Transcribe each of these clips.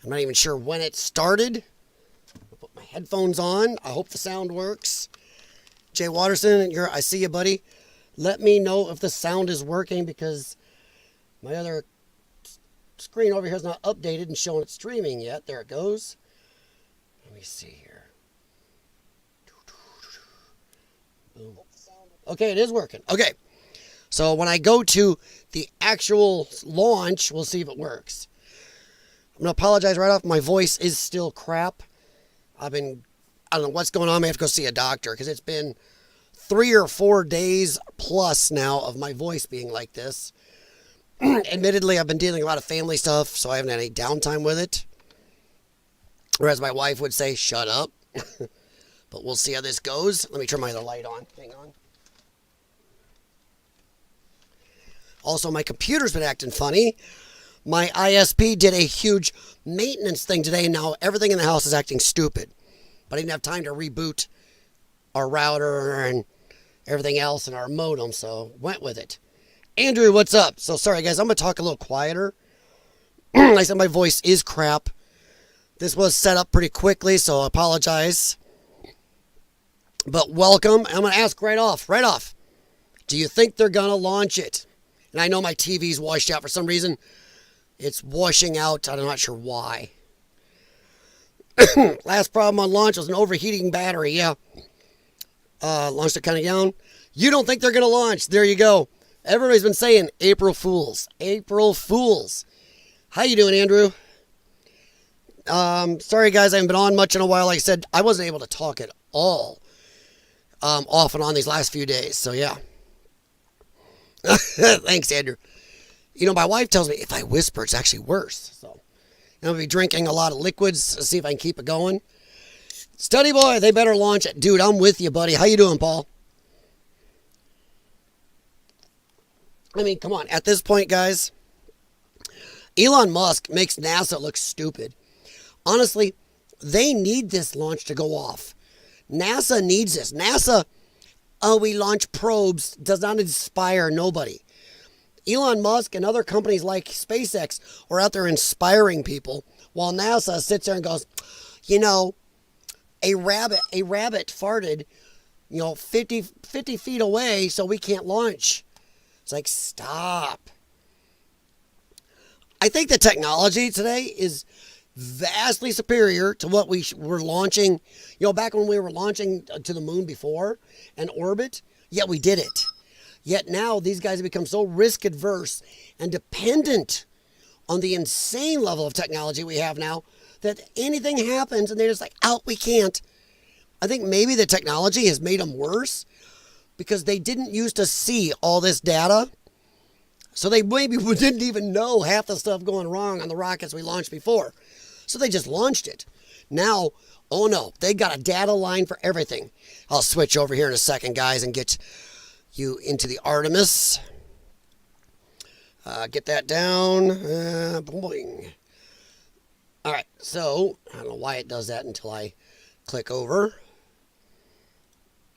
I'm not even sure when it started. I'll put my headphones on. I hope the sound works. Jay Watterson, I see you, buddy. Let me know if the sound is working because my other screen over here is not updated and showing it streaming yet. There it goes. Let me see here. Boom. Okay, it is working. Okay. So when I go to the actual launch, we'll see if it works. I'm going to apologize right off. My voice is still crap. I don't know what's going on. I may have to go see a doctor because it's been 3 or 4 days plus now of my voice being like this. Admittedly, I've been dealing with a lot of family stuff, so I haven't had any downtime with it. Or as my wife would say, shut up. But we'll see how this goes. Let me turn my other light on. Hang on. Also, my computer's been acting funny. My ISP did a huge maintenance thing today, and now everything in the house is acting stupid. But I didn't have time to reboot our router and everything else and our modem, so went with it. Andrew, what's up? So sorry, guys, I'm going to talk a little quieter. Like I said, my voice is crap. This was set up pretty quickly, so I apologize. But welcome. I'm going to ask right off. Do you think they're going to launch it? And I know my TV's washed out for some reason. It's washing out. I'm not sure why. Last problem on launch was an overheating battery. Yeah. Launched it kind of down. You don't think they're going to launch. There you go. Everybody's been saying April Fools. April Fools. How you doing, Andrew? Sorry, guys. I haven't been on much in a while. Like I said, I wasn't able to talk at all off and on these last few days. So, yeah. Thanks, Andrew. You know, my wife tells me if I whisper, it's actually worse. So, I'll be drinking a lot of liquids to see if I can keep it going. Study boy, they better launch it. Dude, I'm with you, buddy. How you doing, Paul? I mean, come on. At this point, guys, Elon Musk makes NASA look stupid. Honestly, they need this launch to go off. NASA needs this. NASA, we launch probes, does not inspire nobody. Elon Musk and other companies like SpaceX are out there inspiring people, while NASA sits there and goes, you know, a rabbit farted, 50 feet away, so we can't launch. It's like, stop. I think the technology today is vastly superior to what we were launching. Back when we were launching to the moon before and orbit, yet we did it. Yet now these guys have become so risk adverse and dependent on the insane level of technology we have now that anything happens and they're just like, we can't. I think maybe the technology has made them worse because they didn't used to see all this data. So they maybe didn't even know half the stuff going wrong on the rockets we launched before. So they just launched it. Now, oh no, they got a data line for everything. I'll switch over here in a second, guys, and get you into the Artemis. Get that down. Boing. All right, so I don't know why it does that until I click over.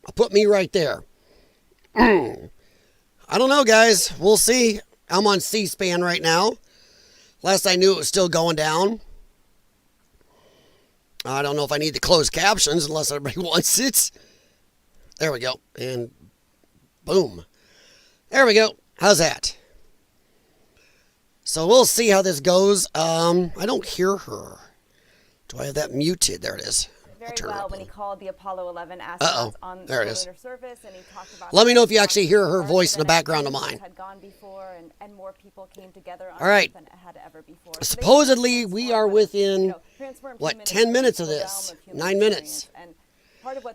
I'll put me right there. I don't know, guys. We'll see. I'm on C-SPAN right now. Last I knew, it was still going down. I don't know if I need the closed captions unless everybody wants it. There we go. And boom. There we go. How's that? So we'll see how this goes. I don't hear her. Do I have that muted? There it is. Very well when he called the Apollo 11 astronauts on the lunar surface, and he talked about. Let me know if you actually hear her voice in the background of mine. Had gone before, and more people came together on all right. than had ever before. Supposedly, we are within 10 minutes of this, 9 minutes.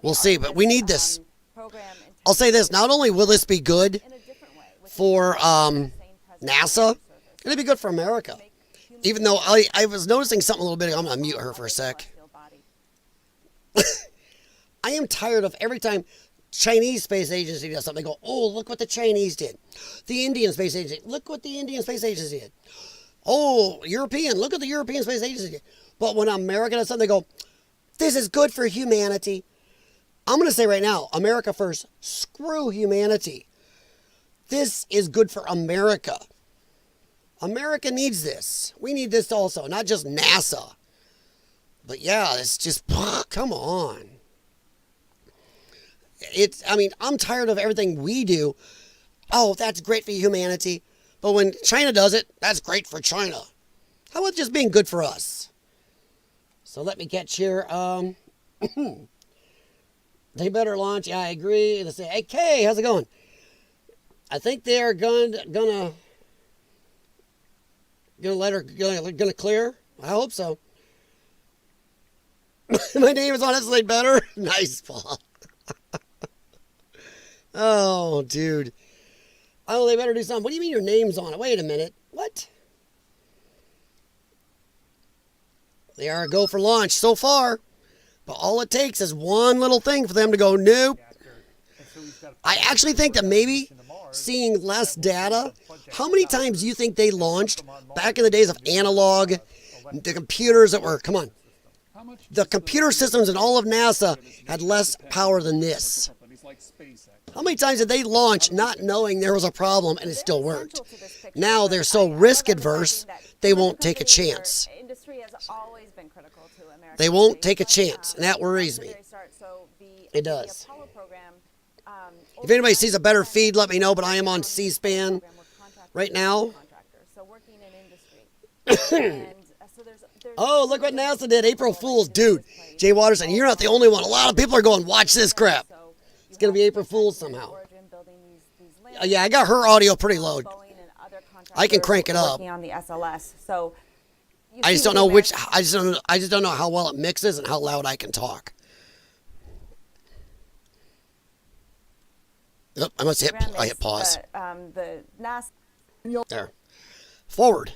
We'll see, but we need this. I'll say this: not only will this be good for NASA, it'll be good for America. Even though I was noticing something a little bit. I'm gonna mute her for a sec. I am tired of every time Chinese Space Agency does something, they go, oh, look what the Chinese did. The Indian Space Agency, look what the Indian Space Agency did. Oh, European, look what the European Space Agency did. But when America does something, they go, this is good for humanity. I'm going to say right now, America first, screw humanity. This is good for America. America needs this. We need this also, not just NASA. But yeah, it's just, come on. I mean, I'm tired of everything we do. Oh, that's great for humanity. But when China does it, that's great for China. How about just being good for us? So let me catch here. They better launch. Yeah, I agree. They say, hey, Kay, how's it going? I think they're gonna clear. I hope so. My name is on Escalate Better. Nice, Paul. Oh, dude. Oh, they better do something. What do you mean your name's on it? Wait a minute. What? They are a go for launch so far. But all it takes is one little thing for them to go, nope. I actually think that maybe seeing less data, how many times do you think they launched back in the days of analog, the computers that were, come on, the computer systems in all of NASA had less power than this. How many times did they launch not knowing there was a problem and it still worked? Now they're so risk adverse, they won't take a chance. They won't take a chance, and that worries me. It does. If anybody sees a better feed, let me know, but I am on C-SPAN right now. Oh, look what NASA did. April Fool's. Dude, Jay Watterson, you're not the only one. A lot of people are going, watch this crap. It's going to be April Fool's somehow. Yeah, I got her audio pretty low. I can crank it up. I just don't know which. I just don't know how well it mixes and how loud I can talk. Oh, I must hit. I hit pause. There. Forward. I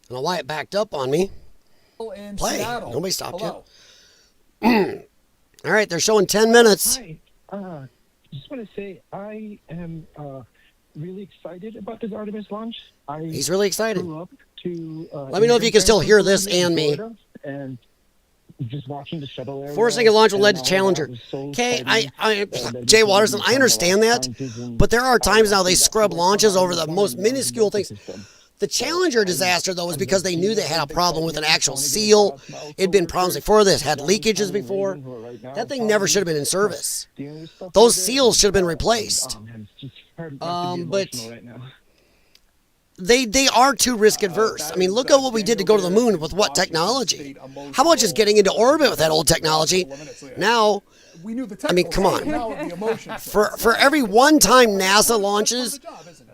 don't know why it backed up on me. Play. Nobody stopped you. All right, they're showing 10 minutes. Hi. Just want to say I am really excited about this Artemis launch. He's really excited. Grew up to, let me know if you can still hear this and me. And just watching the shuttle area. Forcing a launch will lead to Challenger. Okay, Jay Watterson, I understand that, but there are times now they scrub launches over the most minuscule things. The Challenger disaster, though, was because they knew they had a problem with an actual seal. It'd been problems before this, had leakages before. That thing never should have been in service. Those seals should have been replaced. But they are too risk adverse. I mean, look at what we did to go to the moon with what technology. How about just getting into orbit with that old technology? Now, I mean, come on. For every one time NASA launches,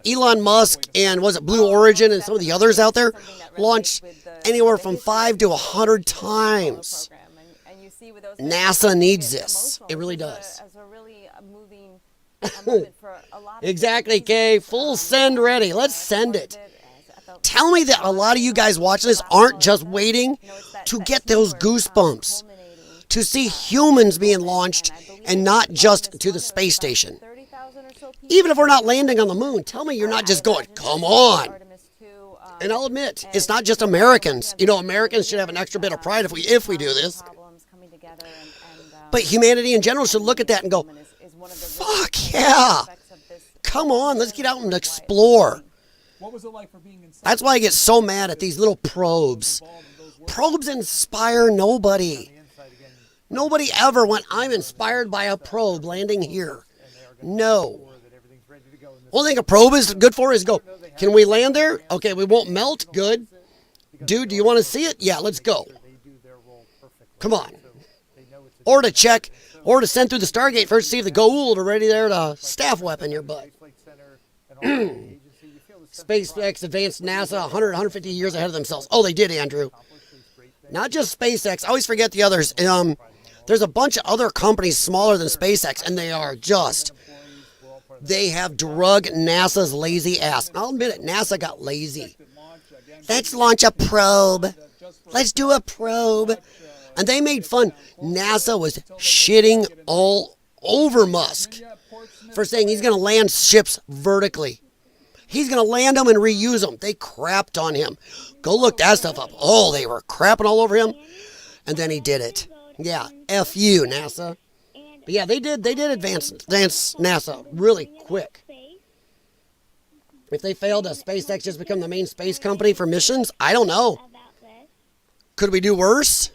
Elon Musk and was it Blue Origin and some of the others out there launch anywhere from 5 to 100 times. NASA needs this. It really does. Exactly, Kay. Full send ready. Let's send it. Tell me that a lot of you guys watching this aren't just waiting to get those goosebumps, to see humans being launched and not just to the space station. Even if we're not landing on the moon, tell me you're not just going, come on. And I'll admit, it's not just Americans. You know, Americans should have an extra bit of pride if we do this. But humanity in general should look at that and go, fuck yeah. Come on, let's get out and explore. That's why I get so mad at these little probes. Probes inspire nobody. Nobody ever went, I'm inspired by a probe landing here. No. Only thing a probe is good for is go, can we land there? Okay, we won't melt. Good. Dude, do you want to see it? Yeah, let's go. Come on. Or to check, or to send through the Stargate first to see if the Goa'uld are ready there to staff weapon your butt. SpaceX advanced NASA 100, 150 years ahead of themselves. Oh, they did, Andrew. Not just SpaceX. I always forget the others. There's a bunch of other companies smaller than SpaceX, and they are just... They have drug NASA's lazy ass. I'll admit it, NASA got lazy. Let's launch a probe. Let's do a probe. And they made fun. NASA was shitting all over Musk for saying he's going to land ships vertically. He's going to land them and reuse them. They crapped on him. Go look that stuff up. Oh, they were crapping all over him. And then he did it. Yeah, F you, NASA. But yeah, they did advance NASA really quick. If they failed, does SpaceX just become the main space company for missions? I don't know. Could we do worse?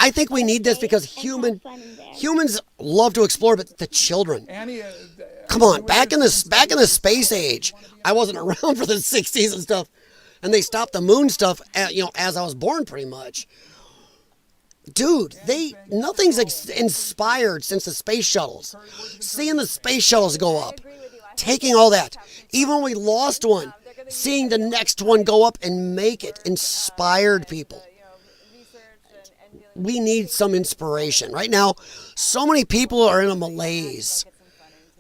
I think we need this because humans love to explore, but the children. Annie, Come on, back in the space age, I wasn't around for the 60s and stuff, and they stopped the moon stuff, as I was born, pretty much. Dude, nothing's inspired since the space shuttles. Seeing the space shuttles go up, taking all that, even when we lost one, seeing the next one go up and make it inspired people. We need some inspiration. Right now, so many people are in a malaise,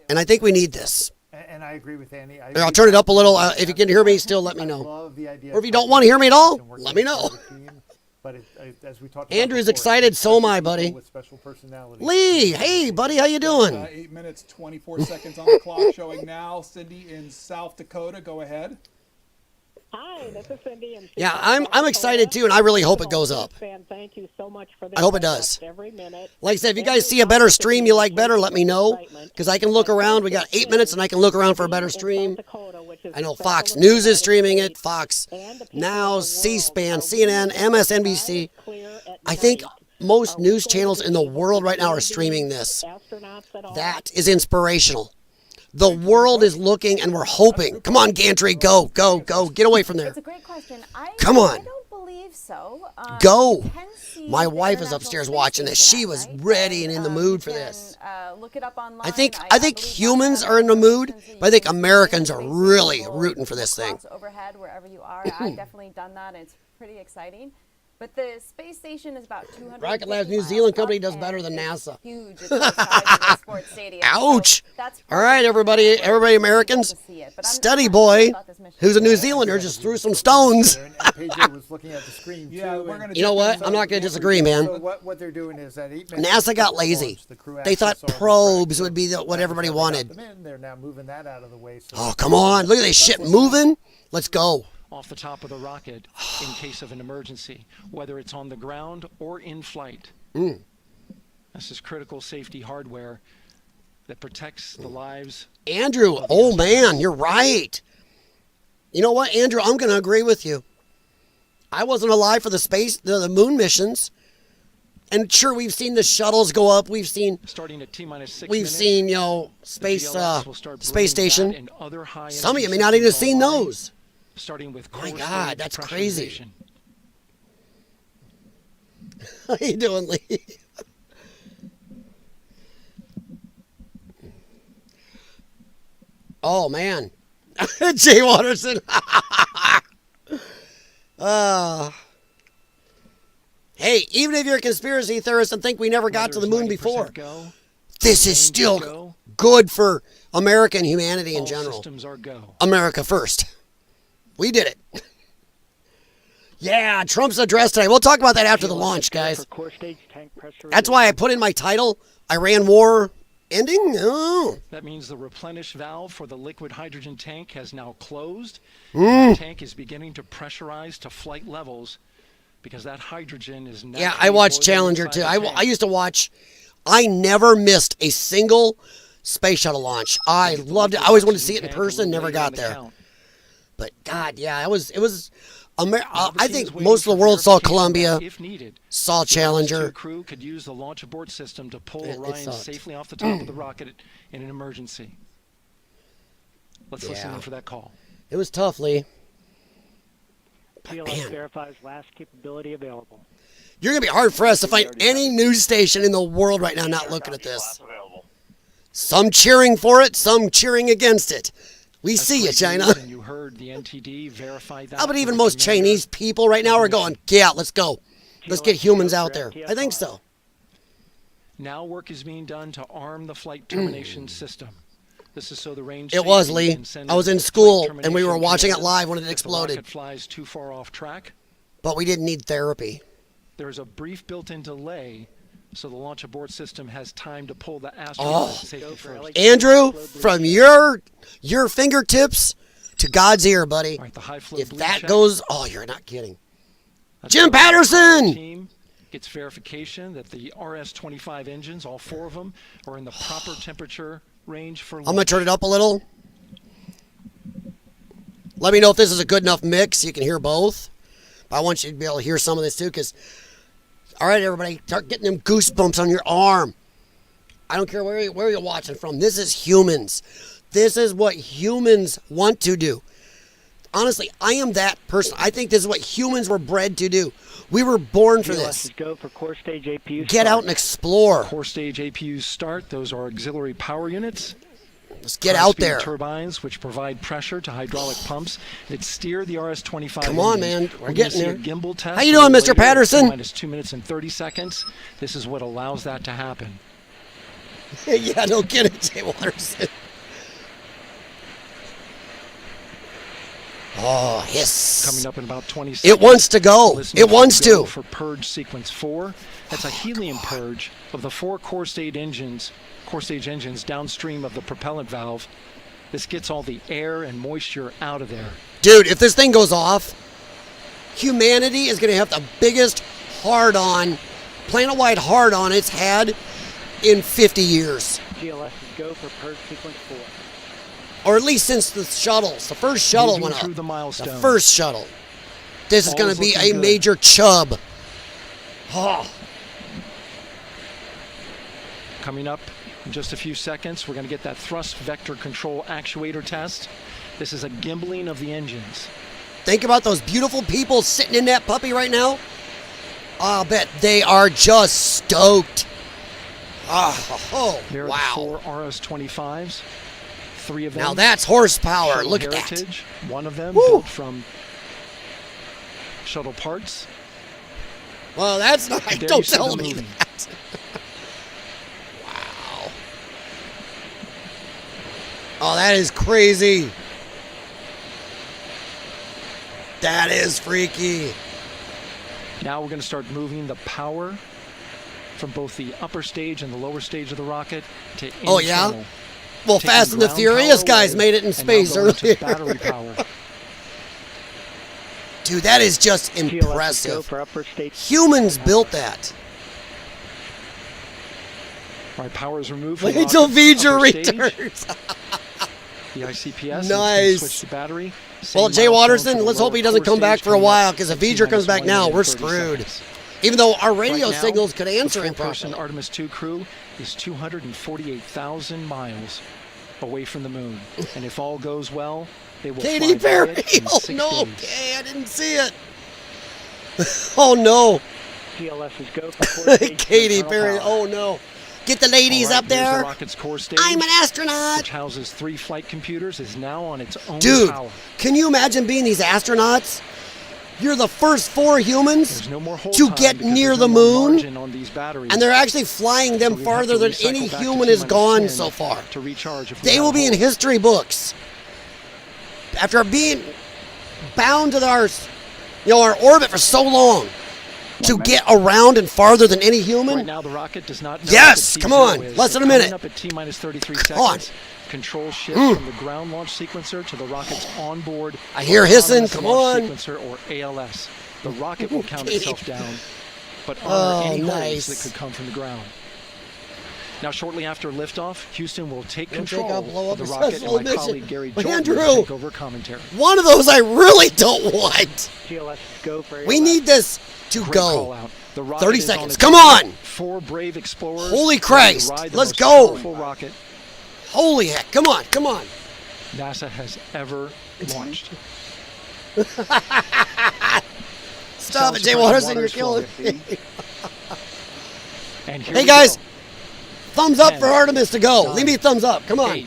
and I think we need this. And I agree with Andy. I'll turn it up a little. If you can hear me, still let me know. Or if you don't want to hear me at all, let me know. But as we talked Andrew's before, excited, so am I, buddy. with special personalities. Lee, hey, buddy, how you doing? 8 minutes, 24 seconds on the clock showing now. Cindy in South Dakota, go ahead. Hi, this is Cindy. And Yeah, I'm excited too, and I really hope it goes up. Thank you so much for this. I hope it does. Every minute. Like I said, if you guys see a better stream you like better, let me know, because I can look around. We got 8 minutes, and I can look around for a better stream. I know Fox News is streaming it, Fox Now, C-SPAN, CNN, MSNBC. I think most news channels in the world right now are streaming this. That is inspirational. The world is looking, and we're hoping. Come on, Gantry, go. Get away from there. It's a great question. Come on. I don't believe so. Go. You can see My the wife is International upstairs Space watching this. Station, She was right? ready and in the mood for You can, this. Look it up online. I think believe humans that's are in the mood, options that but I think you can see. Americans are Space really people rooting for this thing. across overhead wherever you are. I've definitely done that. And it's pretty exciting. But the space station is about 200. Rocket Labs New Zealand company does better than NASA. Huge. It's the size of the sports stadium. Ouch! So that's All right, everybody Americans, Study Boy, who's a New Zealander, just threw some stones. And PJ was looking at the screen Yeah, too. we're and- gonna You know what? I'm not going to disagree, man. So what they're doing is at 8 minutes. NASA got before lazy. launch, the crew They thought actually saw the probes track. would be what everybody Now they got wanted. them in, they're now moving that out of the way. So Oh, come on. Look at this shit moving. Let's go. Off the top of the rocket in case of an emergency, whether it's on the ground or in flight. This is critical safety hardware that protects the lives. Andrew, oh man, you're right. You know what, Andrew? I'm going to agree with you. I wasn't alive for the moon missions. And sure, we've seen the shuttles go up. We've seen, Starting at T-minus 6 we've minutes, seen, the space GLS will start space bringing that station. and other high Some of you energy may not even have systems seen online, those. Starting with My core God, stage that's crazy. pressurization. How you doing, Lee? Oh man, Jay Watterson. Hey, even if you're a conspiracy theorist and think we never got to the moon before, this is still good for American humanity in general. Systems are go. America first. We did it. Yeah, Trump's address today. We'll talk about that after the launch, guys. That's why I put in my title, Iran War Ending? Oh. That means the replenish valve for the liquid hydrogen tank has now closed. The tank is beginning to pressurize to flight levels because that hydrogen is now. Yeah, I watched Challenger too. I used to watch. I never missed a single space shuttle launch. I loved it. I always wanted to see it in person. Never got there. But God, yeah, it was. I think most of the world saw Columbia, if needed, saw Challenger. The crew could use the launch abort system to pull Orion safely off the top of the rocket in an emergency. Let's listen in for that call. It was tough, Lee. TLS verifies last capability available. You're going to be hard-pressed to find any news station in the world right now not looking at this. Some cheering for it, some cheering against it. We see you, China. You heard the NTD verify that. How about even most Chinese people right now are going, yeah, let's go. Let's get humans out there. I think so. Now work is being done to arm the flight termination system. This is so the range. It was, Lee. I was in school, and we were watching it live when it exploded. If the rocket flies too far off track. But we didn't need therapy. There's a brief built-in delay, so the launch abort system has time to pull the astronaut safely first. Andrew, from your fingertips to God's ear, buddy. Right, the high flow If blue that check. goes, oh, you're not kidding. That's Jim where the Patterson! Team gets verification that the RS-25 engines, all 4 of them, are in the proper temperature range for launch. I'm going to turn it up a little. Let me know if this is a good enough mix. You can hear both. But I want you to be able to hear some of this too, because All right, everybody, start getting them goosebumps on your arm. I don't care where you're watching from. This is humans. This is what humans want to do. Honestly, I am that person. I think this is what humans were bred to do. We were born for this. Go for core stage APU. Get out and explore. Core stage APUs start. Those are auxiliary power units. Let's get out High-speed there. turbines, which provide pressure to hydraulic pumps that steer the RS-25. Come on, engines. man. We're gonna getting see there. A gimbal test. How you doing, Mr. later, Patterson? Minus 2 minutes and 30 seconds. This is what allows that to happen. Yeah, no kidding, Jay Watterson. Oh, hiss. Coming up in about 20 seconds. It wants to go. Listen It wants go to. For purge sequence 4. That's a helium purge of the 4 core stage engines downstream of the propellant valve. This gets all the air and moisture out of there. Dude, if this thing goes off, humanity is going to have the biggest hard-on, planet-wide hard-on it's had in 50 years. GLS is go for purge sequence 4. Or at least since the shuttles. The first shuttle Moving went up. through the milestone. The first shuttle. This is All going is to be looking a good. major chub. Oh. Coming up in just a few seconds, we're going to get that thrust vector control actuator test. This is a gimbaling of the engines. Think about those beautiful people sitting in that puppy right now. I'll bet they are just stoked. Oh, There are wow. the 4 RS-25s. 3 of them. Now that's horsepower. Shuttle Look at that. Heritage. One of them Woo. built from shuttle parts. Well, that's not. There you Don't see tell them me moving. that. Wow. Oh, that is crazy. That is freaky. Now we're going to start moving the power from both the upper stage and the lower stage of the rocket to internal. Oh, yeah? Well, Taking Fast and the ground Furious power guys away made it in and now space going to earlier. battery power. Dude, that is just GLS is go impressive. for upper stage. Humans built that. All right, power is removed from Wait the until rocket's V'ger upper stage. returns. The ICPS is Nice. going to switch to battery. Same Well, Jay milestone Watterson, for the let's hope lower he doesn't core come back stage for a coming up while, because if in V'ger comes back T-minus now, 1 we're minute and 30 screwed. seconds. Even though our radio Right now, signals could answer the him four-person properly. Artemis 2 crew is 248,000 miles away from the moon. And if all goes well, they will Katy fly Perry! by it in Oh 6 no, days. okay, I didn't see it. Oh no, GLS is go for core stage. Katy internal Perry, power. oh no. Get the ladies All right, up here's there. The rocket's core stage, I'm an astronaut. which houses 3 flight computers, is now on its own Dude, power. can you imagine being these astronauts? You're the first 4 humans There's no more hold to time get because near there's the no more moon, margin on these batteries. and they're actually flying them So we have farther to than recycle any back to human has T-minus gone 10 so far. to recharge if we They have will a be in hold. history books. After being bound to our orbit for so long, to get around and farther than any Right human. now, the rocket does not know Yes, what come T0 on, is. less So than a minute. Coming up at T-minus 33 Come on. seconds. Control shift from the ground launch sequencer to the rocket's onboard. I hear hissing, autonomous come launch on. Sequencer, or ALS. The rocket will count Katy. itself down, but Oh, honor any nice. holes that could come from the ground. Now, shortly after liftoff, Houston will take We'll take control out blow of up the a rocket, and successful my mission. colleague Gary But Jordan Andrew, will take over commentary. One of those I really don't want. GLS is go for We ALS. need this to Great go. call out. The rocket 30 is seconds. its Come own. on! 4 brave explorers. Holy ready to Christ. ride the Let's most go. powerful rocket Holy heck, come on, come on. NASA has ever launched. Stop it, Jay Cells Watterson, water you're is killing flowing. me. And here Hey we guys, go. thumbs up 10, for Artemis to go. 9, Leave me a thumbs up, come on. 8,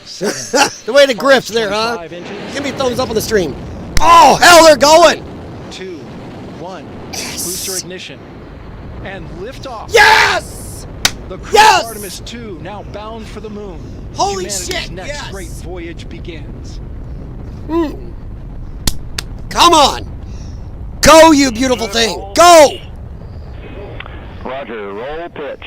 7, The way to grift there, huh? 25 engines. Give me a thumbs up on the stream. Oh, hell, they're going. 2, 1. Booster ignition. And liftoff. Yes! The crew Yes! of Artemis 2 now bound for the moon. Holy Humanity's shit, next yes! great voyage begins. Come on. Go, you beautiful thing. Go. Roger, roll pitch.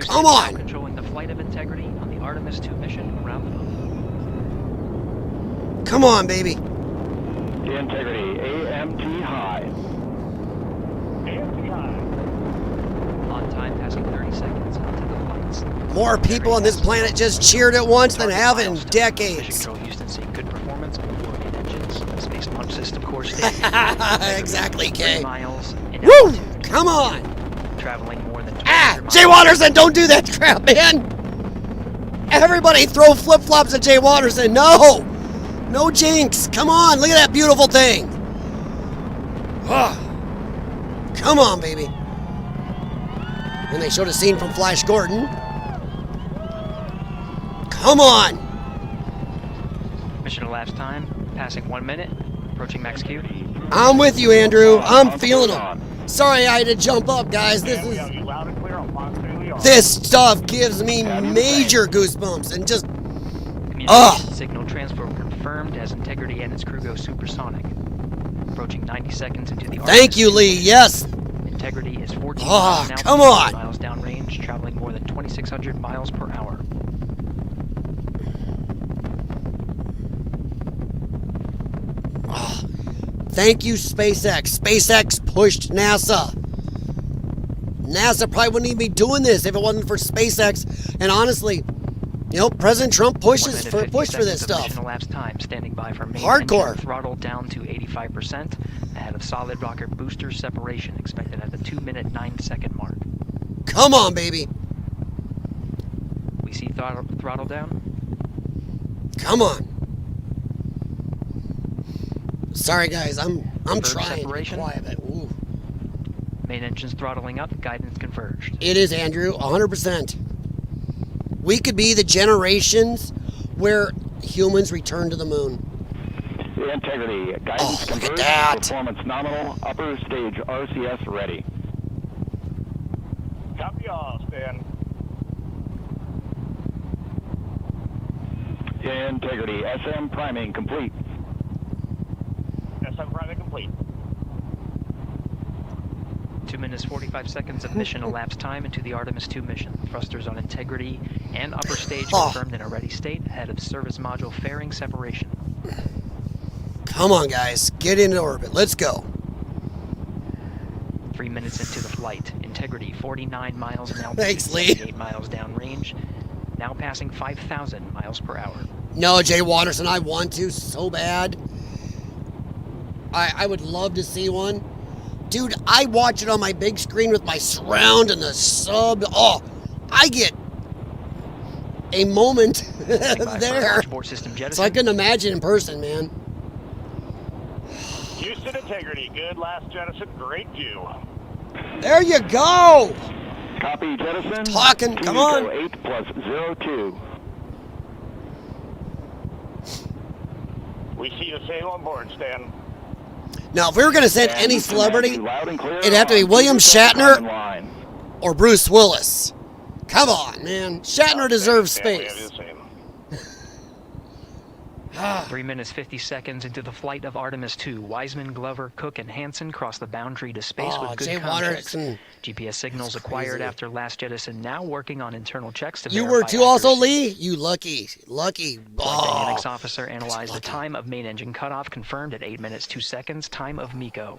Come on. Controlling the flight of integrity on the Artemis 2 mission around the moon. Come on, baby. Integrity, AMT high. On time, passing 30 seconds into the flights. More people on this planet just cheered at once than have in Mission decades. Control Houston seeing good performance on board in engines, space launch system. of course stage. Exactly, 3 Kay. miles in Woo! altitude. Come on! Traveling more than 200 Ah! miles. Jay Watterson, don't do that crap, man! Everybody throw flip-flops at Jay Watterson. No! No jinx. Come on, look at that beautiful thing. Ah. Come on, baby. And they showed a scene from Flash Gordon. Come on! Mission elapsed time, passing 1 minute, approaching max Q. I'm with you, Andrew. I'm feeling it. Sorry I had to jump up, guys. This stuff gives me major goosebumps and just Communication signal transfer confirmed as Integrity and its crew go supersonic. Approaching 90 seconds into the Thank you, Lee. Yes. Integrity is 14 Ah, miles come on. miles downrange, traveling more than 2,600 miles per hour. Thank you, SpaceX. SpaceX pushed NASA. NASA probably wouldn't even be doing this if it wasn't for SpaceX. And honestly, you know, President Trump pushes for this stuff. Mission elapsed time, standing by for main Hardcore. engine throttle down to 85%, ahead of solid rocket booster separation expected at the 2-minute 9-second mark. Come on, baby. We see throttle down. Come on. Sorry, guys. I'm Bird trying to be separation. quiet, but ooh. Main engine's throttling up, guidance converged. It is, Andrew, 100%. We could be the generations where humans return to the moon. Integrity, guidance Look at converged, that. performance nominal, upper stage RCS ready. Copy all, Stan. Integrity, SM priming complete. SM priming complete. 2 minutes 45 seconds of mission elapsed time into the Artemis 2 mission. Thrusters on Integrity and upper stage confirmed in a ready state ahead of service module fairing separation. Come on, guys. Get into orbit. Let's go. 3 minutes into the flight. Integrity 49 miles an hour. Thanks, Lee. 8 miles downrange. Now passing 5,000 miles per hour. No, Jay Watterson, I want to so bad. I would love to see one. Dude, I watch it on my big screen with my surround and the sub. Oh, I get a moment there. Launchboard system jettison. So I couldn't imagine in person, man. Houston Integrity, good last jettison, great view. There you go. Copy jettison. Talking, come on. 8 plus 02. We see the same on board, Stan. Now, if we were going to send And any Houston celebrity, has you loud and clear it'd have to be on William 227 Shatner common line. or Bruce Willis. Come on, man. Shatner deserves Stan, we have space. the same. 3 minutes 50 seconds into the flight of Artemis 2, Wiseman, Glover, Cook, and Hansen cross the boundary to space Oh, with good Jay context. Watterson. GPS signals That's acquired crazy. after last jettison, now working on internal checks to You verify were too also, accuracy. Lee? You lucky. Lucky. Flight Oh. dynamics officer analyzed the lucky. time of main engine cutoff, confirmed at 8 minutes 2 seconds, time of MECO.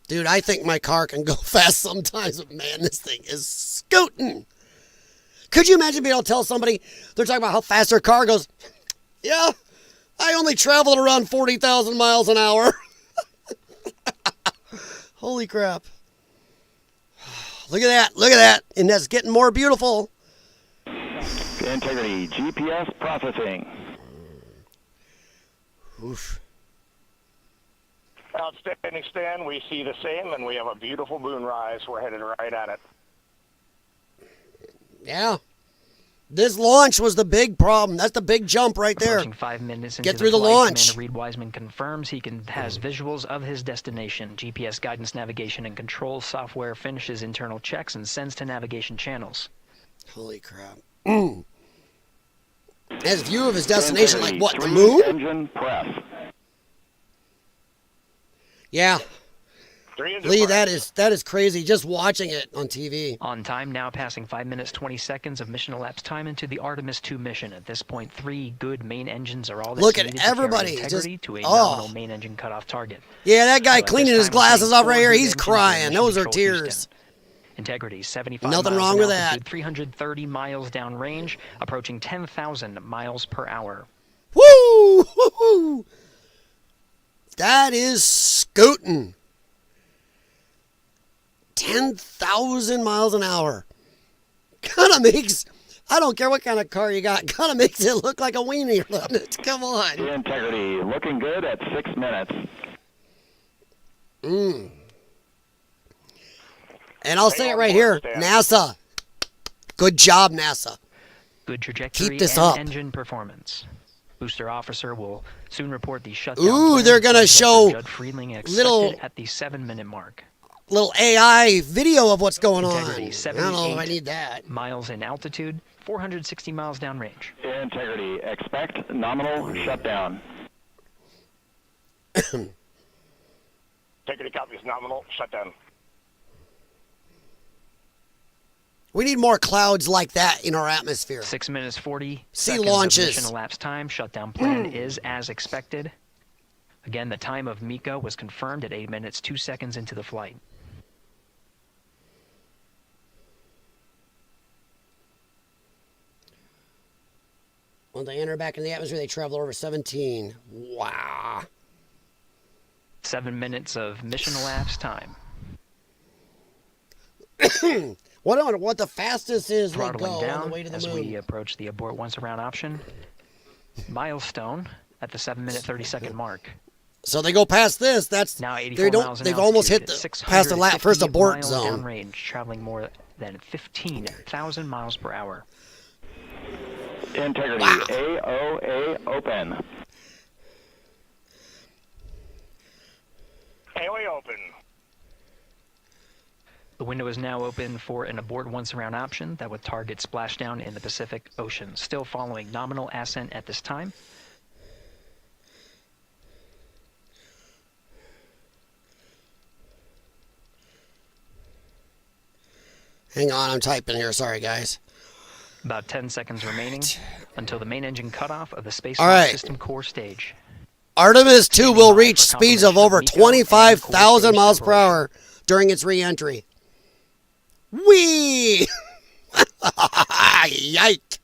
Dude, I think my car can go fast sometimes, but man, this thing is scooting. Could you imagine being able to tell somebody, they're talking about how fast their car goes, yeah, I only travel at around 40,000 miles an hour. Holy crap. Look at that, look at that. And that's getting more beautiful. Integrity, GPS processing. Oof. Outstanding, Stan. We see the same, and we have a beautiful moonrise. We're headed right at it. Yeah. This launch was the big problem. That's the big jump right there. Approaching 5 minutes into Get through the flight, launch. Commander Reed Wiseman confirms he has visuals of his destination. GPS guidance, navigation, and control software finishes internal checks and sends to navigation channels. Holy crap. Has a view of his destination, like what, the 3 moon? Engine press. Yeah. 3 engine Lee, press. that is crazy just watching it on TV. On time, now passing 5 minutes 20 seconds of mission elapsed time into the Artemis 2 mission. At this point, 3 good main engines are all that's Look at needed to carry everybody, Integrity just- to a oh. nominal main engine cutoff target. Yeah, that guy So at cleaning this his time, we're glasses seeing off right 4 here, good he's engines in crying. mission Those are control tears. Houston. Integrity, 75 Nothing miles wrong in with altitude, that. 330 miles downrange, approaching 10,000 miles per hour. Woo! Woo-hoo! That is scooting. 10,000 miles an hour. Kind of makes, I don't care what kind of car you got, kind of makes it look like a weenie, doesn't it? Come on. Integrity, looking good at 6 minutes. And I'll say it right here, NASA. Good job, NASA. Good trajectory Keep this and up. engine performance. Booster officer will soon report the shutdown. Ooh, plan. they're gonna Dr. show Judd Friedling expected little- at the 7-minute mark. Little AI video of what's going on. Integrity, I don't know if I 78 need that. miles in altitude, 460 miles downrange. Integrity, expect nominal shutdown. Integrity copies nominal shutdown. We need more clouds like that in our atmosphere. 6 minutes 40 Sea seconds launches. of mission elapsed time. Shutdown plan is as expected. Again, the time of MECO was confirmed at 8 minutes 2 seconds into the flight. When they enter back in the atmosphere, they travel over 17. Wow. 7 minutes of mission elapsed time. What the fastest is they Throttling go on down the way to the as moon. we approach the abort once around option. Milestone at the 7-minute 30-second mark. So they go past this. That's Now 84 they don't. miles an They've almost hit altitude, the past the 650 first abort miles zone. downrange, traveling more than 15,000 miles per hour. Integrity, Wow. AOA open. AOA open. The window is now open for an abort once around option that would target splashdown in the Pacific Ocean. Still following nominal ascent at this time. Hang on, I'm typing here. Sorry, guys. About 10 seconds remaining until the main engine cutoff of the Space All Launch right. System core stage. Artemis 2 will reach For speeds of confirmation over of MECO and core 25,000 stage miles per separation. hour during its re-entry. Whee! Yike!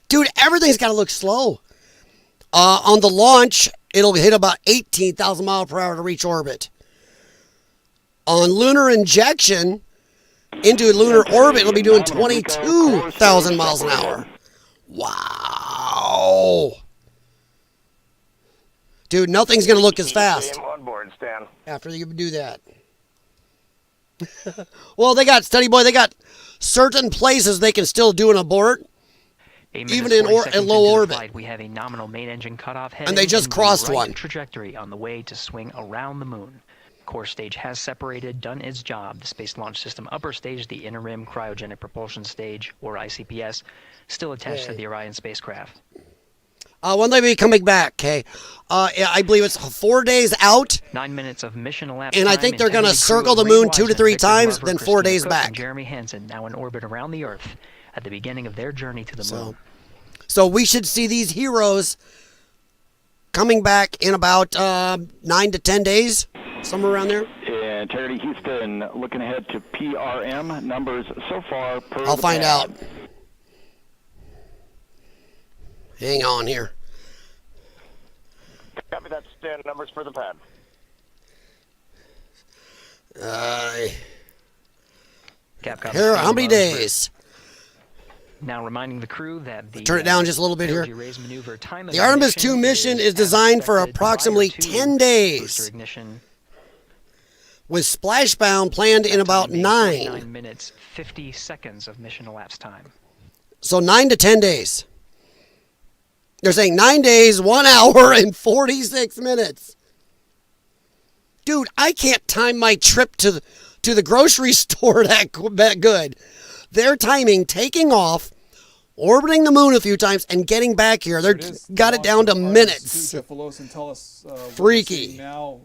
Dude, everything's got to look slow. On the launch, it'll hit about 18,000 miles per hour to reach orbit. On lunar injection into lunar orbit, it'll be doing 22,000 miles an hour. Wow! Dude, nothing's going to look as fast Same on board, Stan. after you do that. Well, they got, Study Boy, they got certain places they can still do an abort. 8 Even minutes, in 40 seconds low into the orbit. flight, we have a nominal main engine cutoff heading And they just in the crossed right one. trajectory on the way to swing around the moon. Core stage has separated, done its job. The Space Launch System upper stage, the interim cryogenic propulsion stage, or ICPS, still attached to the Orion spacecraft. When they be coming back, okay? I believe it's 4 days out. 9 minutes of mission elapsed And I time. think they're gonna Integrity crew circle of the Ray moon 2 to Wiseman, 3 Victor times, Glover, then 4 Christina days Cook, back. And Jeremy Hansen now in orbit around the Earth at the beginning of their journey to the moon. So we should see these heroes coming back in about 9 to 10 days, somewhere around there. Integrity Houston, looking ahead to PRM numbers so far per I'll the find pad. out. Hang on here. Copy that, Stan. Numbers for the pad. Capcom Here, how many standing by. days? Now reminding the crew that the Turn it down just a little bit here. energy raise maneuver time of The Artemis 2 ignition mission is as designed for expected approximately prior to 10 booster days, ignition. with splashbound planned in about Time, 9. 9 minutes 50 seconds of mission elapsed time. So 9 to 10 days. They're saying 9 days, 1 hour, and 46 minutes. Dude, I can't time my trip to the grocery store that good. They're timing taking off, orbiting the moon a few times, and getting back here. They're It is got it down to Artemis minutes. 2, Jeff Velosa, and tell us what we're Freaky. seeing now.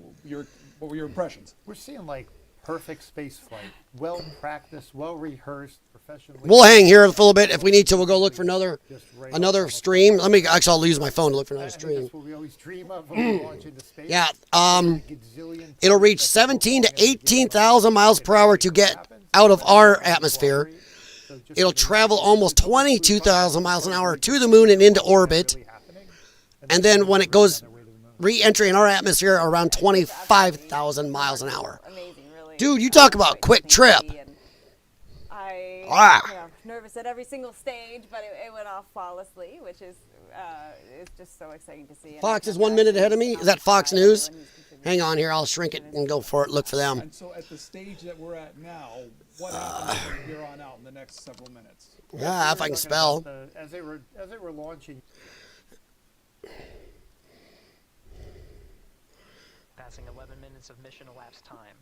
What were your impressions? We're seeing like perfect space flight. Well practiced, well rehearsed, professionally. We'll hang here for a little bit. If we need to, we'll go look for another Just right another off the stream. I'll use my phone to look for another I think stream. that's what we always dream of when we launch into space. Yeah, Gazillion it'll reach times that can 17 go to along and 18,000 miles per hour to get out of our atmosphere. It'll travel almost 22,000 miles an hour to the moon and into orbit. And then when it goes re-entry in our atmosphere, around 25,000 miles an hour. Amazing, really. Dude, you talk about quick trip. I nervous at every single stage, but it went off flawlessly, which is it's just so exciting to see. Fox is 1 minute ahead of me. Is that Fox News? Hang on here. I'll shrink it and go for it. Look for them. And so at the stage that we're at now, what happens from here on out in the next several minutes? Yeah, if I can spell. As they were launching. Passing 11 minutes of mission elapsed time.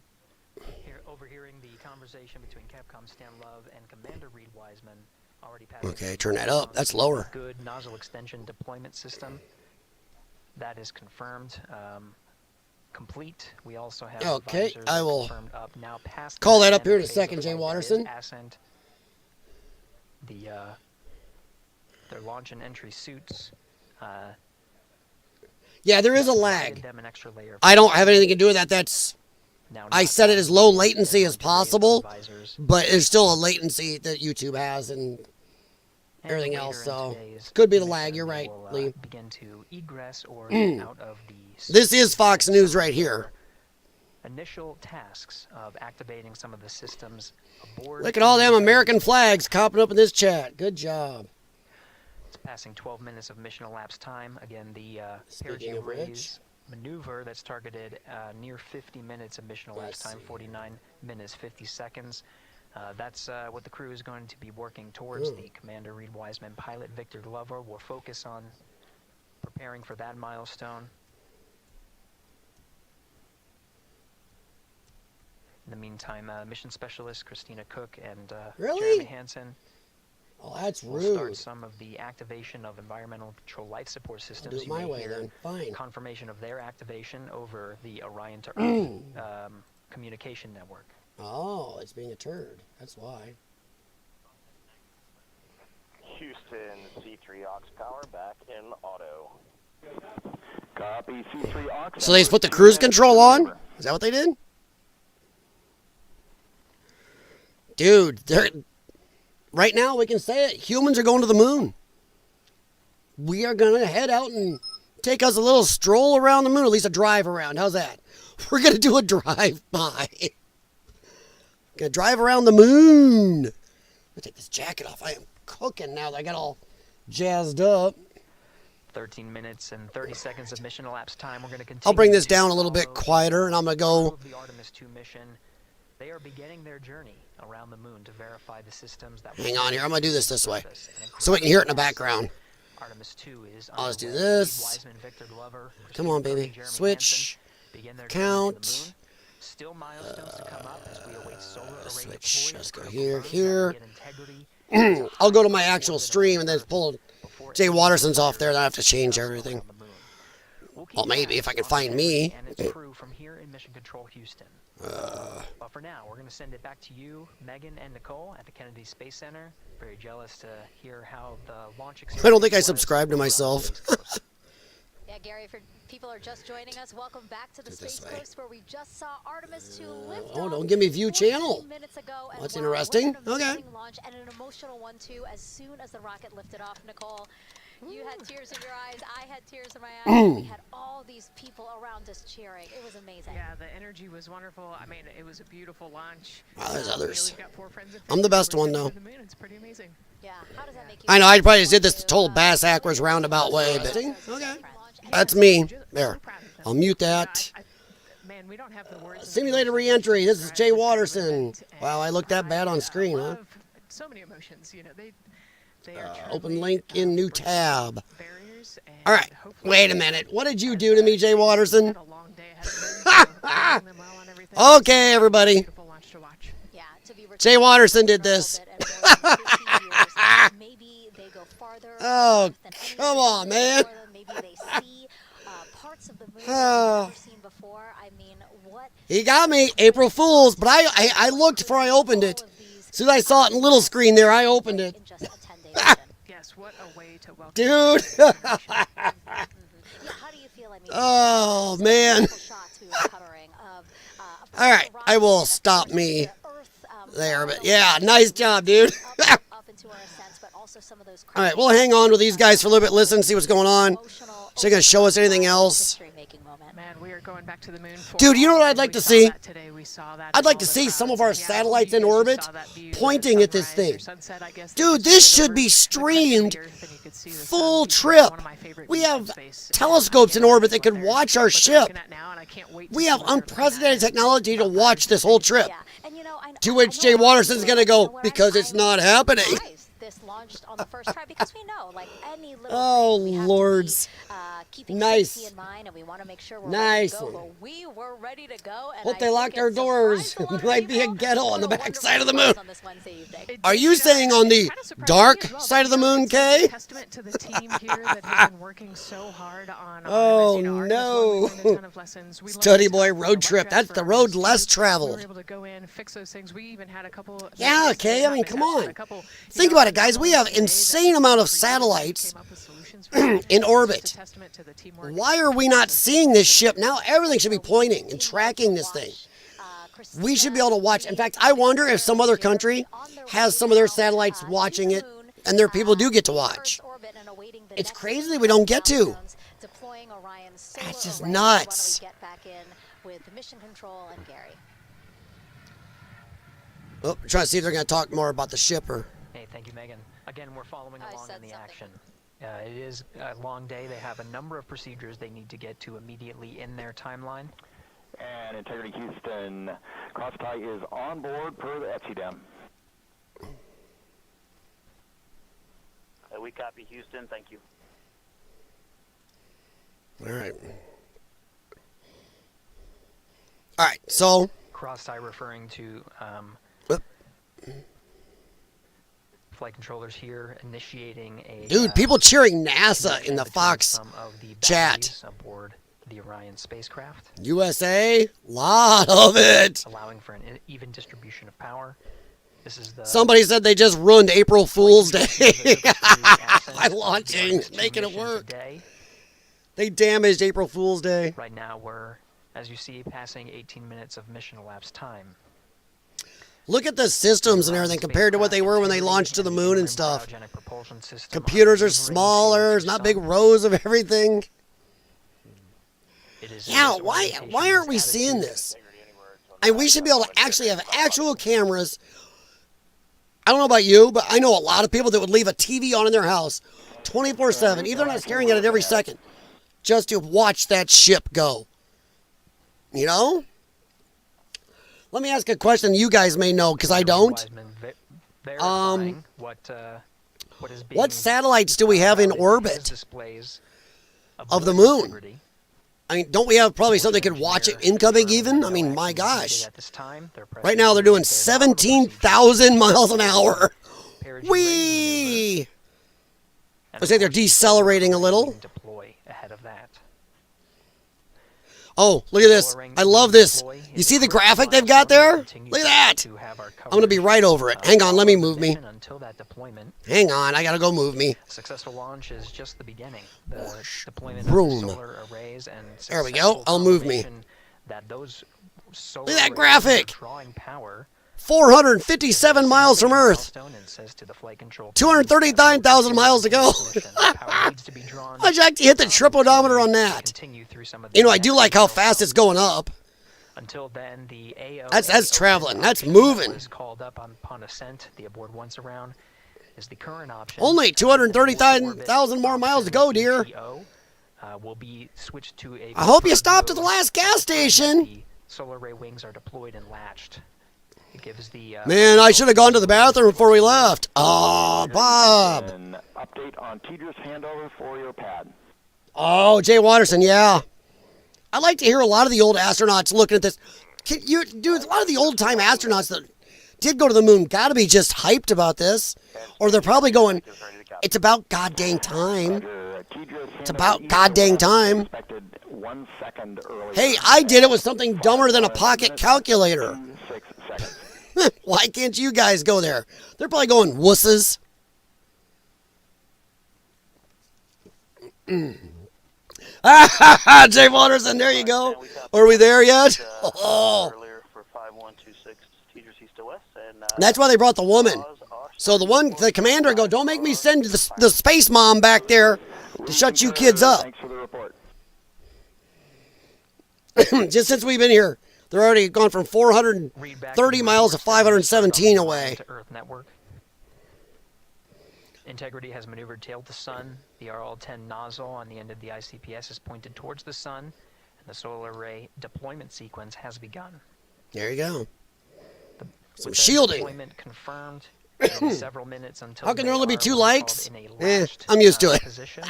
Overhearing the conversation between Capcom Stan Love and Commander Reed Wiseman. Already passing. Okay, turn that up. That's lower. Good nozzle extension deployment system. That is confirmed. Complete. We also have. Okay, I will up now past call that up here in a second, Jay Watterson. Ascent. Their launch and entry suits. Yeah, there is a lag. Them an extra layer I don't have anything to do with that. That's I set it as low latency as possible, but there's still a latency that YouTube has and everything else. So could be the lag. You're right, Lee. Begin to egress or out of the. This is Fox News right here. Initial tasks of activating some of the systems aboard. Look at all them American flags popping up in this chat. Good job. It's passing 12 minutes of mission elapsed time. Again, the Speaking of raise maneuver that's targeted near 50 minutes of mission elapsed time, 49 minutes 50 seconds. That's what the crew is going to be working towards. The Commander Reed Wiseman, pilot Victor Glover will focus on preparing for that milestone. In the meantime, mission specialist Christina Cook and Jeremy Hansen Oh, that's will rude. start some of the activation of environmental control life support systems. I'll do it my way then. Fine. Confirmation of their activation over the Orion to Earth communication network. Oh, it's being a turd. That's why. Houston, C3 aux power back in auto. Copy, C3 aux. So they just put the cruise control on? Is that what they did? Dude, right now we can say it. Humans are going to the moon. We are going to head out and take us a little stroll around the moon, at least a drive around. How's that? We're going to do a drive-by. Going to drive around the moon. I'm going to take this jacket off. I am cooking now that I got all jazzed up. 13 minutes and 30 seconds of mission elapsed time. We're going to continue. I'll bring this down a little bit quieter, and I'm going to go. The Artemis 2 mission. They are beginning their journey around the moon to verify the systems that. Hang on here. I'm going to do this way so we can hear it in the background. Artemis 2 is I'll just do this. Come on, baby. Switch. Count. Still milestones to come up as we await solar array Switch. deployment. Let's go here. I'll go to my actual stream and then pull Jay Watterson's off there. Then I have to change everything. Well, maybe if I can find me. And its crew from here in Mission Control Houston. But for now, we're going to send it back to you, Megan and Nicole at the Kennedy Space Center. Very jealous to hear how the launch experience. I don't think I subscribed to myself. Yeah, Gary, if people are just joining us, welcome back to the Space Coast where we just saw Artemis 2 lift Oh, don't give me view channel. minutes ago. That's interesting. Okay. Launch and an emotional one, too, as soon as the rocket lifted off. Nicole, you had tears in your eyes. I had tears in my eyes. We had all these people around us cheering. It was amazing. Yeah, the energy was wonderful. I mean, it was a beautiful launch. Wow, there's others. We've got 4 friends and I'm the best one, though. It's pretty amazing. Yeah, how does that make you I know, I probably just did this total bass backwards roundabout way, but okay. That's me. There. I'll mute that. Man, we don't have the words. Simulated re-entry. This is Jay Watterson. Wow, I look that bad on screen, huh? So many emotions, you know. They Open link in new tab. All right. Wait a minute. What did you do to me, Jay Watterson? Okay, everybody. Jay Watterson did this. Oh, come on, man. parts of the moon I've never seen before. I mean, what? He got me, April Fools, but I looked before I opened it. As soon as I saw it in little screen there, I opened it. In just a 10-day mission. Yes, what a way to welcome. Dude. Yeah, how do you feel? I mean, Oh, man. shots we were covering of All right, I will stop me there, but yeah, nice job, dude. up into our ascents, but also some of those All right, we'll hang on with these guys for a little bit, listen, see what's going on. Is they going to show us anything else? Man, we are going back to the moon. Dude, you know what I'd like to see? We saw that I'd like to see some of our satellites in orbit pointing at this thing. Dude, this should be streamed full trip. We have telescopes in orbit that could watch our ship. We have unprecedented technology to watch this whole trip. To which Jay Watterson's going to go, because it's not happening. This launched on the first try because we know, like any little Oh, thing, we have lords. to be, keeping Nice. safety in mind, and we want to make sure we're Nice. ready to go. Well, we were ready to go. And Hope I they think locked their it doors. surprised a lot It of might be a people. ghetto on the What a backside of the wonderful moon. surprise on this Wednesday evening. Are you saying on the dark side of the moon, Kay? Testament to the team here that has been working so hard on Oh, Artemis. You know, Artemis no. learned a ton of lessons. We learned Study a ton boy from road the trip. wet That's dress the for road Artemis. less We traveled. were able to go in, fix those things. We even had a couple. Yeah, okay. I mean, come on. Think about it, guys. We have insane amount of satellites in orbit. Why are we not seeing this ship? Now everything should be pointing and tracking this thing. We should be able to watch. In fact, I wonder if some other country has some of their satellites watching it and their people do get to watch. It's crazy that we don't get to. That's just nuts. Why don't we get back in with mission control and Gary? Oh, we're trying to see if they're going to talk more about the ship or... Hey, thank you, Megan. Again, we're following along in the action. It is a long day. They have a number of procedures they need to get to immediately in their timeline. And Integrity Houston, cross-tie is on board per the FCDM. We copy Houston. Thank you. All right. All right, so... Cross-tie referring to flight controllers here initiating a... Dude, people cheering NASA in the Fox some of the chat. aboard the Orion spacecraft. USA, lot of it. Allowing for an even distribution of power. This is the... Somebody said they just ruined April Fool's Day by launching, making it work. Today. They damaged April Fool's Day. Right now we're, as you see, passing 18 minutes of mission elapsed time. Look at the systems and everything compared to what they were when they launched to the moon and stuff. Computers are smaller. There's not big rows of everything. Yeah, why aren't we seeing this? And we should be able to actually have actual cameras. I don't know about you, but I know a lot of people that would leave a TV on in their house 24/7, even though they're not staring at it every second, just to watch that ship go. You know? Let me ask a question you guys may know, because I don't. What satellites do we have in orbit of the moon? I mean, don't we have probably something that could watch it incoming even? I mean, my gosh. Right now they're doing 17,000 miles an hour. Whee! Looks like they're decelerating a little. Oh, look at this. I love this. You see the graphic they've got there? Look at that. I'm going to be right over it. Hang on, let me move me. Hang on, I got to go move me. Successful launch is just the beginning. The deployment Vroom. of solar arrays and There we go. I'll move me. That those solar Look at that arrays graphic. drawing power 457 miles from Earth. 239,000 miles to go. How'd you actually hit the trip odometer on that? You know, I do like how fast it's going up. Until then, the AO That's traveling. That's moving. is called up upon ascent. The aboard once around is the current option. Only 230,000 more miles to go, dear. Will be switched to a... I hope you stopped at the last gas station. The solar array wings are deployed and latched. It gives the... Man, I should have gone to the bathroom before we left. Oh, Bob. An update on TDRS handover for your pad. Oh, Jay Watterson, yeah. I like to hear a lot of the old astronauts looking at this. Dude, a lot of the old-time astronauts that did go to the moon got to be just hyped about this. Or they're probably going, it's about goddamn time. It's about goddamn time. Expected 1 second earlier. Hey, I did it with something dumber than a pocket calculator. 6 seconds. Why can't you guys go there? They're probably going wusses. Jay Watterson, there you go. Are we there yet? Oh. That's why they brought the woman. So the commander go, don't make me send the space mom back there to shut you kids up. Thanks for the report. Just since we've been here, they're already gone from 430 miles to 517 away. To Earth network. Integrity has maneuvered tail to sun. The RL-10 nozzle on the end of the ICPS is pointed towards the sun, and the solar array deployment sequence has begun. There you go. Some With shielding. Deployment confirmed. It'll be several minutes until How can there they only be are 2 what's likes? called in a latched, I'm used to it. position.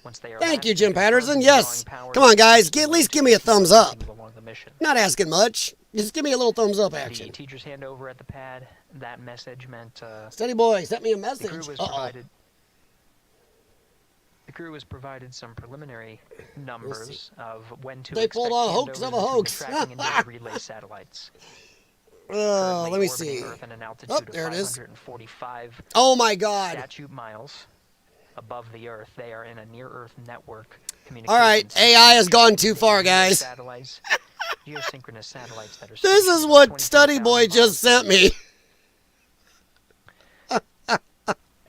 Once they are Thank you, latched, Jim they confirm Patterson. the Yes. drawing power Come on, guys. to At least give me a thumbs up. along the mission. Not asking much. Just give me a little thumbs up The action. teacher's handover at the pad. That message meant Steady boy, sent me a the message. crew was provided. The crew was provided some preliminary numbers of when to They expect pulled a hoax handovers of a between hoax. tracking and data relay satellites. Oh, let me Orbiting see. Earth at an altitude Oh, of there it is. 545 Oh my God. statute miles above the Earth. They are in a near-Earth network communication. All right, AI has gone too far, guys. Satellites, geosynchronous satellites that are This is what Study Boy just sent me.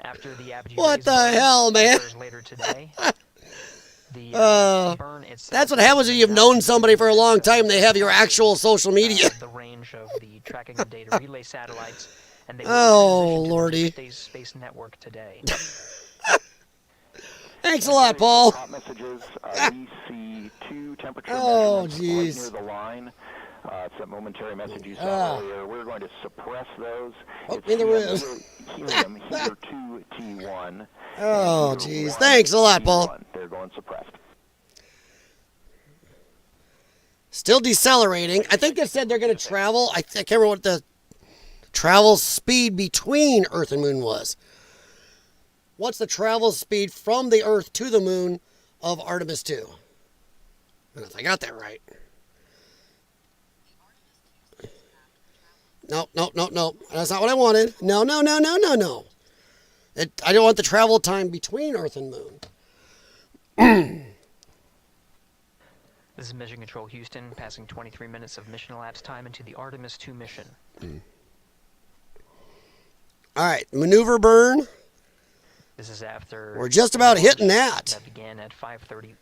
After the What the hell, man? Later today, the burn itself That's what happens when you've known somebody for a long time. They have your actual social media. the range of the tracking and data relay satellites, and they will Oh, transition to the Lordy. Deep Space Network today. Thanks a lot, Paul. Hot messages. We see 2 temperature Oh, measurements jeez. right near the line. It's that momentary message you saw earlier. We're going to suppress those. Oh, It's in the room. helium, Heater 2 T1. Oh, and Heater jeez. 1 Thanks a lot, Paul. T1. They're going suppressed. Still decelerating. I think they said they're going to travel. I can't remember what the travel speed between Earth and Moon was. What's the travel speed from the Earth to the Moon of Artemis 2? I don't know if I got that right. No. That's not what I wanted. No. I don't want the travel time between Earth and Moon. This is Mission Control Houston, passing 23 minutes of mission elapsed time into the Artemis 2 mission. All right, maneuver burn. This is after... We're just about hitting that. That began at 5:35.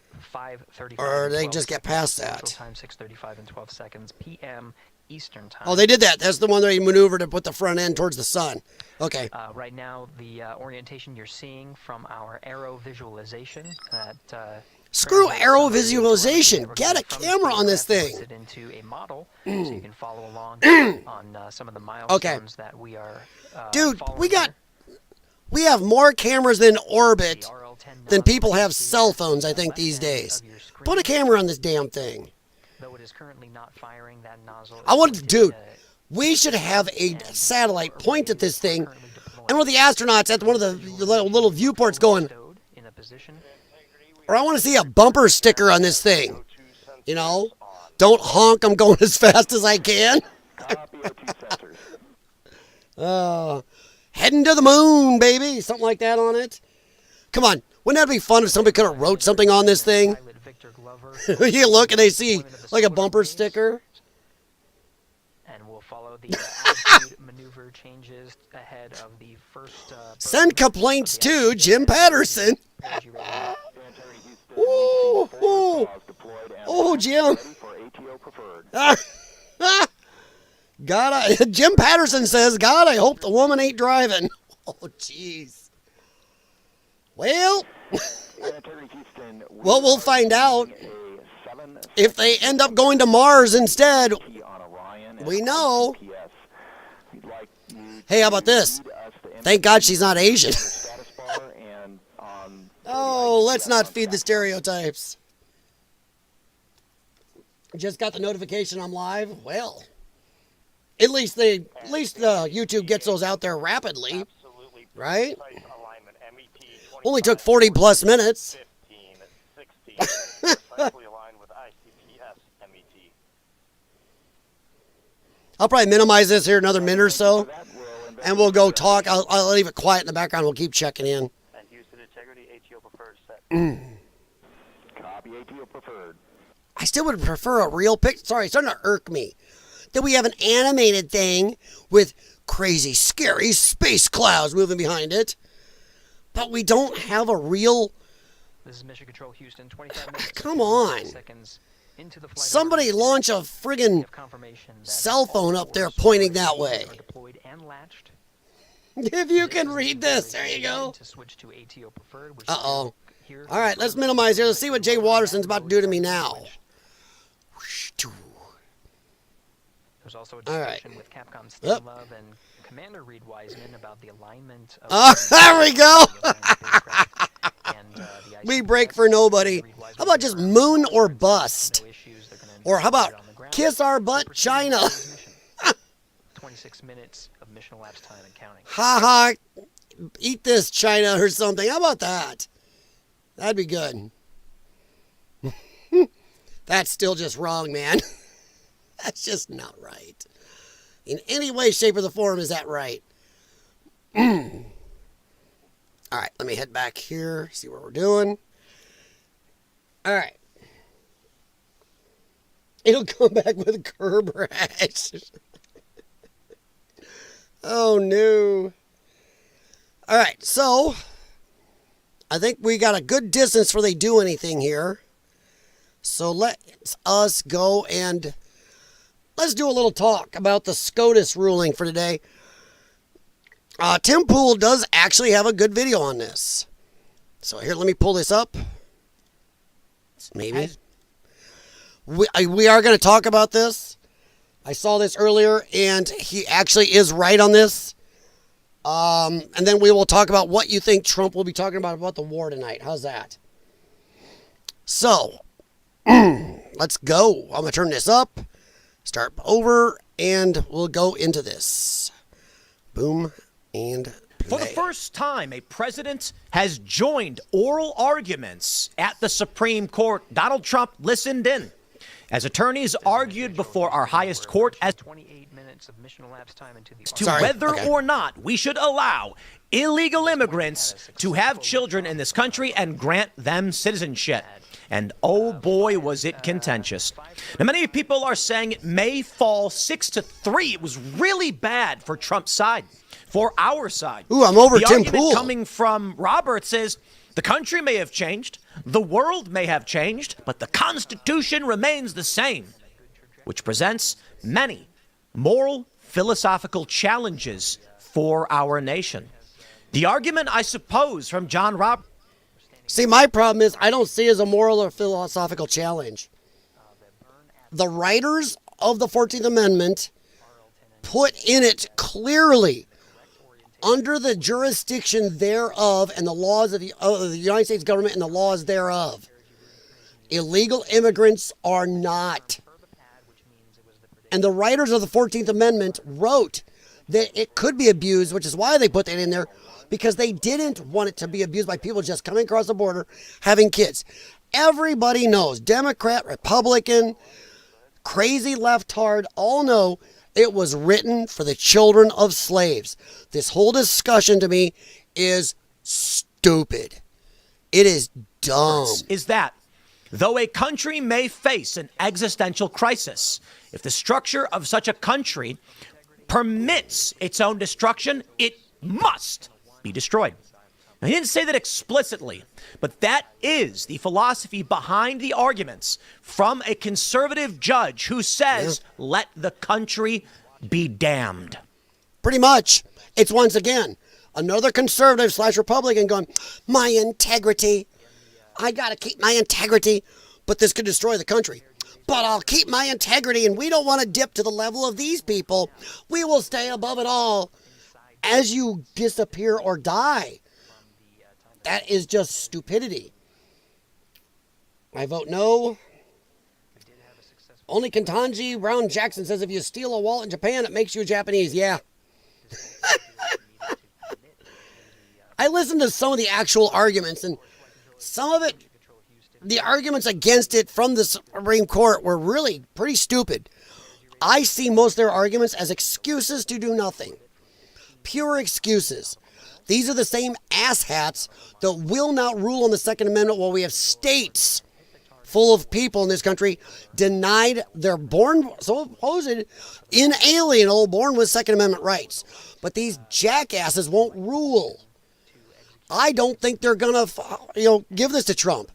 Or and they 12 just get seconds, past Central that. Time 6:35 and 12 seconds p.m. Eastern Time. Oh, they did that. That's the one they maneuvered to put the front end towards the sun. Okay. Right now, the orientation you're seeing from our arrow visualization that... Screw arrow visualization. Get a camera on this thing. It into a model so you can follow along on some of the milestones that we are Dude, following we have more cameras in orbit than people have cell phones, I think, these days. Put a camera on this damn thing. Though it is currently not firing, that nozzle Dude, we should have a satellite point at this thing, and with the astronauts at one of the little viewports going, in a position. or I want to see a bumper sticker on this thing. You know, don't honk, I'm going as fast as I can. Heading to the moon, baby. Something like that on it. Come on. Wouldn't that be fun if somebody could have wrote something on this thing? You look and they see like a bumper sticker. And we'll follow the altitude maneuver changes ahead of the first... Send complaints to Jim Patterson. Oh, Jim. God, Jim Patterson says, God, I hope the woman ain't driving. Oh, jeez. Well, we'll find out. If they end up going to Mars instead, we know. Hey, how about this? Thank God she's not Asian. Oh, let's not feed the stereotypes. Just got the notification I'm live. Well, at least YouTube gets those out there rapidly, right? Only took 40 plus minutes. precisely aligned with ICPS MET. I'll probably minimize this here another minute or so, and we'll go talk. I'll leave it quiet in the background. We'll keep checking in. And Houston integrity, ATO preferred set. Copy, ATO preferred. I still would prefer a real picture. Sorry, it's starting to irk me that we have an animated thing with crazy, scary space clouds moving behind it, but we don't have a real. This is Mission Control Houston, 25 minutes. Come on. Seconds into the flight. Somebody launch a friggin' cell phone up there pointing that way. Deployed and latched. If you can read this, there you go. To switch to ATO preferred, which Uh-oh. All right, let's minimize here. Let's see what Jay Watterson's about to do to me now. There's also a All right. discussion with Capcom Steve Yep. Love and Commander Reed Wiseman about the alignment of There we go. and, We break for nobody. How about just moon or bust? Or how about kiss our butt, China? 26 minutes of mission elapsed time and counting. Ha ha. Eat this, China, or something. How about that? That'd be good. That's still just wrong, man. That's just not right. In any way, shape, or the form is that right. All right, let me head back here, see what we're doing. All right. It'll come back with a curb rash. Oh, no. All right, so I think we got a good distance before they do anything here. So let us go and let's do a little talk about the SCOTUS ruling for today. Tim Pool does actually have a good video on this. So here, let me pull this up. Maybe. We are going to talk about this. I saw this earlier, and he actually is right on this. And then we will talk about what you think Trump will be talking about the war tonight. How's that? So, let's go. I'm going to turn this up, start over, and we'll go into this. Boom and play. For the first time, a president has joined oral arguments at the Supreme Court. Donald Trump listened in as attorneys argued before our highest court as 28 minutes of mission elapsed time into the to whether or not we should allow illegal immigrants to have children in this country and grant them citizenship. And oh boy, was it contentious. Now, many people are saying it may fall 6-3. It was really bad for Trump's side, for our side. Ooh, I'm over the Tim argument Pool. coming from Roberts is the country may have changed, the world may have changed, but the Constitution remains the same, which presents many moral, philosophical challenges for our nation. The argument, I suppose, from John Roberts. See, my problem is I don't see it as a moral or philosophical challenge. The writers of the 14th Amendment put in it clearly, under the jurisdiction thereof and the laws of the United States government and the laws thereof, illegal immigrants are not. And the writers of the 14th Amendment wrote that it could be abused, which is why they put that in there, because they didn't want it to be abused by people just coming across the border, having kids. Everybody knows, Democrat, Republican, crazy leftard, all know it was written for the children of slaves. This whole discussion to me is stupid. It is dumb. Is that though a country may face an existential crisis, if the structure of such a country permits its own destruction, it must be destroyed. Now, he didn't say that explicitly, but that is the philosophy behind the arguments from a conservative judge who says, let the country be damned. Pretty much. It's once again another conservative / Republican going, my integrity. I got to keep my integrity, but this could destroy the country. But I'll keep my integrity, and we don't want to dip to the level of these people. We will stay above it all as you disappear or die. That is just stupidity. I vote no. Only Kentanji Brown Jackson says if you steal a wallet in Japan, it makes you a Japanese. Yeah. I listened to some of the actual arguments, and some of it the arguments against it from the Supreme Court were really pretty stupid. I see most of their arguments as excuses to do nothing. Pure excuses. These are the same asshats that will not rule on the Second Amendment while we have states full of people in this country denied their supposed inalienable born with Second Amendment rights. But these jackasses won't rule. I don't think they're going to, give this to Trump.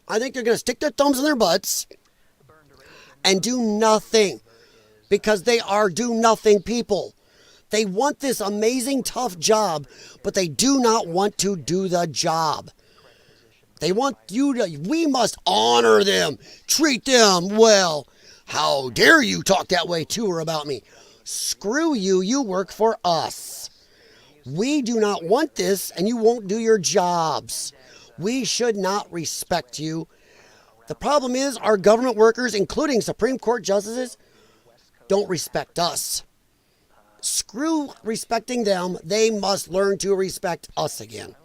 I think they're going to stick their thumbs in their butts and do nothing because they are do-nothing people. They want this amazing, tough job, but they do not want to do the job. They want we must honor them, treat them well. How dare you talk that way to or about me? Screw you, you work for us. We do not want this, and you won't do your jobs. We should not respect you. The problem is our government workers, including Supreme Court justices, don't respect us. Screw respecting them. They must learn to respect us again.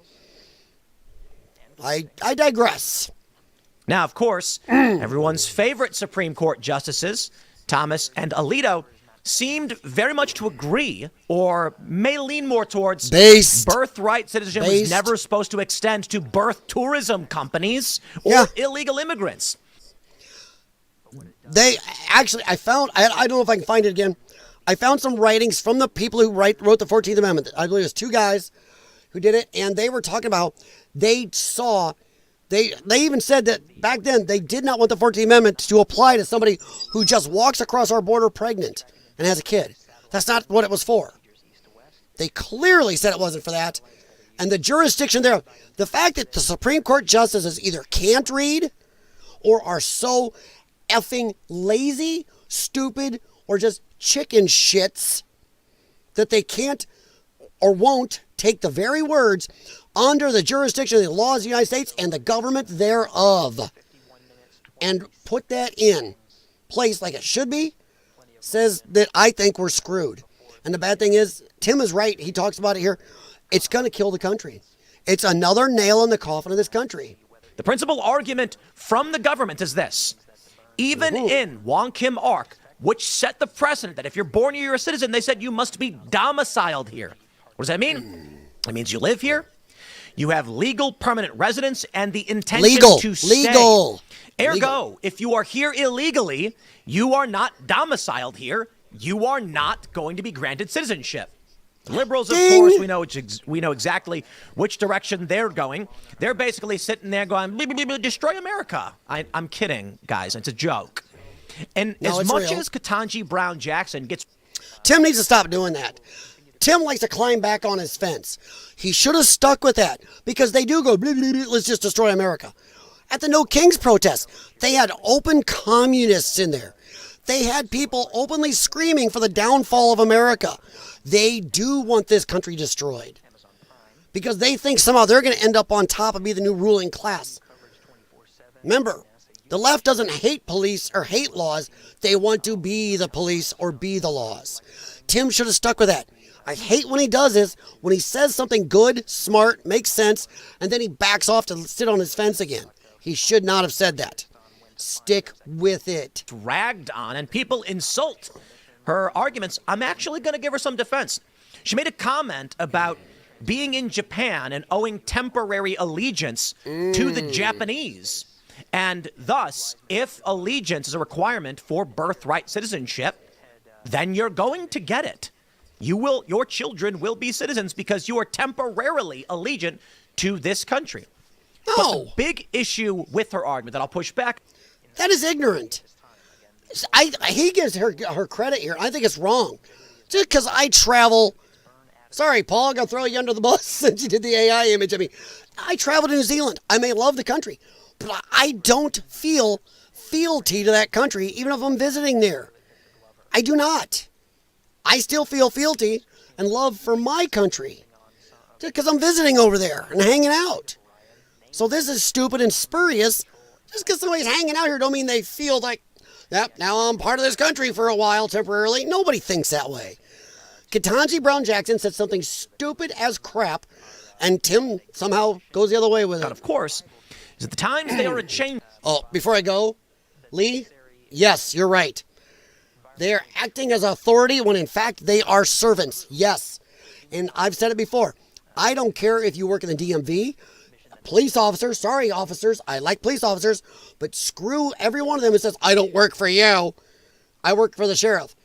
I digress. Now, of course, everyone's favorite Supreme Court justices, Thomas and Alito, seemed very much to agree, or may lean more towards birthright citizenship was never supposed to extend to birth tourism companies or illegal immigrants. They actually, I don't know if I can find it again. I found some writings from the people who wrote the 14th Amendment. I believe it was two guys who did it, and they were talking about they even said that back then they did not want the 14th Amendment to apply to somebody who just walks across our border pregnant and has a kid. That's not what it was for. They clearly said it wasn't for that. And the jurisdiction there, the fact that the Supreme Court justices either can't read or are so effing lazy, stupid, or just chicken shits that they can't or won't take the very words under the jurisdiction of the laws of the United States and the government thereof and put that in place like it should be, says that I think we're screwed. And the bad thing is, Tim is right. He talks about it here. It's going to kill the country. It's another nail in the coffin of this country. The principal argument from the government is this. Even in Wong Kim Ark, which set the precedent that if you're born here, you're a citizen, they said you must be domiciled here. What does that mean? It means you live here, you have legal permanent residence, and the intention to stay. Ergo, if you are here illegally, you are not domiciled here. You are not going to be granted citizenship. The liberals, of course, we know exactly which direction they're going. They're basically sitting there going, destroy America. I'm kidding, guys. It's a joke. And as much as Ketanji Brown Jackson gets... Tim needs to stop doing that. Tim likes to climb back on his fence. He should have stuck with that because they do go, let's just destroy America. At the No Kings protest, they had open communists in there. They had people openly screaming for the downfall of America. They do want this country destroyed because they think somehow they're going to end up on top and be the new ruling class. Remember, the left doesn't hate police or hate laws. They want to be the police or be the laws. Tim should have stuck with that. I hate when he does this, when he says something good, smart, makes sense, and then he backs off to sit on his fence again. He should not have said that. Stick with it. Dragged on, and people insult her arguments. I'm actually going to give her some defense. She made a comment about being in Japan and owing temporary allegiance to the Japanese. And thus, if allegiance is a requirement for birthright citizenship, then you're going to get it. Your children will be citizens because you are temporarily allegiant to this country. No. But the big issue with her argument that I'll push back. That is ignorant. He gives her credit here. I think it's wrong. Just because I travel. Sorry, Paul, I'm going to throw you under the bus since you did the AI image of me. I travel to New Zealand. I may love the country, but I don't feel fealty to that country, even if I'm visiting there. I do not. I still feel fealty and love for my country just because I'm visiting over there and hanging out. So this is stupid and spurious. Just because somebody's hanging out here don't mean they feel like, yep, now I'm part of this country for a while temporarily. Nobody thinks that way. Ketanji Brown Jackson said something stupid as crap, and Tim somehow goes the other way with it. And of course, is at the times they are a change. Oh, before I go, Lee, yes, you're right. They are acting as authority when in fact they are servants. Yes. And I've said it before. I don't care if you work in the DMV, police officers, sorry officers, I like police officers, but screw every one of them who says, I don't work for you. I work for the sheriff.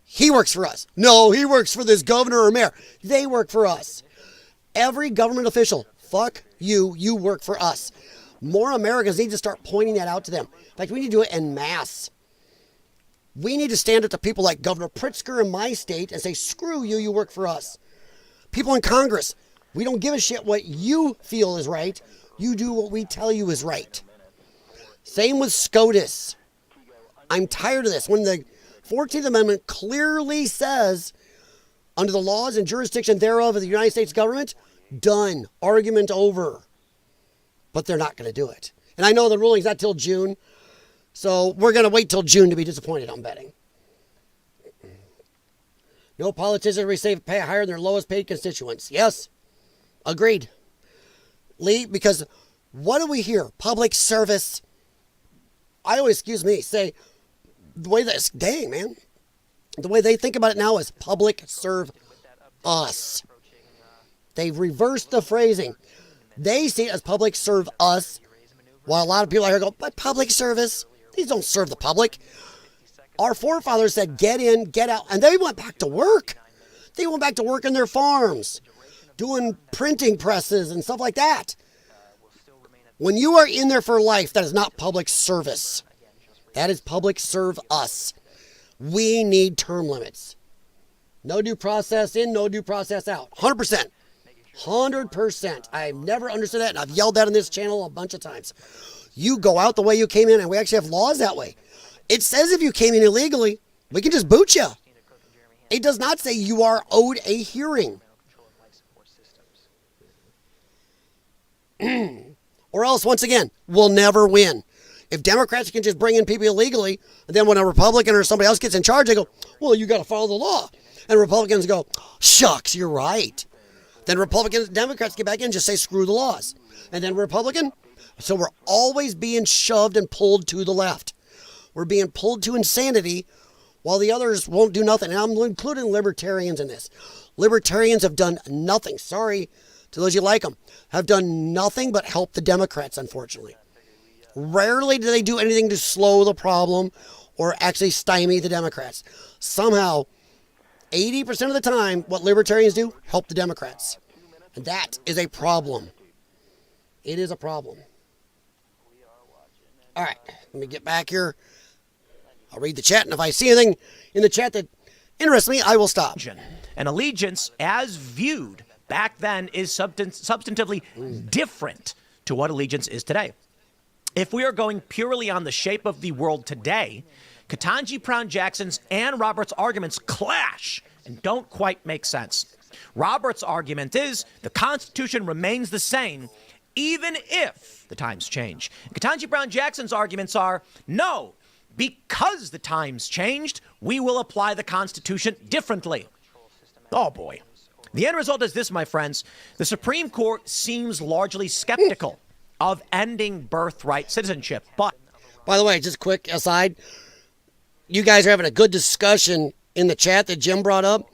He works for us. No, he works for this governor or mayor. They work for us. Every government official, fuck you, you work for us. More Americans need to start pointing that out to them. In fact, we need to do it en masse. We need to stand up to people like Governor Pritzker in my state and say, screw you, you work for us. People in Congress, we don't give a shit what you feel is right. You do what we tell you is right. Same with SCOTUS. I'm tired of this. When the 14th Amendment clearly says, under the laws and jurisdiction thereof of the United States government, done. Argument over. But they're not going to do it. And I know the ruling's not till June. So we're going to wait till June to be disappointed, I'm betting. No politicians receive pay higher than their lowest paid constituents. Yes. Agreed. Lee, because what do we hear? Public service. I always, say, the way that, dang, man. The way they think about it now is public serve us. They've reversed the phrasing. They see it as public serve us, while a lot of people out here go, but public service, these don't serve the public. Our forefathers said, get in, get out, and they went back to work. They went back to work in their farms, doing printing presses and stuff like that. When you are in there for life, that is not public service. That is public serve us. We need term limits. No due process in, no due process out. 100%. 100%. I've never understood that, and I've yelled that on this channel a bunch of times. You go out the way you came in, and we actually have laws that way. It says if you came in illegally, we can just boot you. It does not say you are owed a hearing. Or else, once again, we'll never win. If Democrats can just bring in people illegally, and then when a Republican or somebody else gets in charge, they go, well, you got to follow the law. And Republicans go, shucks, you're right. Then Republicans, Democrats get back in and just say, screw the laws. And then Republican. So we're always being shoved and pulled to the left. We're being pulled to insanity while the others won't do nothing. And I'm including libertarians in this. Libertarians have done nothing. Sorry to those you like them. Have done nothing but help the Democrats, unfortunately. Rarely do they do anything to slow the problem or actually stymie the Democrats. Somehow, 80% of the time, what libertarians do, help the Democrats. And that is a problem. It is a problem. All right, let me get back here. I'll read the chat, and if I see anything in the chat that interests me, I will stop. And allegiance, as viewed back then, is substantively different to what allegiance is today. If we are going purely on the shape of the world today, Ketanji Brown Jackson's and Roberts' arguments clash and don't quite make sense. Roberts' argument is the Constitution remains the same even if the times change. Ketanji Brown Jackson's arguments are, no, because the times changed, we will apply the Constitution differently. Oh, boy. The end result is this, my friends. The Supreme Court seems largely skeptical of ending birthright citizenship. But, by the way, just quick aside, you guys are having a good discussion in the chat that Jim brought up.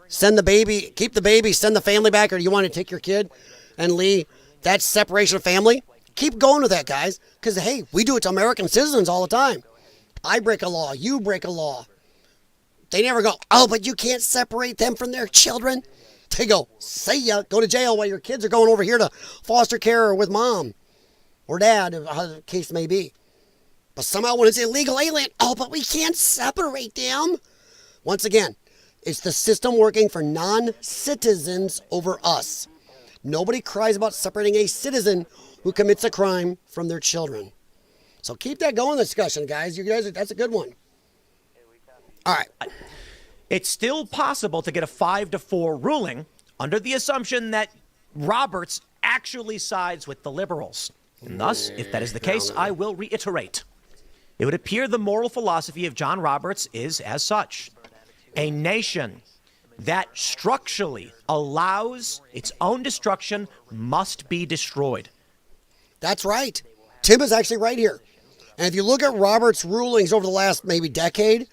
Send the baby, keep the baby, send the family back, or do you want to take your kid? And Lee, that's separation of family. Keep going with that, guys, because, hey, we do it to American citizens all the time. I break a law, you break a law. They never go, oh, but you can't separate them from their children. They go, see ya, go to jail while your kids are going over here to foster care or with mom or dad, how the case may be. But somehow when it's illegal alien, oh, but we can't separate them. Once again, it's the system working for non-citizens over us. Nobody cries about separating a citizen who commits a crime from their children. So keep that going, discussion, guys. You guys, that's a good one. All right. It's still possible to get a 5-4 ruling under the assumption that Roberts actually sides with the liberals. And thus, if that is the case, I will reiterate. It would appear the moral philosophy of John Roberts is as such. A nation that structurally allows its own destruction must be destroyed. That's right. Tim is actually right here. And if you look at Robert's rulings over the last maybe decade,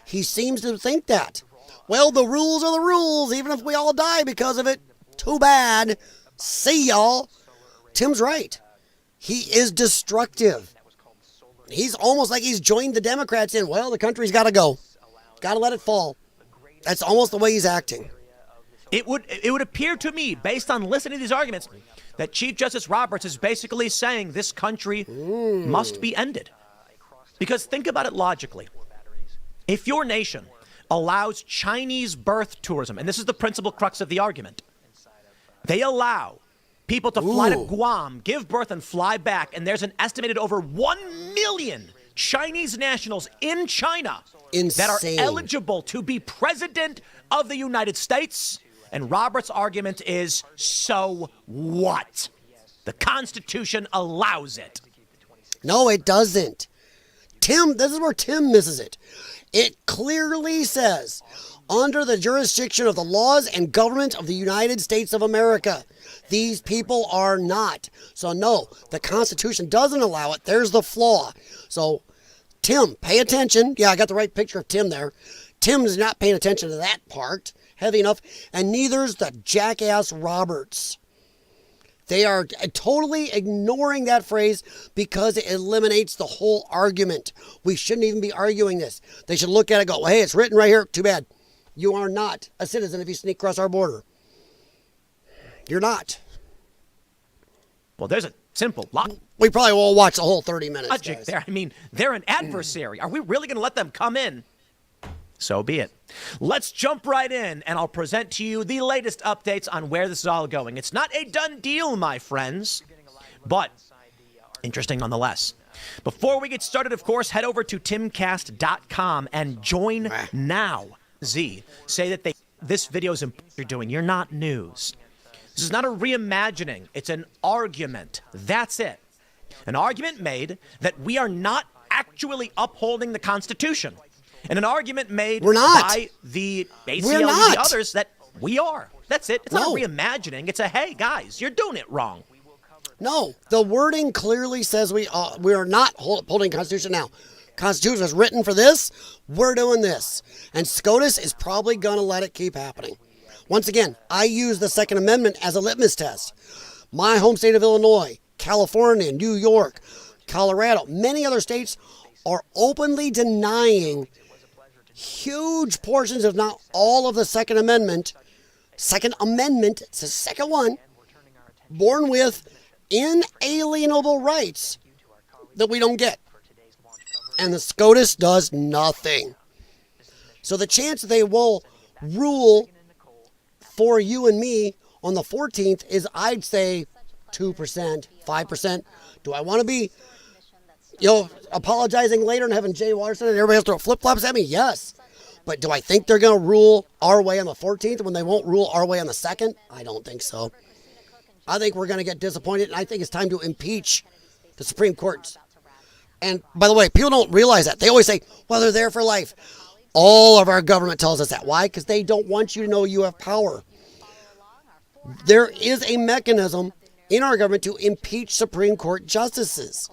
he seems to think that. Well, the rules are the rules, even if we all die because of it. Too bad. See y'all. Tim's right. He is destructive. He's almost like he's joined the Democrats in, well, the country's got to go. Got to let it fall. That's almost the way he's acting. It would appear to me, based on listening to these arguments, that Chief Justice Roberts is basically saying this country must be ended. Because think about it logically. If your nation allows Chinese birth tourism, and this is the principal crux of the argument, they allow people to fly to Guam, give birth, and fly back, and there's an estimated over 1 million Chinese nationals in China that are eligible to be president of the United States. And Robert's argument is, so what? The Constitution allows it. No, it doesn't. Tim, this is where Tim misses it. It clearly says, under the jurisdiction of the laws and government of the United States of America. These people are not. So no, the Constitution doesn't allow it. There's the flaw. So Tim, pay attention. Yeah, I got the right picture of Tim there. Tim's not paying attention to that part heavy enough, and neither's the jackass Roberts. They are totally ignoring that phrase because it eliminates the whole argument. We shouldn't even be arguing this. They should look at it and go, well, hey, it's written right here. Too bad. You are not a citizen if you sneak across our border. You're not. Well, there's a simple logic. We probably will watch the whole 30 minutes. Logic there. I mean, they're an adversary. Are we really going to let them come in? So be it. Let's jump right in, and I'll present to you the latest updates on where this is all going. It's not a done deal, my friends, but interesting nonetheless. Before we get started, of course, head over to timcast.com and join now. Z, say that this video is important you're doing. You're not news. This is not a reimagining. It's an argument. That's it. An argument made that we are not actually upholding the Constitution. And an argument made by the ACLU and the others that we are. That's it. It's not a reimagining. It's a, hey, guys, you're doing it wrong. No, the wording clearly says we are not upholding the Constitution now. Constitution was written for this. We're doing this. And SCOTUS is probably going to let it keep happening. Once again, I use the Second Amendment as a litmus test. My home state of Illinois, California, New York, Colorado, many other states are openly denying huge portions, if not all, of the Second Amendment. Second Amendment, it's the second one, born with inalienable rights that we don't get. And the SCOTUS does nothing. So the chance that they will rule for you and me on the 14th is, I'd say, 2%, 5%. Do I want to be, apologizing later and having Jay Watterson and everybody else throw flip-flops at me? Yes. But do I think they're going to rule our way on the 14th when they won't rule our way on the 2nd? I don't think so. I think we're going to get disappointed, and I think it's time to impeach the Supreme Court. And by the way, people don't realize that. They always say, well, they're there for life. All of our government tells us that. Why? Because they don't want you to know you have power. There is a mechanism in our government to impeach Supreme Court justices.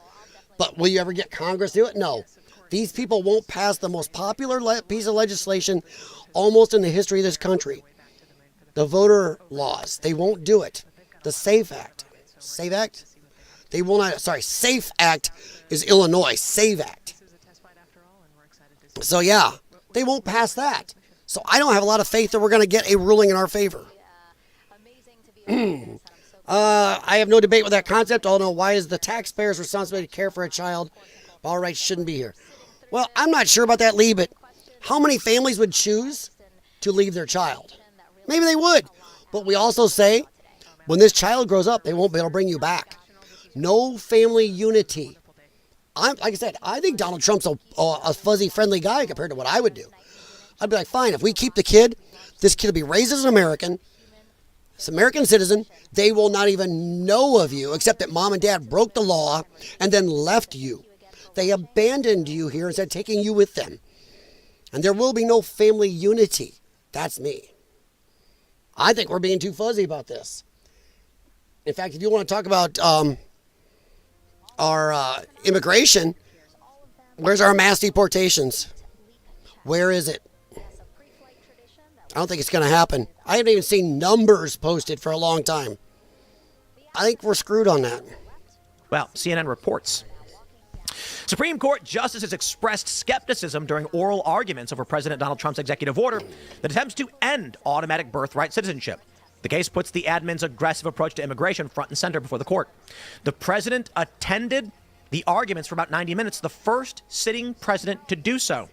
But will you ever get Congress to do it? No. These people won't pass the most popular piece of legislation almost in the history of this country. The voter laws. They won't do it. The SAFE Act. SAFE Act? They will not. Sorry, SAFE Act is Illinois. SAVE Act. So yeah, they won't pass that. So I don't have a lot of faith that we're going to get a ruling in our favor. I have no debate with that concept. Although, why is the taxpayer's responsibility to care for a child? All rights shouldn't be here. Well, I'm not sure about that, Lee, but how many families would choose to leave their child? Maybe they would. But we also say, when this child grows up, they won't be able to bring you back. No family unity. Like I said, I think Donald Trump's a fuzzy, friendly guy compared to what I would do. I'd be like, fine, if we keep the kid, this kid will be raised as an American. It's an American citizen. They will not even know of you, except that mom and dad broke the law and then left you. They abandoned you here instead of taking you with them. And there will be no family unity. That's me. I think we're being too fuzzy about this. In fact, if you want to talk about our immigration, where's our mass deportations? Where is it? I don't think it's going to happen. I haven't even seen numbers posted for a long time. I think we're screwed on that. Well, CNN reports. Supreme Court justices expressed skepticism during oral arguments over President Donald Trump's executive order that attempts to end automatic birthright citizenship. The case puts the admin's aggressive approach to immigration front and center before the court. The president attended the arguments for about 90 minutes, the first sitting president to do so.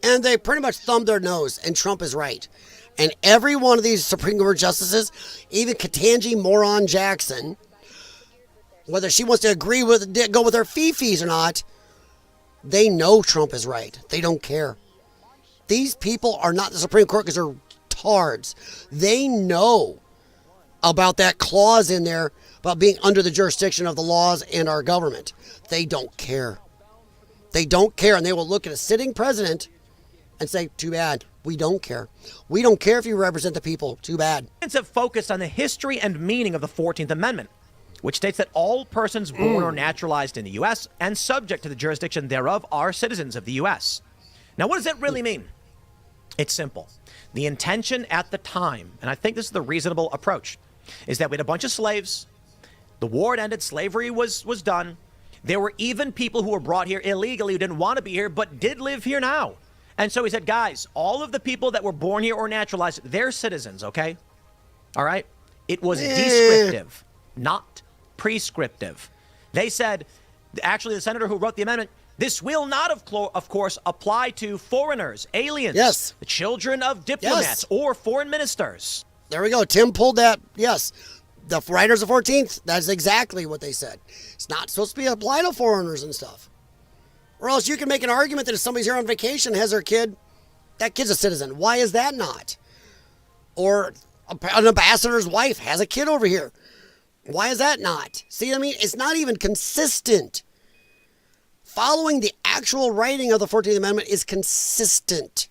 And they pretty much thumbed their nose, and Trump is right. And every one of these Supreme Court justices, even Ketanji Moron Jackson, whether she wants to agree with, go with her fee-fees or not, they know Trump is right. They don't care. These people are not the Supreme Court because they're tards. They know about that clause in there about being under the jurisdiction of the laws and our government. They don't care. They don't care, and they will look at a sitting president and say, too bad, we don't care. We don't care if you represent the people, too bad. Have focused on the history and meaning of the 14th Amendment, which states that all persons born or naturalized in the U.S. and subject to the jurisdiction thereof are citizens of the U.S. Now, what does that really mean? It's simple. The intention at the time, and I think this is the reasonable approach, is that we had a bunch of slaves. The war had ended. Slavery was done. There were even people who were brought here illegally who didn't want to be here but did live here now. And so he said, guys, all of the people that were born here or naturalized, they're citizens, okay? All right? It was descriptive, not prescriptive. They said, actually, the senator who wrote the amendment, this will not, of course, apply to foreigners, aliens, yes, the children of diplomats, or foreign ministers. There we go. Tim pulled that. Yes. The writers of 14th, that's exactly what they said. It's not supposed to be applied to foreigners and stuff. Or else you can make an argument that if somebody's here on vacation, has their kid, that kid's a citizen. Why is that not? Or an ambassador's wife has a kid over here. Why is that not? See what I mean? It's not even consistent. Following the actual writing of the 14th Amendment is consistent.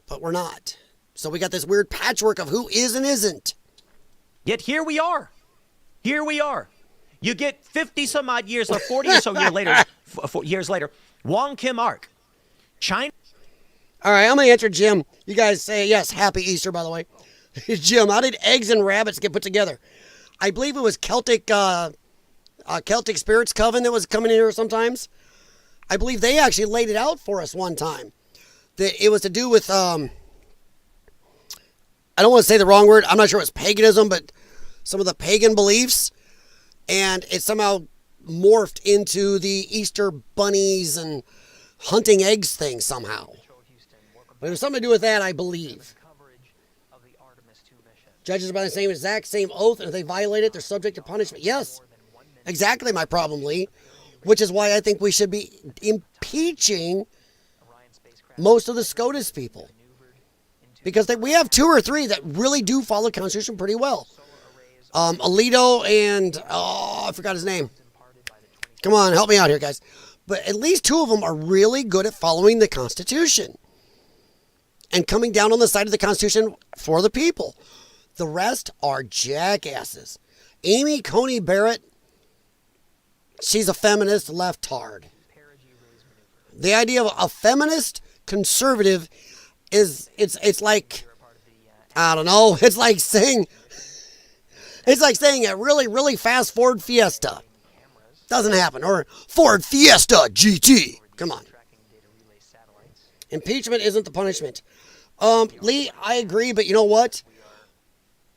But we're not. So we got this weird patchwork of who is and isn't. Yet here we are. Here we are. You get 50 some odd years, or 40 or so years later, Wong Kim Ark, China. All right, I'm going to answer Jim. You guys say, yes, happy Easter, by the way. Jim, how did eggs and rabbits get put together? I believe it was Celtic Spirits Coven that was coming in here sometimes. I believe they actually laid it out for us one time. That it was to do with, I don't want to say the wrong word. I'm not sure it was paganism, but some of the pagan beliefs. And it somehow morphed into the Easter bunnies and hunting eggs thing somehow. But it was something to do with that, I believe. Judges by the same exact same oath, and if they violate it, they're subject to punishment. Yes, exactly my problem, Lee. Which is why I think we should be impeaching most of the SCOTUS people. Because we have 2 or 3 that really do follow the Constitution pretty well. Alito and, I forgot his name. Come on, help me out here, guys. But at least 2 of them are really good at following the Constitution. And coming down on the side of the Constitution for the people. The rest are jackasses. Amy Coney Barrett, she's a feminist leftard. The idea of a feminist conservative is, it's like, I don't know, it's like saying a really, really fast Ford Fiesta. Doesn't happen. Or Ford Fiesta GT. Come on. Impeachment isn't the punishment. Lee, I agree, but you know what?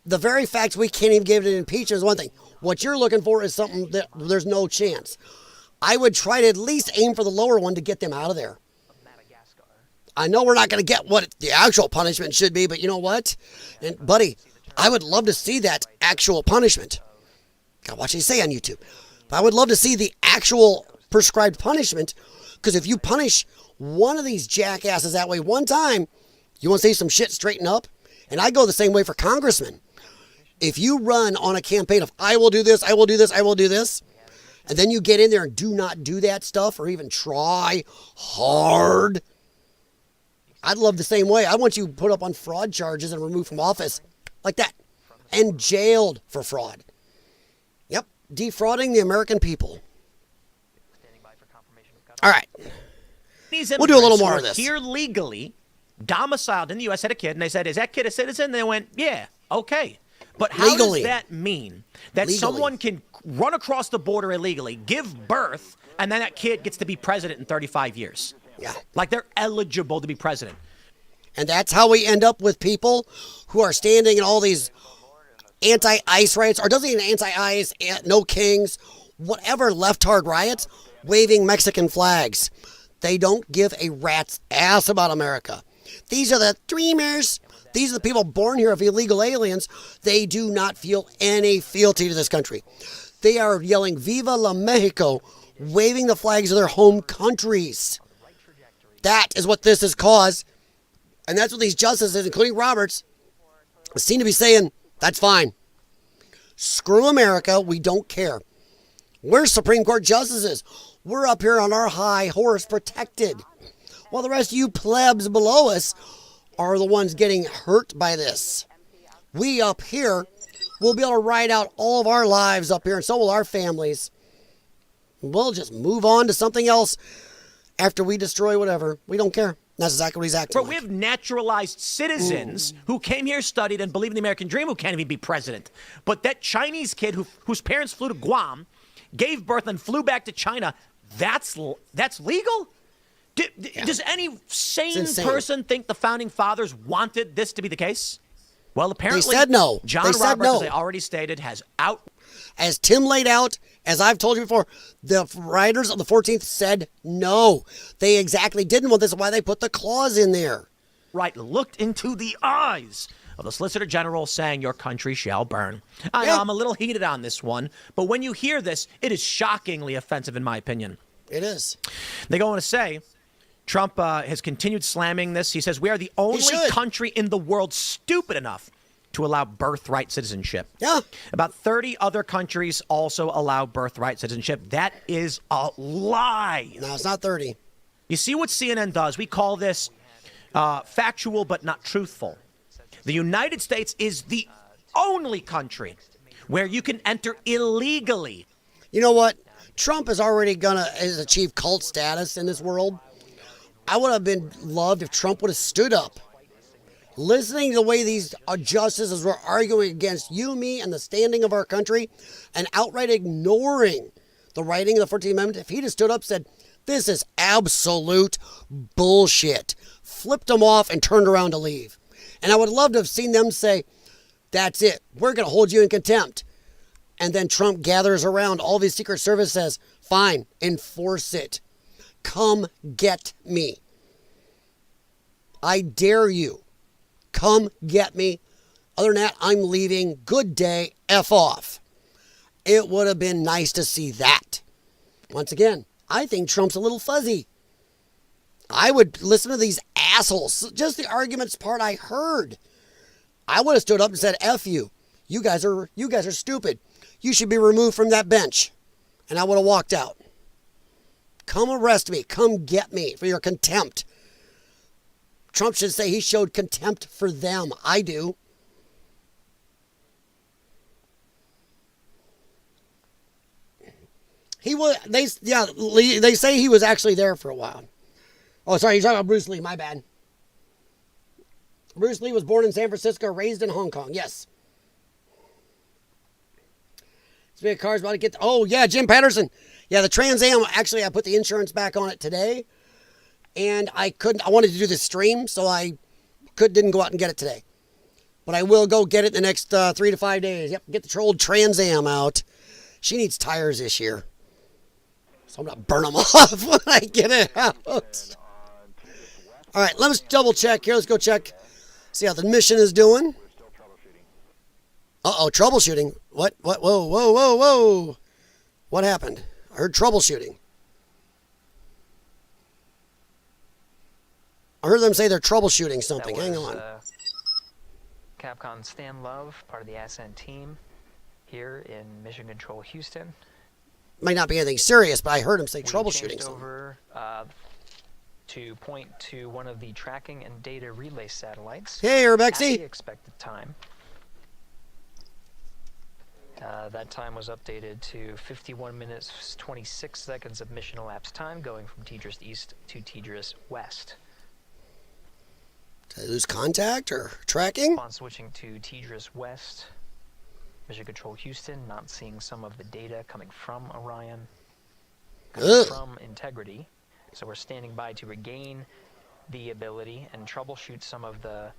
The very fact we can't even give it an impeachment is one thing. What you're looking for is something that there's no chance. I would try to at least aim for the lower one to get them out of there. I know we're not going to get what the actual punishment should be, but you know what? And buddy, I would love to see that actual punishment. Gotta watch what you say on YouTube. But I would love to see the actual prescribed punishment, because if you punish one of these jackasses that way one time, you want to see some shit straighten up? And I go the same way for congressmen. If you run on a campaign of, I will do this, I will do this, I will do this, and then you get in there and do not do that stuff or even try hard, I'd love the same way. I want you put up on fraud charges and removed from office like that and jailed for fraud. Yep, defrauding the American people. All right. These We'll do a little immigrants more who of are this. Here legally, domiciled in the U.S. had a kid, and they said, "Is that kid a citizen?" And they went, "Yeah, okay." But how Legally. does that mean that Legally. someone can run across the border illegally, give birth, and then that kid gets to be president in 35 years? Yeah. Like they're eligible to be president. And that's how we end up with people who are standing in all these anti-ICE riots, or doesn't even anti-ICE, no kings, whatever left-hard riots, waving Mexican flags. They don't give a rat's ass about America. These are the dreamers. These are the people born here of illegal aliens. They do not feel any fealty to this country. They are yelling, "Viva la Mexico," waving the flags of their home countries. That is what this has caused. And that's what these justices, including Roberts, seem to be saying, that's fine. Screw America. We don't care. We're Supreme Court justices. We're up here on our high horse protected. While the rest of you plebs below us are the ones getting hurt by this. We up here will be able to ride out all of our lives up here, and so will our families. We'll just move on to something else after we destroy whatever. We don't care. That's exactly what he's acting Bro, like. we have naturalized citizens who came here, studied, and believe in the American dream who can't even be president. But that Chinese kid whose parents flew to Guam, gave birth, and flew back to China, that's legal? Does any sane person think the founding fathers wanted this to be the case? Well, apparently, They said no. John They said Roberts, no. as I already stated, has out. As Tim laid out, as I've told you before, the writers of the 14th said no. They exactly didn't want this. Why they put the clause in there. Right, looked into the eyes of the Solicitor General saying your country shall burn. I know I'm a little heated on this one, but when you hear this, it is shockingly offensive in my opinion. It is. They go on to say, Trump has continued slamming this. He says, we are the only country in the world stupid enough to allow birthright citizenship. Yeah. About 30 other countries also allow birthright citizenship. That is a lie. No, it's not 30. You see what CNN does? We call this factual but not truthful. The United States is the only country where you can enter illegally. You know what? Trump is already has achieved cult status in this world. I would have been loved if Trump would have stood up. Listening to the way these justices were arguing against you, me, and the standing of our country, and outright ignoring the writing of the 14th Amendment, if he'd have stood up and said, this is absolute bullshit, flipped them off and turned around to leave. And I would love to have seen them say, that's it, we're going to hold you in contempt. And then Trump gathers around all these Secret Service, says, fine, enforce it. Come get me. I dare you. Come get me. Other than that, I'm leaving. Good day. F off. It would have been nice to see that. Once again, I think Trump's a little fuzzy. I would listen to these assholes. Just the arguments part I heard. I would have stood up and said, F you. You guys are stupid. You should be removed from that bench. And I would have walked out. Come arrest me. Come get me for your contempt. Trump should say he showed contempt for them. I do. He was. They say he was actually there for a while. Oh, sorry, you're talking about Bruce Lee. My bad. Bruce Lee was born in San Francisco, raised in Hong Kong. Yes. Speaking of cars, about to get. Oh yeah, Jim Patterson. Yeah, the Trans Am. Actually, I put the insurance back on it today. And I wanted to do this stream, so I didn't go out and get it today. But I will go get it in the next 3 to 5 days. Yep, get the old Trans Am out. She needs tires this year. So I'm going to burn them off when I get it out. All right, let's double check here. Let's go check. See how the mission is doing. Uh-oh, troubleshooting. What? Whoa. What happened? I heard troubleshooting. I heard them say they're troubleshooting something. Hang on. Capcom Stan Love, part of the Ascent team here in Mission Control Houston. Might not be anything serious, but I heard him say We troubleshooting changed something. over to point to one of the tracking and data relay satellites. Hey, Urbexy. At the expected time. That time was updated to 51 minutes 26 seconds of mission elapsed time, going from Tidris East to Tidris West. Did I lose contact or tracking? Upon switching to Tidris West, Mission Control Houston, not seeing some of the data coming from Orion, from Integrity. So we're standing by to regain the ability and troubleshoot some of the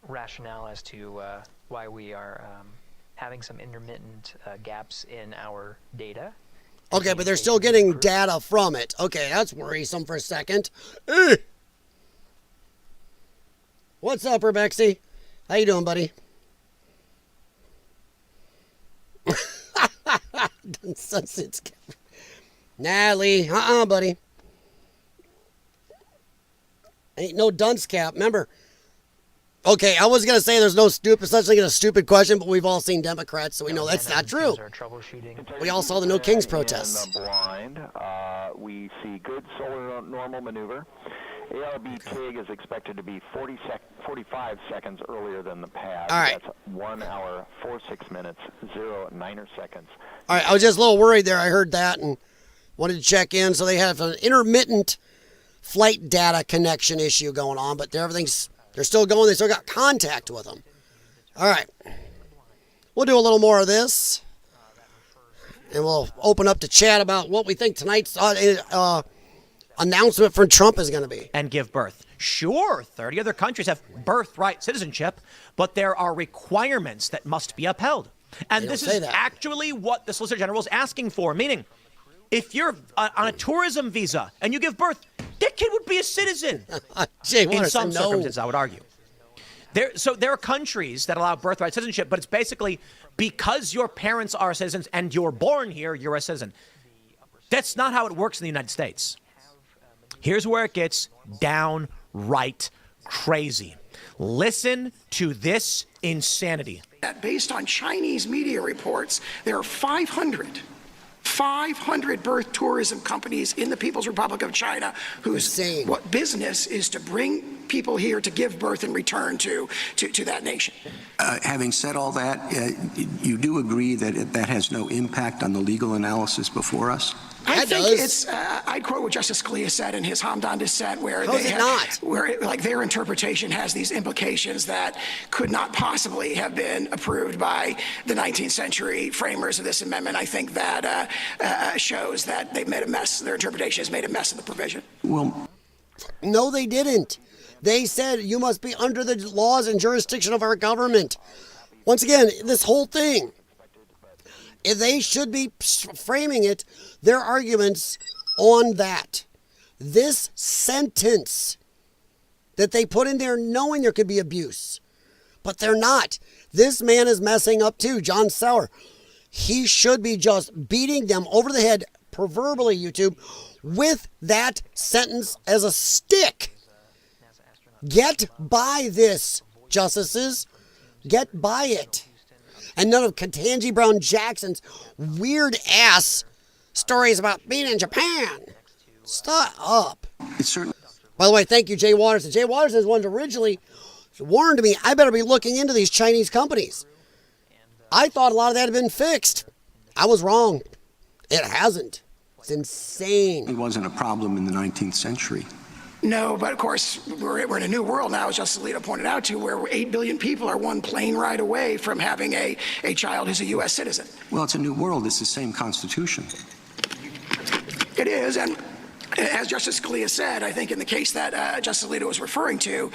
rationale as to why we are having some intermittent gaps in our data. Okay, but they're still getting data from it. Okay, that's worrisome for a second. What's up, Rebexy? How you doing, buddy? Natalie, buddy. Ain't no dunce cap. Remember? Okay, I was gonna say there's no such thing as a stupid question, but we've all seen Democrats, so we know that's not true. We all saw the No Kings protests. In the blind, we see good solar normal maneuver. ARB TIG is expected to be 45 seconds earlier than the pad. All right. That's 1 hour, 46 minutes, 0 9 seconds. All right, I was just a little worried there. I heard that and wanted to check in. So they have an intermittent flight data connection issue going on, but they're still going. They still got contact with them. All right. We'll do a little more of this, and we'll open up to chat about what we think tonight's announcement from Trump is going to be. And give birth. Sure, 30 other countries have birthright citizenship, but there are requirements that must be upheld. And this is actually what the Solicitor General is asking for, meaning if you're on a tourism visa and you give birth, that kid would be a citizen. In some circumstances, I would argue. There are countries that allow birthright citizenship, but it's basically because your parents are citizens and you're born here, you're a citizen. That's not how it works in the United States. Here's where it gets downright crazy. Listen to this insanity. Based on Chinese media reports, there are 500 birth tourism companies in the People's Republic of China whose what business is to bring people here to give birth and return to that nation. Having said all that, you do agree that that has no impact on the legal analysis before us? I think it's, I'd quote what Justice Scalia said in his Hamdan dissent, where their interpretation has these implications that could not possibly have been approved by the 19th century framers of this amendment. I think that shows that they've made a mess. Their interpretation has made a mess of the provision. Well, no, they didn't. They said you must be under the laws and jurisdiction of our government. Once again, this whole thing, they should be framing it, their arguments on that. This sentence that they put in there knowing there could be abuse, but they're not. This man is messing up too, John Sauer. He should be just beating them over the head, proverbially, YouTube, with that sentence as a stick. Get by this, justices. Get by it. And none of Ketanji Brown Jackson's weird ass stories about being in Japan. Stop up. By the way, thank you, Jay Watterson. Jay Watterson is one that originally warned me I better be looking into these Chinese companies. I thought a lot of that had been fixed. I was wrong. It hasn't. It's insane. It wasn't a problem in the 19th century. No, but of course, we're in a new world now, as Justice Alito pointed out to, where 8 billion people are one plane ride away from having a child who's a U.S. citizen. Well, it's a new world. It's the same Constitution. It is, and as Justice Scalia said, I think in the case that Justice Alito was referring to,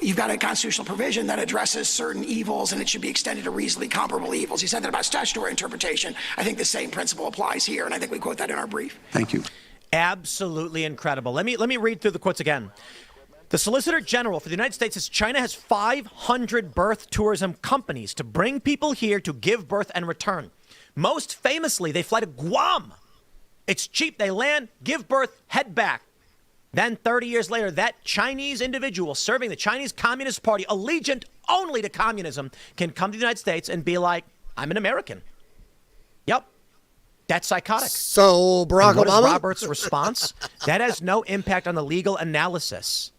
you've got a constitutional provision that addresses certain evils, and it should be extended to reasonably comparable evils. He said that about statutory interpretation. I think the same principle applies here, and I think we quote that in our brief. Thank you. Absolutely incredible. Let me read through the quotes again. The Solicitor General for the United States says China has 500 birth tourism companies to bring people here to give birth and return. Most famously, they fly to Guam. It's cheap. They land, give birth, head back. Then 30 years later, that Chinese individual serving the Chinese Communist Party, allegiant only to communism, can come to the United States and be like, I'm an American. Yep. That's psychotic. So, Barack Obama? What is Robert's response? That has no impact on the legal analysis.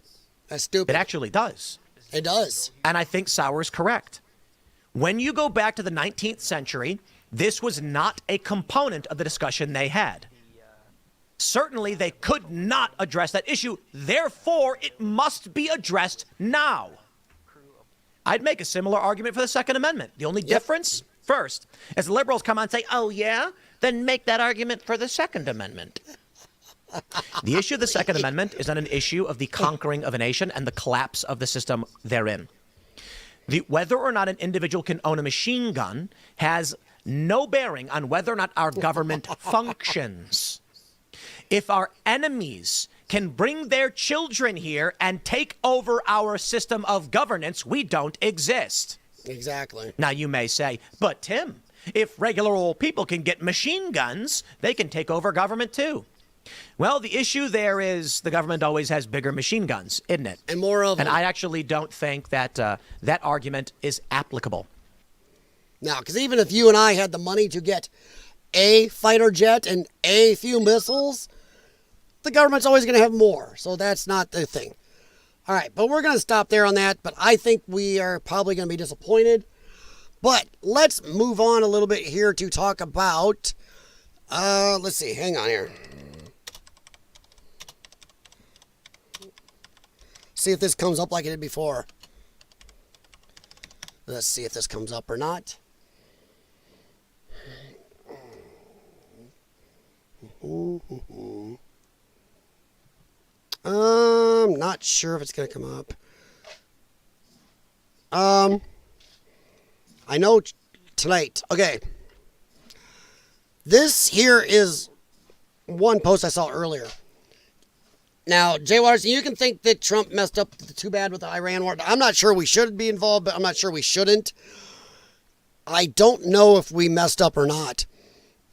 That's stupid. It actually does. It does. And I think Sauer is correct. When you go back to the 19th century, this was not a component of the discussion they had. Certainly, they could not address that issue. Therefore, it must be addressed now. I'd make a similar argument for the Second Amendment. The only difference, first, as the liberals come on and say, oh, yeah, then make that argument for the Second Amendment. The issue of the Second Amendment is not an issue of the conquering of a nation and the collapse of the system therein. Whether or not an individual can own a machine gun has no bearing on whether or not our government functions. If our enemies can bring their children here and take over our system of governance, we don't exist. Exactly. Now, you may say, but Tim, if regular old people can get machine guns, they can take over government too. Well, the issue there is the government always has bigger machine guns, isn't it? And more of them. And I actually don't think that that argument is applicable. Now, because even if you and I had the money to get a fighter jet and a few missiles, the government's always going to have more. So that's not the thing. All right, but we're going to stop there on that. But I think we are probably going to be disappointed. But let's move on a little bit here to talk about, let's see, hang on here. See if this comes up like it did before. Let's see if this comes up or not. I'm not sure if it's going to come up. I know tonight. Okay. This here is one post I saw earlier. Now, Jay Watterson, you can think that Trump messed up too bad with the Iran war. I'm not sure we should be involved, but I'm not sure we shouldn't. I don't know if we messed up or not.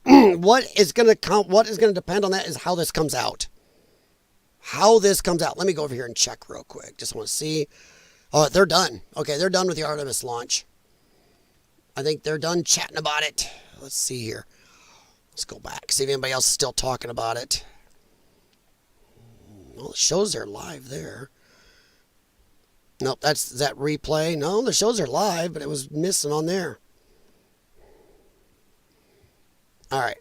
What is going to depend on that is how this comes out. How this comes out. Let me go over here and check real quick. Just want to see. Oh, they're done. Okay, they're done with the Artemis launch. I think they're done chatting about it. Let's see here. Let's go back. See if anybody else is still talking about it. Well, it shows they're live there. Nope, that's that replay. No, the shows are live, but it was missing on there. All right.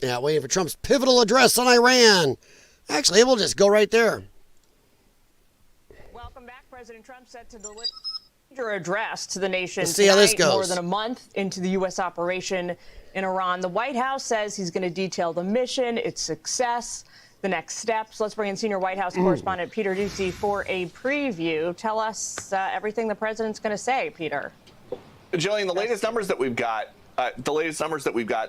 Yeah, waiting for Trump's pivotal address on Iran. Actually, we'll just go right there. Welcome back. President Trump set to deliver your address to the nation Let's see how this tonight, more goes. than a month into the U.S. operation in Iran. The White House says he's going to detail the mission, its success, the next steps. Let's bring in senior White House correspondent Peter Doocy for a preview. Tell us everything the president's going to say, Peter. Jillian, the latest numbers that we've got,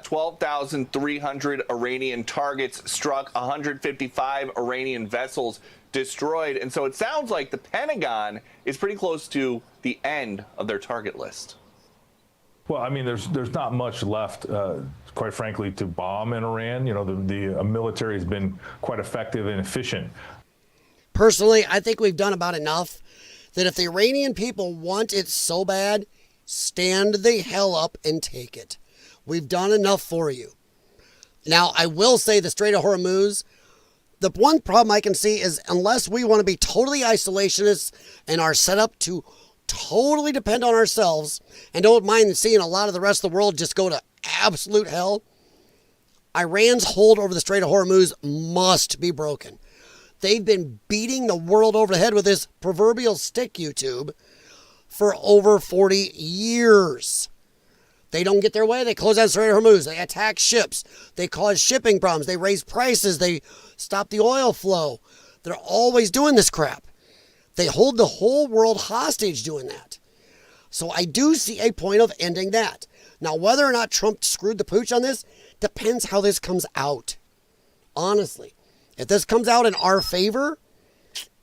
12,300 Iranian targets struck, 155 Iranian vessels destroyed. And so it sounds like the Pentagon is pretty close to the end of their target list. Well, I mean, there's not much left, quite frankly, to bomb in Iran. You know, the military has been quite effective and efficient. Personally, I think we've done about enough that if the Iranian people want it so bad, stand the hell up and take it. We've done enough for you. Now, I will say the Strait of Hormuz, the one problem I can see is unless we want to be totally isolationists and are set up to totally depend on ourselves and don't mind seeing a lot of the rest of the world just go to absolute hell, Iran's hold over the Strait of Hormuz must be broken. They've been beating the world over the head with this proverbial stick, YouTube, for over 40 years. They don't get their way. They close down the Strait of Hormuz. They attack ships. They cause shipping problems. They raise prices. They stop the oil flow. They're always doing this crap. They hold the whole world hostage doing that. So I do see a point of ending that. Now, whether or not Trump screwed the pooch on this depends how this comes out. Honestly, if this comes out in our favor,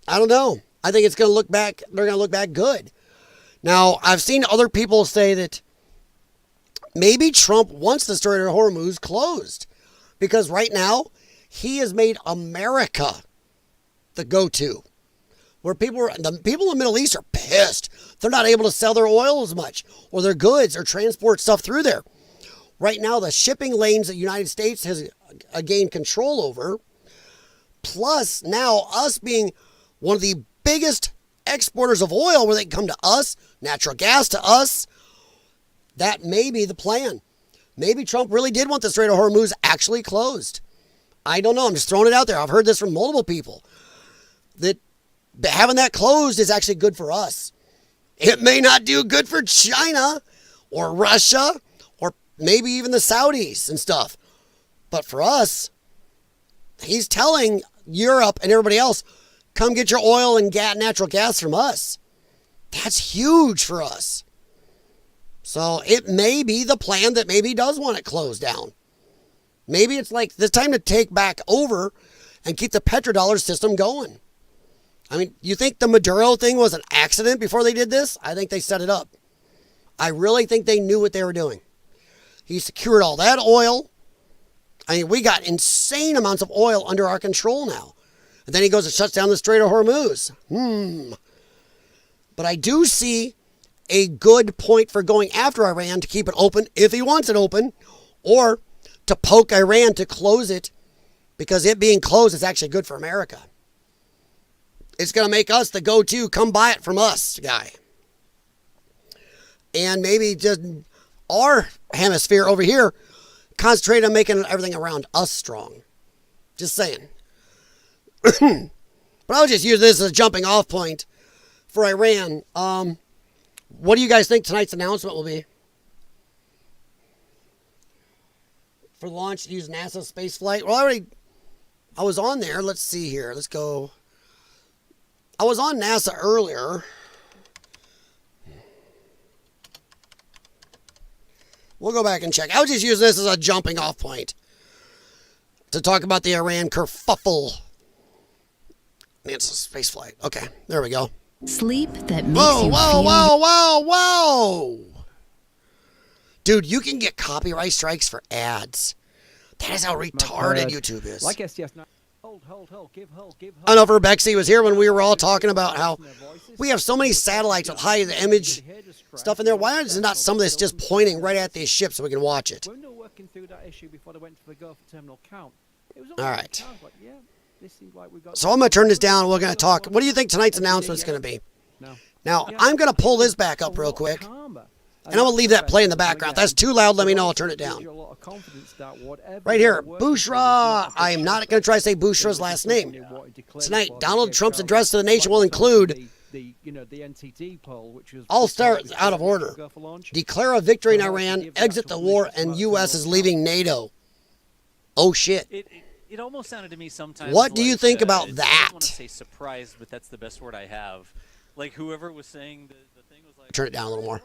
I don't know. I think it's going to look back. They're going to look back good. Now, I've seen other people say that maybe Trump wants the Strait of Hormuz closed because right now he has made America the go-to. Where the people in the Middle East are pissed. They're not able to sell their oil as much or their goods or transport stuff through there. Right now, the shipping lanes that the United States has gained control over, plus now us being one of the biggest exporters of oil where they can come to us, natural gas to us. That may be the plan. Maybe Trump really did want the Strait of Hormuz actually closed. I don't know. I'm just throwing it out there. I've heard this from multiple people. That having that closed is actually good for us. It may not do good for China or Russia or maybe even the Saudis and stuff. But for us, he's telling Europe and everybody else, come get your oil and natural gas from us. That's huge for us. So it may be the plan that maybe does want it closed down. Maybe it's like it's time to take back over and keep the petrodollar system going. I mean, you think the Maduro thing was an accident before they did this? I think they set it up. I really think they knew what they were doing. He secured all that oil. I mean, we got insane amounts of oil under our control now. And then he goes and shuts down the Strait of Hormuz. But I do see a good point for going after Iran to keep it open if he wants it open, or to poke Iran to close it, because it being closed is actually good for America. It's going to make us the go-to, come buy it from us guy. And maybe just our hemisphere over here concentrate on making everything around us strong. Just saying. But I'll just use this as a jumping off point for Iran. What do you guys think tonight's announcement will be? For the launch, use NASA space flight. Well, I was on there. Let's see here. Let's go. I was on NASA earlier. We'll go back and check. I was just using this as a jumping off point to talk about the Iran kerfuffle. NASA space flight. Okay, there we go. Sleep that makes you feel... Whoa. Dude, you can get copyright strikes for ads. That is how retarded YouTube is. Like STS, hold, give. I don't know if Rebexy was here when we were all talking about how we have so many satellites with high image stuff in there. Why is not some of this just pointing right at these ships so we can watch it? When they were working through that issue before they went to the Gulf terminal count, it was all right. Like, yeah, this seems like we've got. So I'm going to turn this down. We're going to talk. What do you think tonight's announcement is going to be? Now, I'm going to pull this back up real quick. And I'm going to leave that play in the background. If that's too loud, let me know. I'll turn it down. Right here, Bushra. I am not going to try to say Bushra's last name. Tonight, Donald Trump's address to the nation will include... I'll start out of order. Declare a victory in Iran, exit the war, and U.S. is leaving NATO. Oh, shit. It almost sounded to me sometimes. What do you think about that? I don't want to say surprised, but that's the best word I have. Like whoever was saying the thing was like. Turn it down a little more.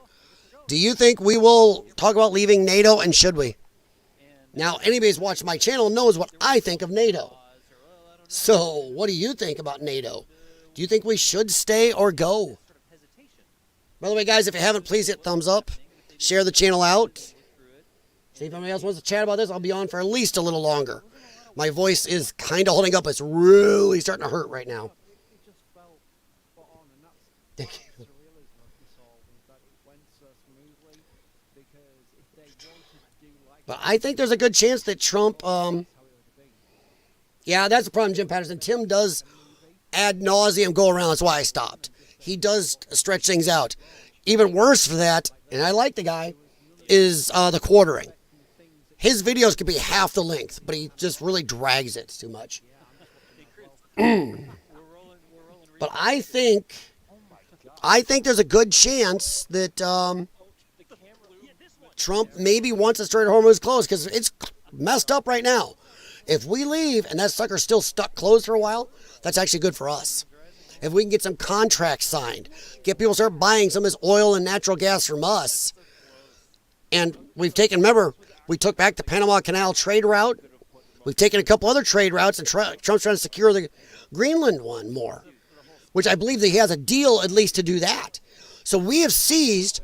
Do you think we will talk about leaving NATO, and should we? Now, anybody who's watched my channel knows what I think of NATO. So, what do you think about NATO? Do you think we should stay or go? By the way, guys, if you haven't, please hit thumbs up. Share the channel out. See if anybody else wants to chat about this. I'll be on for at least a little longer. My voice is kind of holding up. It's really starting to hurt right now. Thank you. But I think there's a good chance that Trump, yeah, that's the problem, Jim Patterson. Tim does ad nauseum go around. That's why I stopped. He does stretch things out. Even worse for that, and I like the guy, is the quartering. His videos could be half the length, but he just really drags it too much. But I think there's a good chance that Trump maybe wants the Strait of Hormuz closed, because it's messed up right now. If we leave and that sucker's still stuck closed for a while, that's actually good for us. If we can get some contracts signed, get people to start buying some of this oil and natural gas from us. And we've taken, remember, we took back the Panama Canal trade route. We've taken a couple other trade routes, and Trump's trying to secure the Greenland one more, which I believe that he has a deal at least to do that. So we have seized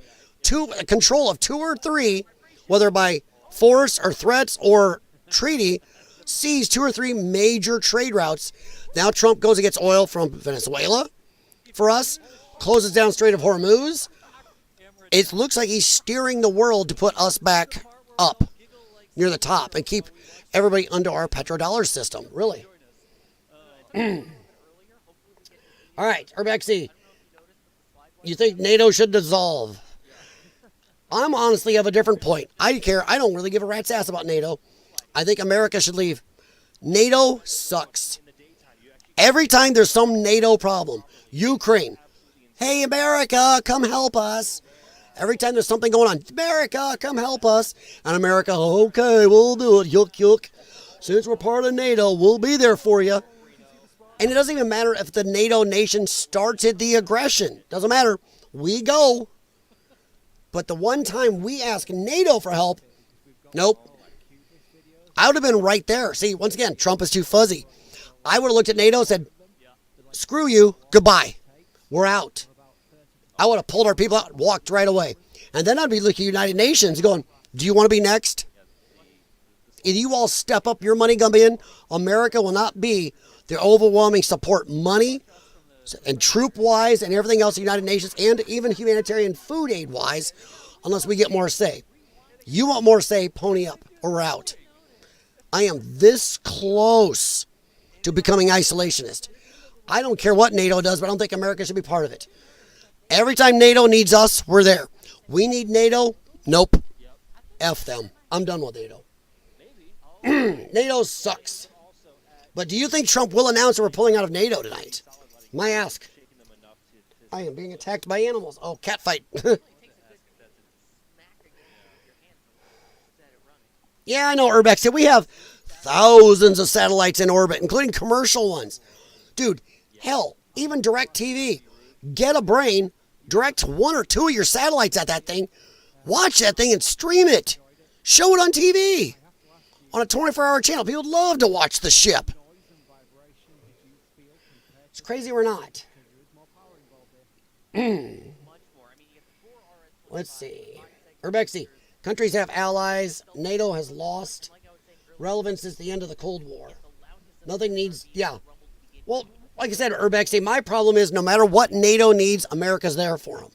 control of 2 or 3, whether by force or threats or treaty, seized 2 or 3 major trade routes. Now Trump goes and gets oil from Venezuela for us, closes down Strait of Hormuz. It looks like he's steering the world to put us back up near the top and keep everybody under our petrodollar system, really. All right, Urbexy. You think NATO should dissolve? I'm honestly of a different point. I don't really give a rat's ass about NATO. I think America should leave. NATO sucks. Every time there's some NATO problem, Ukraine, hey America, come help us. Every time there's something going on, America, come help us. And America, okay, we'll do it. Yuck, yuck. Since we're part of NATO, we'll be there for you. And it doesn't even matter if the NATO nation started the aggression. Doesn't matter. We go. But the one time we ask NATO for help, nope. I would have been right there. See, once again, Trump is too fuzzy. I would have looked at NATO and said, screw you, goodbye. We're out. I would have pulled our people out and walked right away. And then I'd be looking at United Nations going, do you want to be next? If you all step up, your money come in, America will not be the overwhelming support money and troop-wise and everything else, the United Nations, and even humanitarian food aid-wise, unless we get more say. You want more say, pony up, or we're out. I am this close to becoming isolationist. I don't care what NATO does, but I don't think America should be part of it. Every time NATO needs us, we're there. We need NATO? Nope. F them. I'm done with NATO. NATO sucks. But do you think Trump will announce that we're pulling out of NATO tonight? My ask. I am being attacked by animals. Oh, cat fight. Yeah, I know, Urbex. We have thousands of satellites in orbit, including commercial ones. Dude, hell, even DirecTV. Get a brain, direct one or two of your satellites at that thing, watch that thing and stream it. Show it on TV. On a 24-hour channel. People would love to watch the ship. It's crazy or not. Let's see. Urbexy. Countries have allies. NATO has lost. Relevance is the end of the Cold War. Nothing needs, yeah. Well, like I said, Urbexy, my problem is no matter what NATO needs, America's there for them.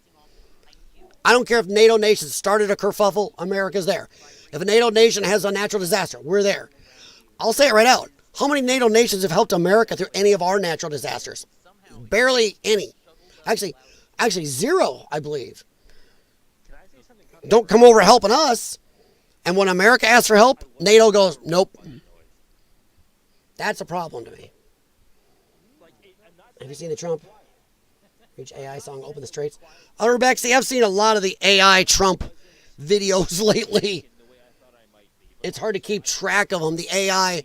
I don't care if NATO nations started a kerfuffle, America's there. If a NATO nation has a natural disaster, we're there. I'll say it right out. How many NATO nations have helped America through any of our natural disasters? Barely any. Actually zero, I believe. Don't come over helping us. And when America asks for help, NATO goes, nope. That's a problem to me. Have you seen the Trump Reach AI song, Open the Straits? Rebecca, I've seen a lot of the AI Trump videos lately. It's hard to keep track of them. The AI,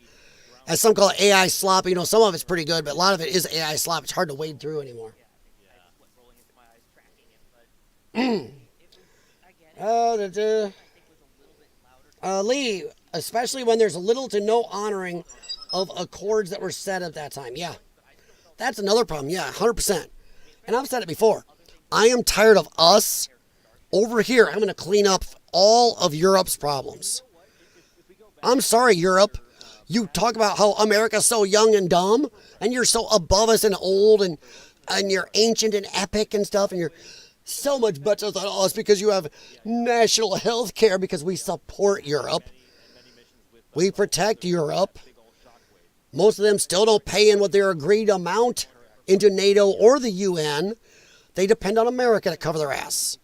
as some call it AI slop, you know, some of it's pretty good, but a lot of it is AI slop. It's hard to wade through anymore. Lee, especially when there's little to no honoring of accords that were set at that time. Yeah, that's another problem. Yeah, 100%. And I've said it before. I am tired of us over here. I'm going to clean up all of Europe's problems. I'm sorry, Europe. You talk about how America's so young and dumb, and you're so above us and old, and you're ancient and epic and stuff, and you're so much better than us because you have national health care because we support Europe. We protect Europe. Most of them still don't pay in what their agreed amount into NATO or the UN. They depend on America to cover their ass.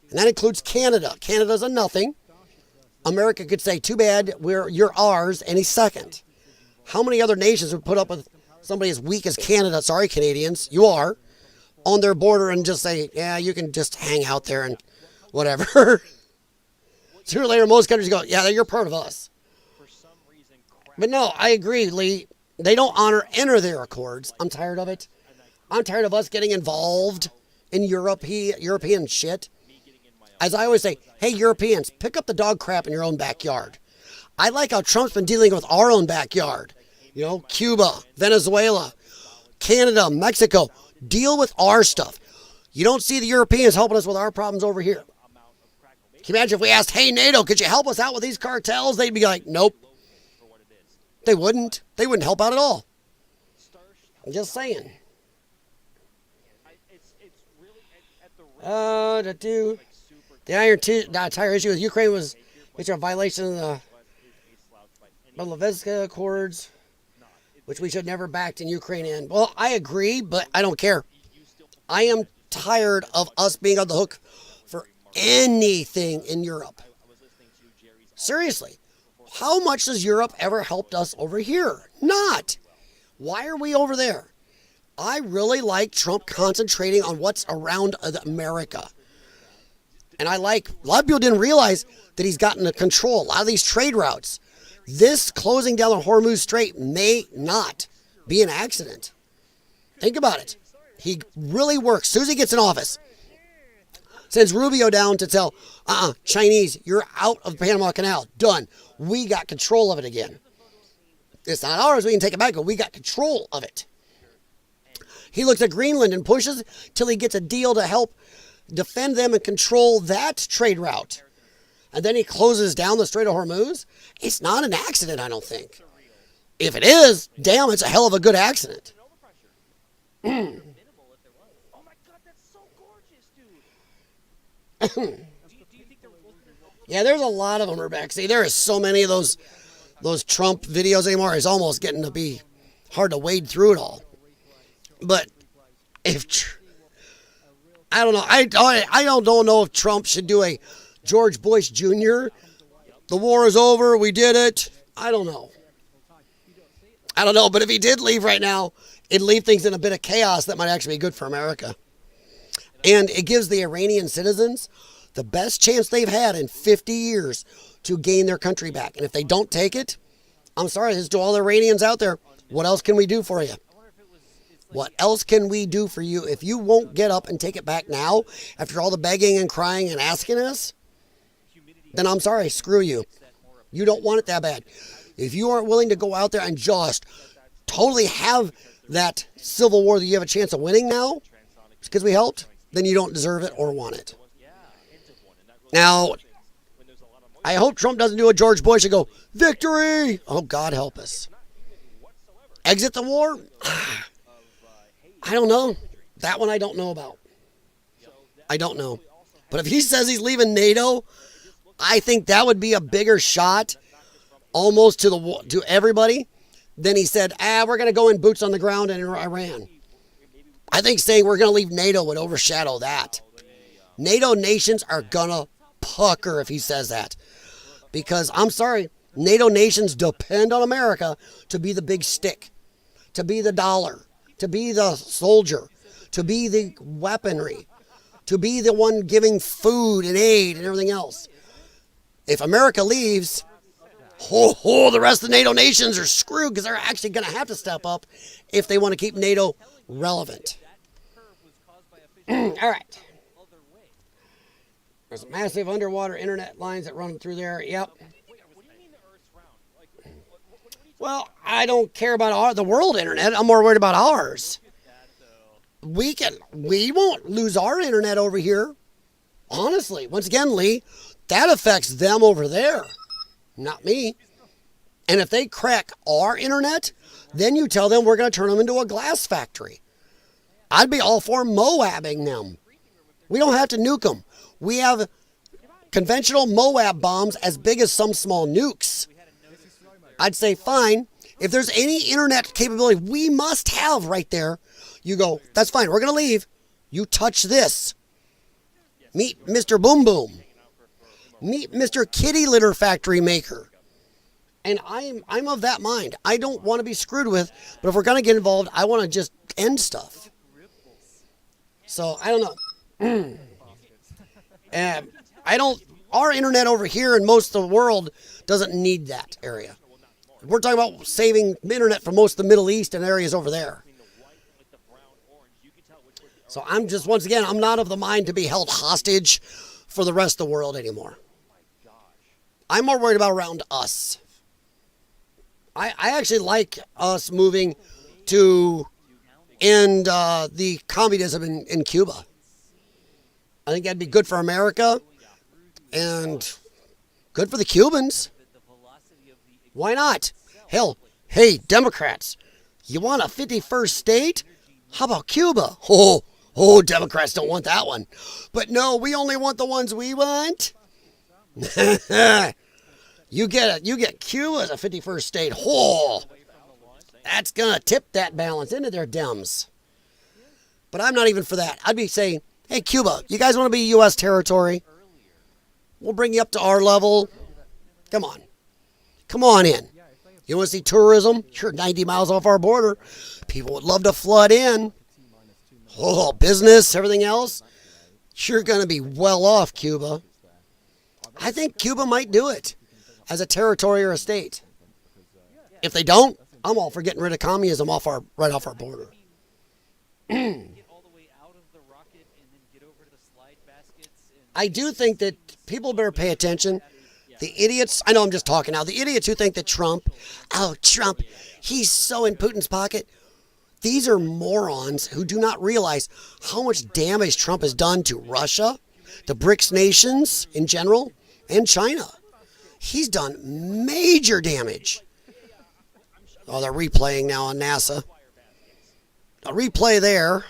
And that includes Canada. Canada's a nothing. America could say, too bad, you're ours any second. How many other nations would put up with somebody as weak as Canada, sorry Canadians, you are, on their border and just say, yeah, you can just hang out there and whatever. Sooner or later, most countries go, yeah, you're part of us. But no, I agree, Lee. They don't enter their accords. I'm tired of it. I'm tired of us getting involved in European shit. As I always say, hey, Europeans, pick up the dog crap in your own backyard. I like how Trump's been dealing with our own backyard. You know, Cuba, Venezuela, Canada, Mexico. Deal with our stuff. You don't see the Europeans helping us with our problems over here. Can you imagine if we asked, hey, NATO, could you help us out with these cartels? They'd be like, nope. They wouldn't. They wouldn't help out at all. I'm just saying. The iron tire issue with Ukraine was a violation of the Moldova Accords, which we should never backed in Ukraine in. Well, I agree, but I don't care. I am tired of us being on the hook for anything in Europe. Seriously. How much has Europe ever helped us over here? Not. Why are we over there? I really like Trump concentrating on what's around America. And a lot of people didn't realize that he's gotten to control a lot of these trade routes. This closing down the Hormuz Strait may not be an accident. Think about it. He really works. As soon as he gets in office, sends Rubio down to tell, Chinese, you're out of the Panama Canal. Done. We got control of it again. It's not ours. We can take it back, but we got control of it. He looks at Greenland and pushes till he gets a deal to help defend them and control that trade route. And then he closes down the Strait of Hormuz. It's not an accident, I don't think. If it is, damn, it's a hell of a good accident. Yeah, there's a lot of them, Rebecca. See, there is so many of those Trump videos anymore. It's almost getting to be hard to wade through it all. But I don't know. I don't know if Trump should do a George Bush Jr. The war is over. We did it. I don't know. But if he did leave right now, it'd leave things in a bit of chaos that might actually be good for America. And it gives the Iranian citizens the best chance they've had in 50 years to gain their country back. And if they don't take it, I'm sorry, this is to all the Iranians out there. What else can we do for you? What else can we do for you if you won't get up and take it back now after all the begging and crying and asking us? Then I'm sorry, screw you. You don't want it that bad. If you aren't willing to go out there and just totally have that civil war that you have a chance of winning now, because we helped, then you don't deserve it or want it. Now, I hope Trump doesn't do a George Bush and go, victory! Oh, God help us. Exit the war? I don't know. That one I don't know about. I don't know. But if he says he's leaving NATO, I think that would be a bigger shot almost to everybody than he said, we're going to go in boots on the ground in Iran. I think saying we're going to leave NATO would overshadow that. NATO nations are going to pucker if he says that. Because, I'm sorry, NATO nations depend on America to be the big stick, to be the dollar, to be the soldier, to be the weaponry, to be the one giving food and aid and everything else. If America leaves, the rest of the NATO nations are screwed because they're actually going to have to step up if they want to keep NATO relevant. All right. There's massive underwater internet lines that run through there. Yep. Well, I don't care about the world internet. I'm more worried about ours. We won't lose our internet over here. Honestly, once again, Lee, that affects them over there, not me. And if they crack our internet, then you tell them we're going to turn them into a glass factory. I'd be all for Moabbing them. We don't have to nuke them. We have conventional Moab bombs as big as some small nukes. I'd say, fine. If there's any internet capability we must have right there, you go, that's fine. We're going to leave. You touch this. Meet Mr. Boom Boom. Meet Mr. Kitty Litter Factory Maker. And I'm of that mind. I don't want to be screwed with, but if we're going to get involved, I want to just end stuff. So, I don't know. Our internet over here in most of the world doesn't need that area. We're talking about saving internet for most of the Middle East and areas over there. So I'm just, once again, I'm not of the mind to be held hostage for the rest of the world anymore. I'm more worried about around us. I actually like us moving to end the communism in Cuba. I think that'd be good for America and good for the Cubans. Why not? Hell, hey, Democrats, you want a 51st state? How about Cuba? Oh, Democrats don't want that one. But no, we only want the ones we want. You get Cuba as a 51st state. That's going to tip that balance into their Dems. But I'm not even for that. I'd be saying, hey, Cuba, you guys want to be U.S. territory? We'll bring you up to our level. Come on. Come on in. You want to see tourism? You're 90 miles off our border. People would love to flood in. Oh, business, everything else. You're going to be well off, Cuba. I think Cuba might do it as a territory or a state. If they don't, I'm all for getting rid of communism right off our border. I do think that people better pay attention. The idiots, I know I'm just talking now, the idiots who think that Trump, he's so in Putin's pocket. These are morons who do not realize how much damage Trump has done to Russia, the BRICS nations in general, and China. He's done major damage. Oh, they're replaying now on NASA. A replay there.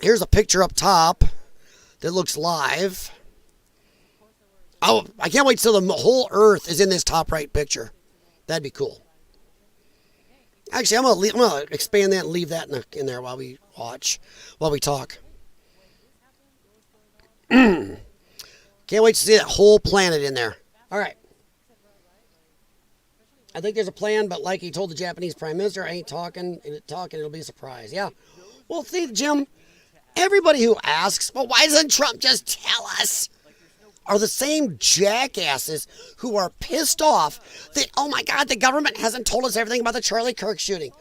Here's a picture up top that looks live. Oh, I can't wait till the whole Earth is in this top right picture. That'd be cool. Actually, I'm gonna expand that and leave that in there while we talk. Can't wait to see that whole planet in there. All right. I think there's a plan, but like he told the Japanese Prime Minister, I ain't talking, it'll be a surprise. Yeah. Well, see, Jim, everybody who asks, well, why doesn't Trump just tell us? Are the same jackasses who are pissed off that, oh my God, the government hasn't told us everything about the Charlie Kirk shooting.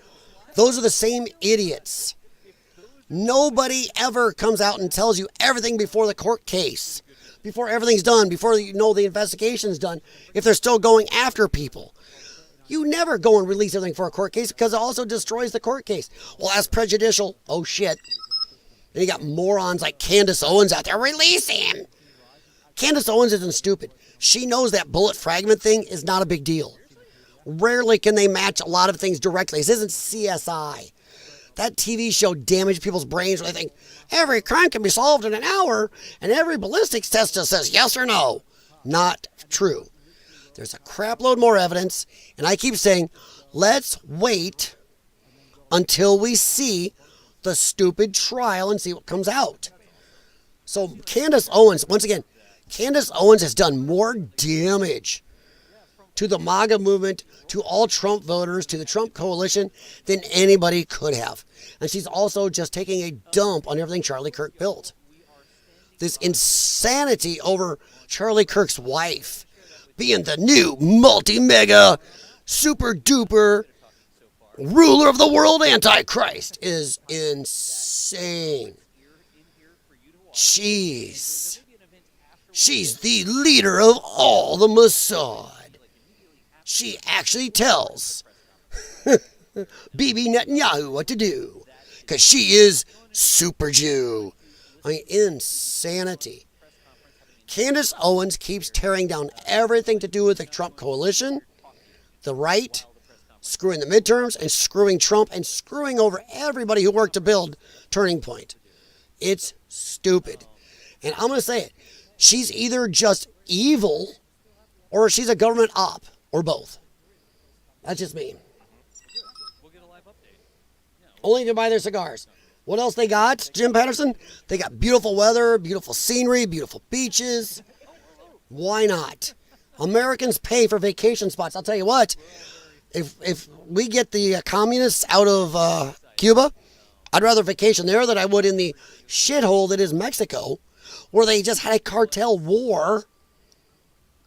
Those are the same idiots. Nobody ever comes out and tells you everything before the court case, before everything's done, before you know the investigation's done, if they're still going after people. You never go and release everything for a court case because it also destroys the court case. Well, that's prejudicial. Oh, shit. Then you got morons like Candace Owens out there. Release him. Candace Owens isn't stupid. She knows that bullet fragment thing is not a big deal. Rarely can they match a lot of things directly. This isn't CSI. That TV show damaged people's brains where they think every crime can be solved in an hour and every ballistics test just says yes or no. Not true. There's a crap load more evidence, and I keep saying, let's wait until we see the stupid trial and see what comes out. So Candace Owens, once again, Candace Owens has done more damage to the MAGA movement, to all Trump voters, to the Trump coalition than anybody could have. And she's also just taking a dump on everything Charlie Kirk built. This insanity over Charlie Kirk's wife being the new multi-mega, super-duper ruler of the world Antichrist is insane. She's the leader of all the Mossad. She actually tells Bibi Netanyahu what to do because she is Super Jew. I mean, insanity. Candace Owens keeps tearing down everything to do with the Trump coalition, the right, screwing the midterms, and screwing Trump, and screwing over everybody who worked to build Turning Point. It's stupid. And I'm going to say it. She's either just evil or she's a government op, or both. That's just me. Only to buy their cigars. What else they got, Jim Patterson? They got beautiful weather, beautiful scenery, beautiful beaches. Why not? Americans pay for vacation spots. I'll tell you what, if we get the communists out of Cuba, I'd rather vacation there than I would in the shithole that is Mexico, where they just had a cartel war.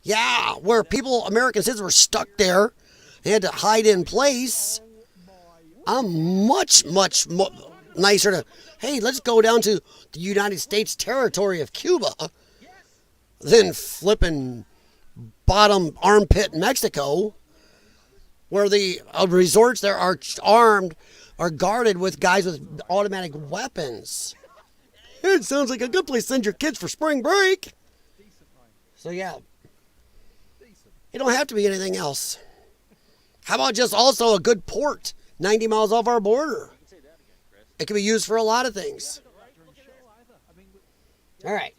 Yeah, where American citizens were stuck there. They had to hide in place. I'm much more nicer to, hey, let's go down to the United States territory of Cuba than flipping bottom armpit Mexico, where the resorts there are armed, are guarded with guys with automatic weapons. It sounds like a good place to send your kids for spring break. So yeah, you don't have to be anything else. How about just also a good port 90 miles off our border? It can be used for a lot of things. All right.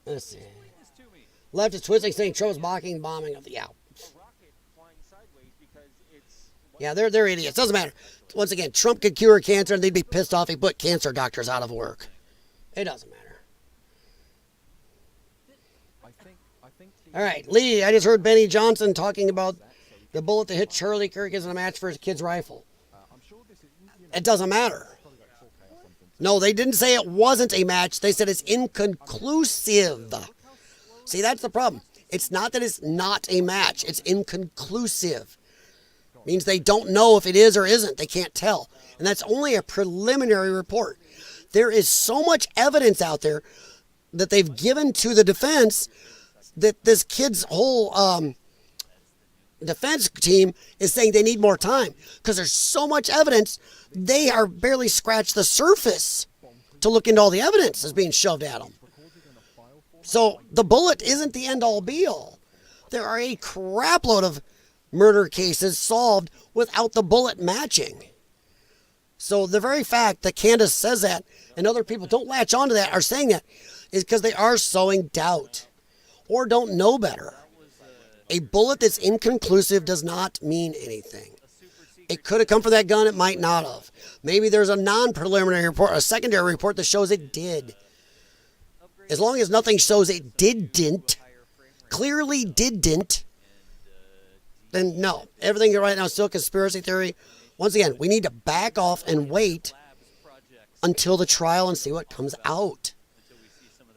Let's see. Left is twisting, saying Trump's bombing of the out. Yeah, they're idiots. Doesn't matter. Once again, Trump could cure cancer and they'd be pissed off he put cancer doctors out of work. It doesn't matter. All right, Lee, I just heard Benny Johnson talking about the bullet that hit Charlie Kirk isn't a match for his kid's rifle. It doesn't matter. No, they didn't say it wasn't a match. They said it's inconclusive. See, that's the problem. It's not that it's not a match. It's inconclusive. Means they don't know if it is or isn't. They can't tell. And that's only a preliminary report. There is so much evidence out there that they've given to the defense that this kid's whole defense team is saying they need more time because there's so much evidence. They are barely scratched the surface to look into all the evidence that's being shoved at them. So the bullet isn't the end-all be-all. There are a crapload of murder cases solved without the bullet matching. So the very fact that Candace says that and other people don't latch onto that, are saying that, is because they are sowing doubt or don't know better. A bullet that's inconclusive does not mean anything. It could have come from that gun, it might not have. Maybe there's a non-preliminary report, a secondary report that shows it did. As long as nothing shows it didn't, clearly didn't, then no. Everything right now is still conspiracy theory. Once again, we need to back off and wait until the trial and see what comes out.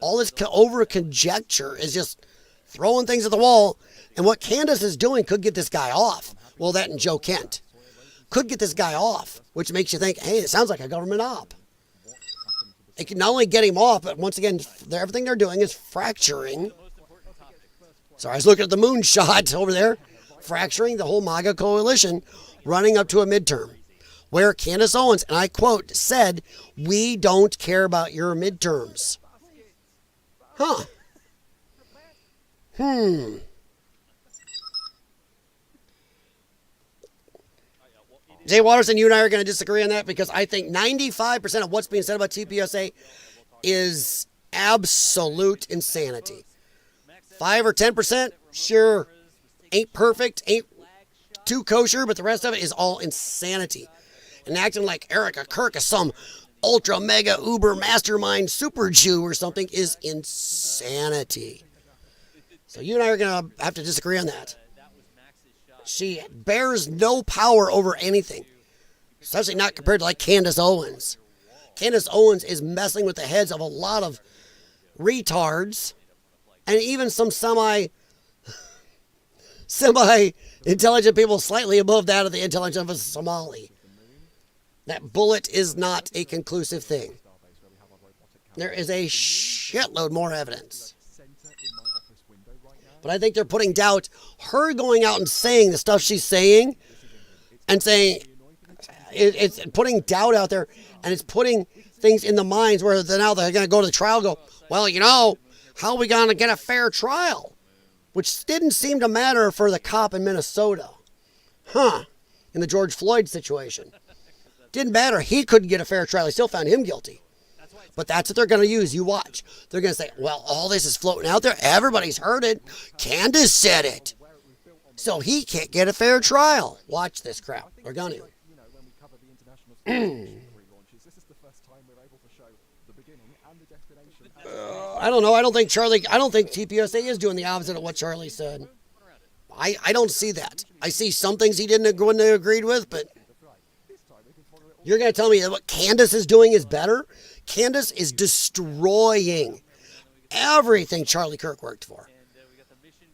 All this over conjecture is just throwing things at the wall. And what Candace is doing could get this guy off. Well, that and Joe Kent could get this guy off, which makes you think, hey, it sounds like a government op. It can not only get him off, but once again, everything they're doing is fracturing. Sorry, I was looking at the moonshot over there. Fracturing the whole MAGA coalition running up to a midterm. Where Candace Owens, and I quote, said, "We don't care about your midterms." Huh. Jay Watterson, you and I are going to disagree on that because I think 95% of what's being said about TPUSA is absolute insanity. 5 or 10%, sure, ain't perfect, ain't too kosher, but the rest of it is all insanity. And acting like Erica Kirk is some ultra mega uber mastermind super Jew or something is insanity. So you and I are going to have to disagree on that. She bears no power over anything, especially not compared to like Candace Owens. Candace Owens is messing with the heads of a lot of retards and even some semi-intelligent people slightly above that of the intelligence of a Somali. That bullet is not a conclusive thing. There is a shitload more evidence. But I think they're putting doubt. Her going out and saying the stuff she's saying and saying it's putting doubt out there, and it's putting things in the minds where now they're going to go to the trial and go, well, you know, how are we going to get a fair trial? Which didn't seem to matter for the cop in Minnesota. In the George Floyd situation. Didn't matter. He couldn't get a fair trial. They still found him guilty. But that's what they're going to use. You watch. They're going to say, well, all this is floating out there. Everybody's heard it. Candace said it. So he can't get a fair trial. Watch this crap. We're going to. I don't know. I don't think TPUSA is doing the opposite of what Charlie said. I don't see that. I see some things he wouldn't have agreed with, but you're going to tell me that what Candace is doing is better? Candace is destroying everything Charlie Kirk worked for,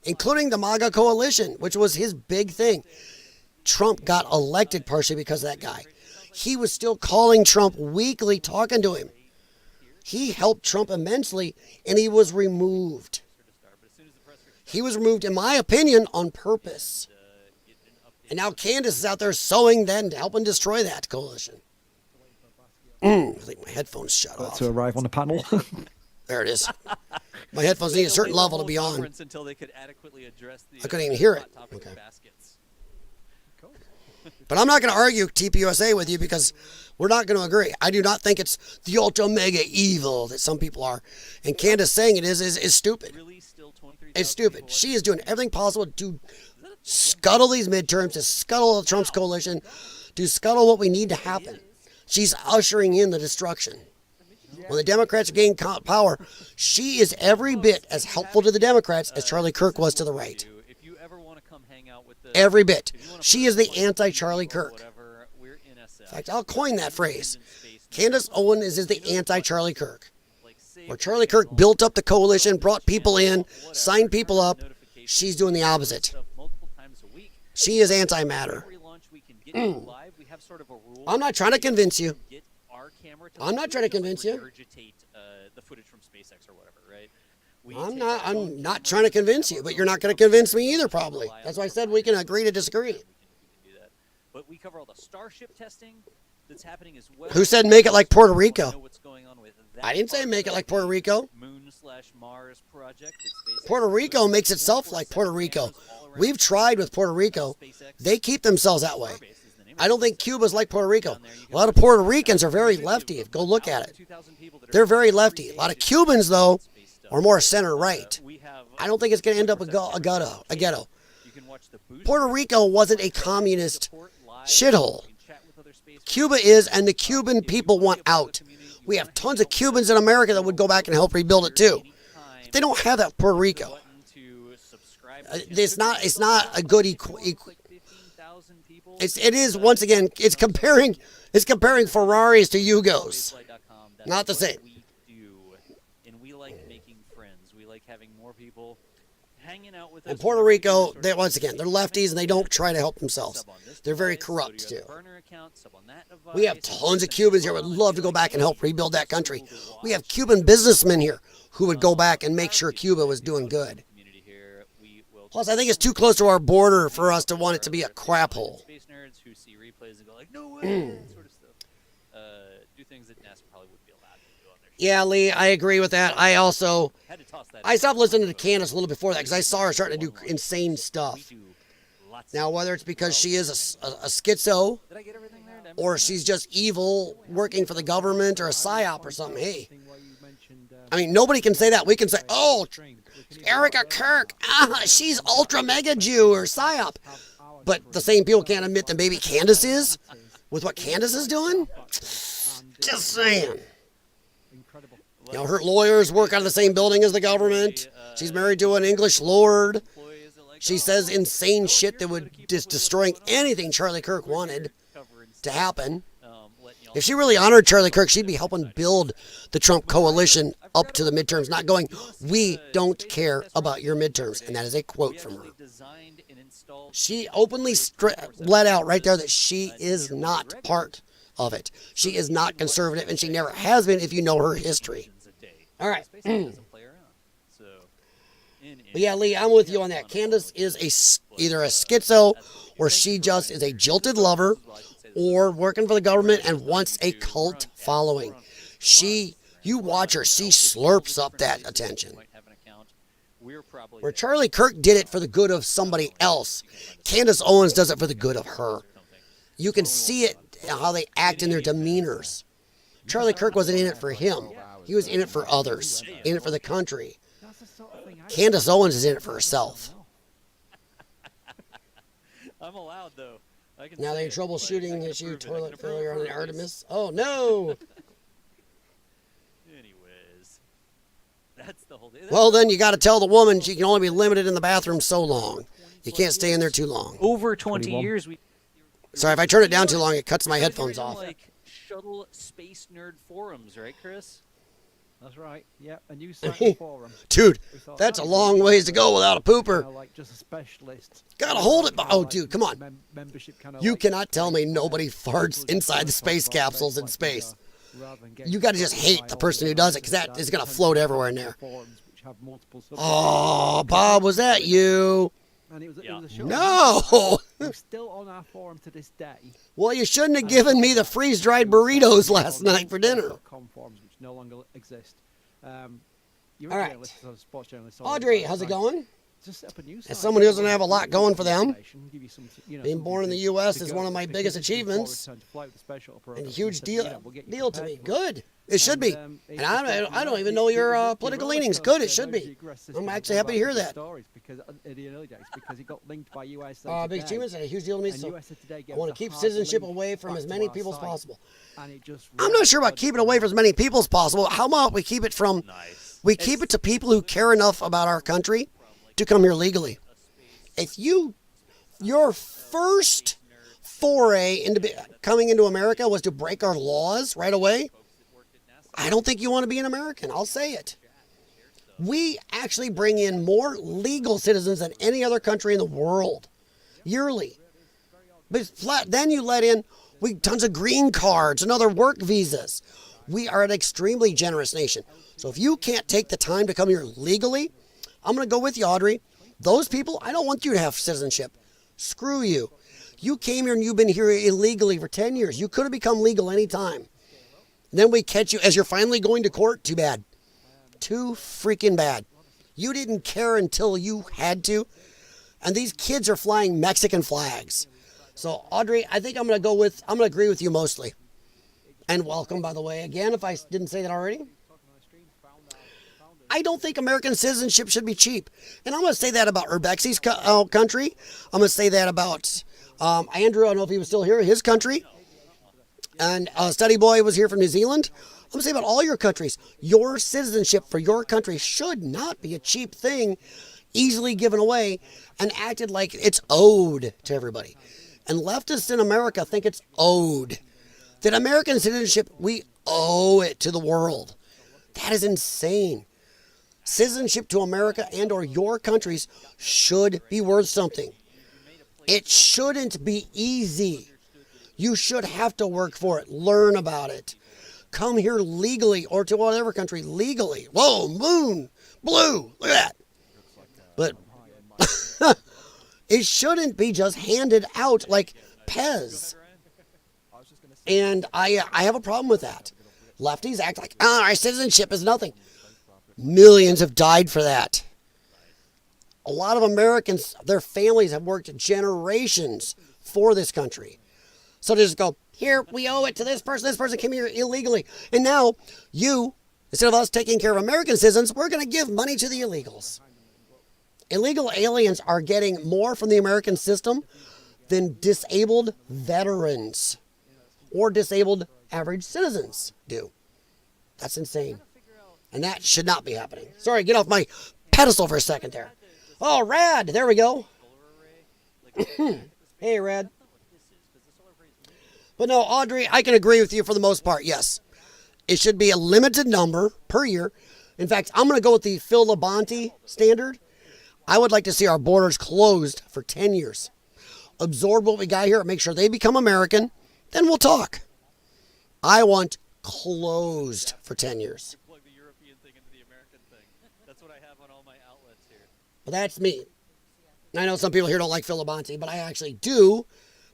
including the MAGA coalition, which was his big thing. Trump got elected partially because of that guy. He was still calling Trump weekly, talking to him. He helped Trump immensely, and he was removed. He was removed, in my opinion, on purpose. And now Candace is out there sowing then to help and destroy that coalition. I think my headphones shut off. To arrive on the panel. There it is. My headphones need a certain level to be on. Until they could adequately address the, I couldn't even hear it. Okay. But I'm not going to argue TPUSA with you because we're not going to agree. I do not think it's the ultra mega evil that some people are. And Candace saying it is stupid. It's stupid. She is doing everything possible to scuttle these midterms, to scuttle Trump's coalition, to scuttle what we need to happen. She's ushering in the destruction. When the Democrats gain power, she is every bit as helpful to the Democrats as Charlie Kirk was to the right. Every bit. She is the anti-Charlie Kirk. In fact, I'll coin that phrase. Candace Owens is the anti-Charlie Kirk. Where Charlie Kirk built up the coalition, brought people in, signed people up, she's doing the opposite. She is anti-matter. I'm not trying to convince you. I'm not trying to convince you. I'm not trying to convince you, but you're not going to convince me either, probably. That's why I said we can agree to disagree. But we cover all the Starship testing that's happening as well. Who said make it like Puerto Rico? I didn't say make it like Puerto Rico. Moon/Mars project. Puerto Rico makes itself like Puerto Rico. We've tried with Puerto Rico. They keep themselves that way. I don't think Cuba's like Puerto Rico. A lot of Puerto Ricans are very lefty. Go look at it. They're very lefty. A lot of Cubans, though, are more center-right. I don't think it's going to end up a ghetto. Puerto Rico wasn't a communist shithole. Cuba is, and the Cuban people want out. We have tons of Cubans in America that would go back and help rebuild it too. They don't have that in Puerto Rico. It's not a good it is, once again, it's comparing Ferraris to Yugos. Not the same. And we like making friends. We like having more people hanging out with us. In Puerto Rico, they're lefties and they don't try to help themselves. They're very corrupt too. We have tons of Cubans here who would love to go back and help rebuild that country. We have Cuban businessmen here who would go back and make sure Cuba was doing good. Plus, I think it's too close to our border for us to want it to be a crap hole. Space nerds who see replays and go like, no way, sort of stuff. Do things that NASA probably wouldn't be allowed to do on their show. Yeah, Lee, I agree with that. I stopped listening to Candace a little before that because I saw her starting to do insane stuff. Now, whether it's because she is a schizo or she's just evil working for the government or a psyop or something, hey. I mean, nobody can say that. We can say, oh, Erica Kirk, she's ultra mega Jew or psyop. But the same people can't admit that maybe Candace is with what Candace is doing. Just saying. You know, her lawyers work out of the same building as the government. She's married to an English lord. She says insane shit that would just destroy anything Charlie Kirk wanted to happen. If she really honored Charlie Kirk, she'd be helping build the Trump coalition up to the midterms, not going, we don't care about your midterms. And that is a quote from her. She openly let out right there that she is not part of it. She is not conservative, and she never has been if you know her history. All right. But yeah, Lee, I'm with you on that. Candace is either a schizo or she just is a jilted lover or working for the government and wants a cult following. You watch her, she slurps up that attention. Where Charlie Kirk did it for the good of somebody else, Candace Owens does it for the good of her. You can see it, how they act in their demeanors. Charlie Kirk wasn't in it for him. He was in it for others, in it for the country. Candace Owens is in it for herself. I'm allowed, though. Now they're troubleshooting issue, toilet failure on the Artemis. Oh, no. Anyways, that's the whole day. Well, then you got to tell the woman she can only be limited in the bathroom so long. You can't stay in there too long. Over 20 years, we... Sorry, if I turn it down too long, it cuts my headphones off. Like shuttle space nerd forums, right, Chris? That's right. Yeah, a new site forum. Dude, that's a long ways to go without a pooper. Like just a specialist. Gotta hold it. Oh, dude, come on. You cannot tell me nobody farts inside the space capsules in space. You gotta just hate the person who does it, because that is gonna float everywhere in there. Oh, Bob, was that you? And it was a show. No! It's still on our forum to this day. Well, you shouldn't have given me the freeze-dried burritos last night for dinner. Forums which no longer exist. All right. Audrey, how's it going? Just set up a new As site. someone who doesn't have a lot going for them, Give you some, you know, being something born in the to- U.S. to is go one of my because biggest it's been forward achievements, time to float the special and a operators huge said, deal you know, we'll get you deal to prepared me. for it. Good. It should be. And, And I don't even know your political leanings. Good. It should be. I'm actually happy to hear that. Because in the early days, because it got linked by USA Big Today. achievements and a huge deal to me. And So USA Today I gave want us to a keep hard citizenship link away from back as to many our people as site. possible. And it just I'm not sure about keeping it away from as many people as possible. How about we keep it from? We keep it to people who care enough about our country to come here legally. If your first foray into coming into America was to break our laws right away, I don't think you want to be an American. I'll say it. We actually bring in more legal citizens than any other country in the world yearly. But then you let in tons of green cards and other work visas. We are an extremely generous nation. So if you can't take the time to come here legally, I'm going to go with you, Audrey. Those people, I don't want you to have citizenship. Screw you. You came here and you've been here illegally for 10 years. You could have become legal anytime. Then we catch you as you're finally going to court. Too bad. Too freaking bad. You didn't care until you had to. And these kids are flying Mexican flags. So, Audrey, I think I'm going to agree with you mostly. And welcome, by the way, again, if I didn't say that already. I don't think American citizenship should be cheap. And I'm going to say that about Urbexi's country. I'm going to say that about Andrew, I don't know if he was still here, his country. And Study Boy was here from New Zealand. I'm going to say about all your countries, your citizenship for your country should not be a cheap thing, easily given away and acted like it's owed to everybody. And leftists in America think it's owed. That American citizenship, we owe it to the world. That is insane. Citizenship to America and or your countries should be worth something. It shouldn't be easy. You should have to work for it, learn about it. Come here legally or to whatever country legally. Whoa, moon, blue, look at that. But it shouldn't be just handed out like Pez. And I have a problem with that. Lefties act like, our citizenship is nothing. Millions have died for that. A lot of Americans, their families have worked generations for this country. So they just go, here, we owe it to this person came here illegally. And now you, instead of us taking care of American citizens, we're going to give money to the illegals. Illegal aliens are getting more from the American system than disabled veterans or disabled average citizens do. That's insane. And that should not be happening. Sorry, get off my pedestal for a second there. Oh, Rad, there we go. Hey, Rad. But no, Audrey, I can agree with you for the most part, yes. It should be a limited number per year. In fact, I'm going to go with the Phil Labonte standard. I would like to see our borders closed for 10 years. Absorb what we got here, make sure they become American, then we'll talk. I want closed for 10 years. Plug the European thing into the American thing. That's what I have on all my outlets here. But that's me. I know some people here don't like Phil Labonte, but I actually do.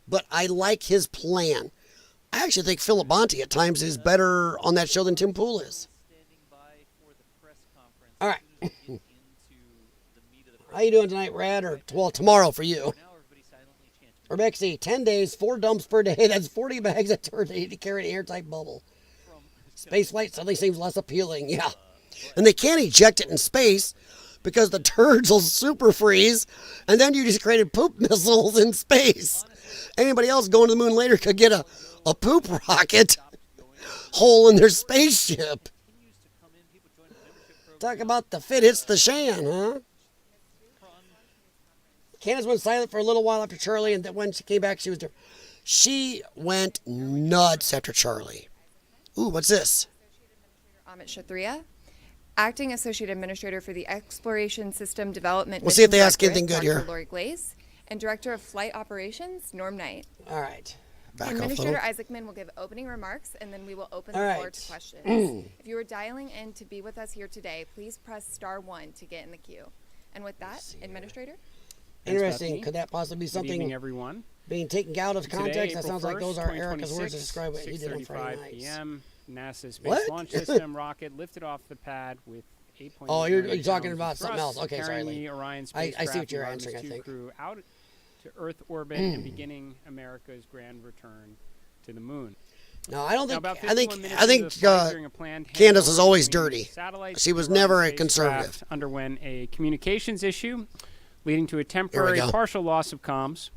But I like his plan. I actually think Phil Labonte at times is better on that show than Tim Pool is. All right. How you doing tonight, Rad? Or, well, tomorrow for you. Or Bexy, 10 days, 4 dumps per day. That's 40 bags of turd to carry an airtight bubble. Space flight suddenly seems less appealing. Yeah. And they can't eject it in space because the turds will super freeze. And then you just created poop missiles in space. Anybody else going to the moon later could get a poop rocket hole in their spaceship. Talk about the fit hits the shan, huh? Candace went silent for a little while after Charlie, and then when she came back, she was different. She went nuts after Charlie. Ooh, what's this? Amit Kshatriya, Acting Associate Administrator for the Exploration System Development. We'll see if they ask anything good Dr. here. Lori Glaze, and Director of Flight Operations, Norm Knight. All right. Back Administrator off Isaacman will give opening remarks, and then we will open All the right. floor to questions. If you are dialing in to be with us here today, please press *1 to get in the queue. And with that, Administrator. Interesting. Could that possibly be something Good evening, everyone. being taken out of context? Today, That April sounds like 1st, those are Erica's words to 2026, describe what he did on Friday 6:35 nights. p.m. NASA's Space What? Launch System rocket lifted off the pad with 8.8 Oh, you're million talking pounds about of something thrust, else. Okay, sorry, carrying Lee. the Orion I see spacecraft what you're and answering, I Artemis think. II crew out to Earth orbit and beginning America's grand return to the moon. No, I don't Now, think. about I 51 think. minutes I into think the flight during a planned Candace handover is always between dirty. satellites, She was the Orion never a spacecraft conservative. Underwent a communications issue, leading to a Here temporary we go. partial loss of comms.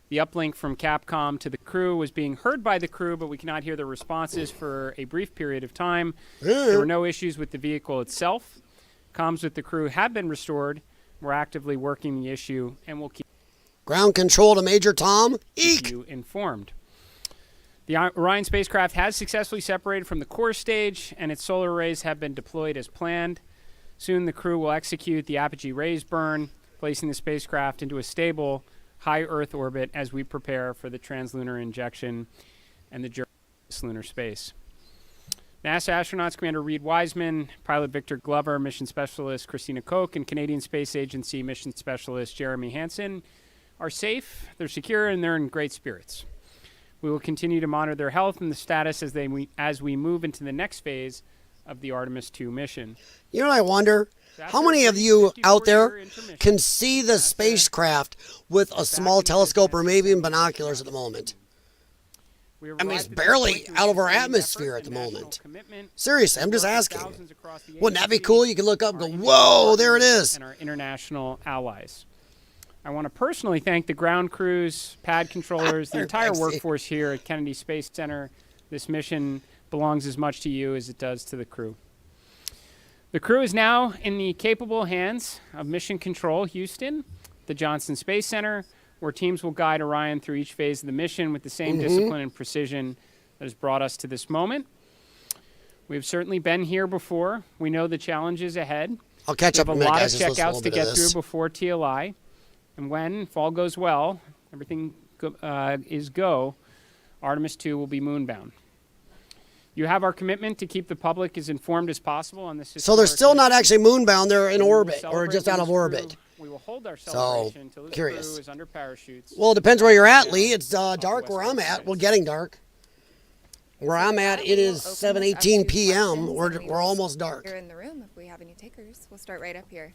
The uplink from Capcom to the crew was being heard by the crew, but we cannot hear their responses for a brief period of time. There were no issues with the vehicle itself. Comms with the crew have been restored. We're actively working the issue, and we'll keep Ground control to Major Tom. Eek. you informed. The Orion spacecraft has successfully separated from the core stage, and its solar arrays have been deployed as planned. Soon, the crew will execute the apogee raise burn, placing the spacecraft into a stable, high Earth orbit as we prepare for the translunar injection and the journey to lunar space. NASA astronauts Commander Reed Wiseman, pilot Victor Glover, mission specialist Christina Koch, and Canadian Space Agency mission specialist Jeremy Hansen are safe, they're secure, and they're in great spirits. We will continue to monitor their health and the status as we move into the next phase of the Artemis II mission. You know what I wonder? How many of you out there can see the spacecraft with a small telescope or maybe in binoculars at the moment? I mean, it's barely out of our atmosphere at the moment. Seriously, I'm just asking. Wouldn't that be cool? You could look up and go, whoa, there it is. And our international allies. I want to personally thank the ground crews, pad controllers, the entire workforce here at Kennedy Space Center. This mission belongs as much to you as it does to the crew. The crew is now in the capable hands of Mission Control Houston, the Johnson Space Center, where teams will guide Orion through each phase of the mission with the same discipline and precision that has brought us to this moment. We've certainly been here before. We know the challenges ahead. I'll catch up a in a minute, lot guys. of Just listen a checkouts little to bit of get this. through before TLI. And when, if all goes well, everything is go, Artemis II will be moonbound. You have our commitment to keep the public as informed as possible on this. So they're still not actually moonbound. They're in We will orbit or celebrate just out of Luna's orbit. crew. We will hold our So, celebration until this curious. crew is under parachutes. Well, it depends where you're at, Lee. It's dark where I'm at. We're getting dark. Where I'm at, it is 7:18 p.m. We're almost dark. You're in the room if we have any takers. We'll start right up here.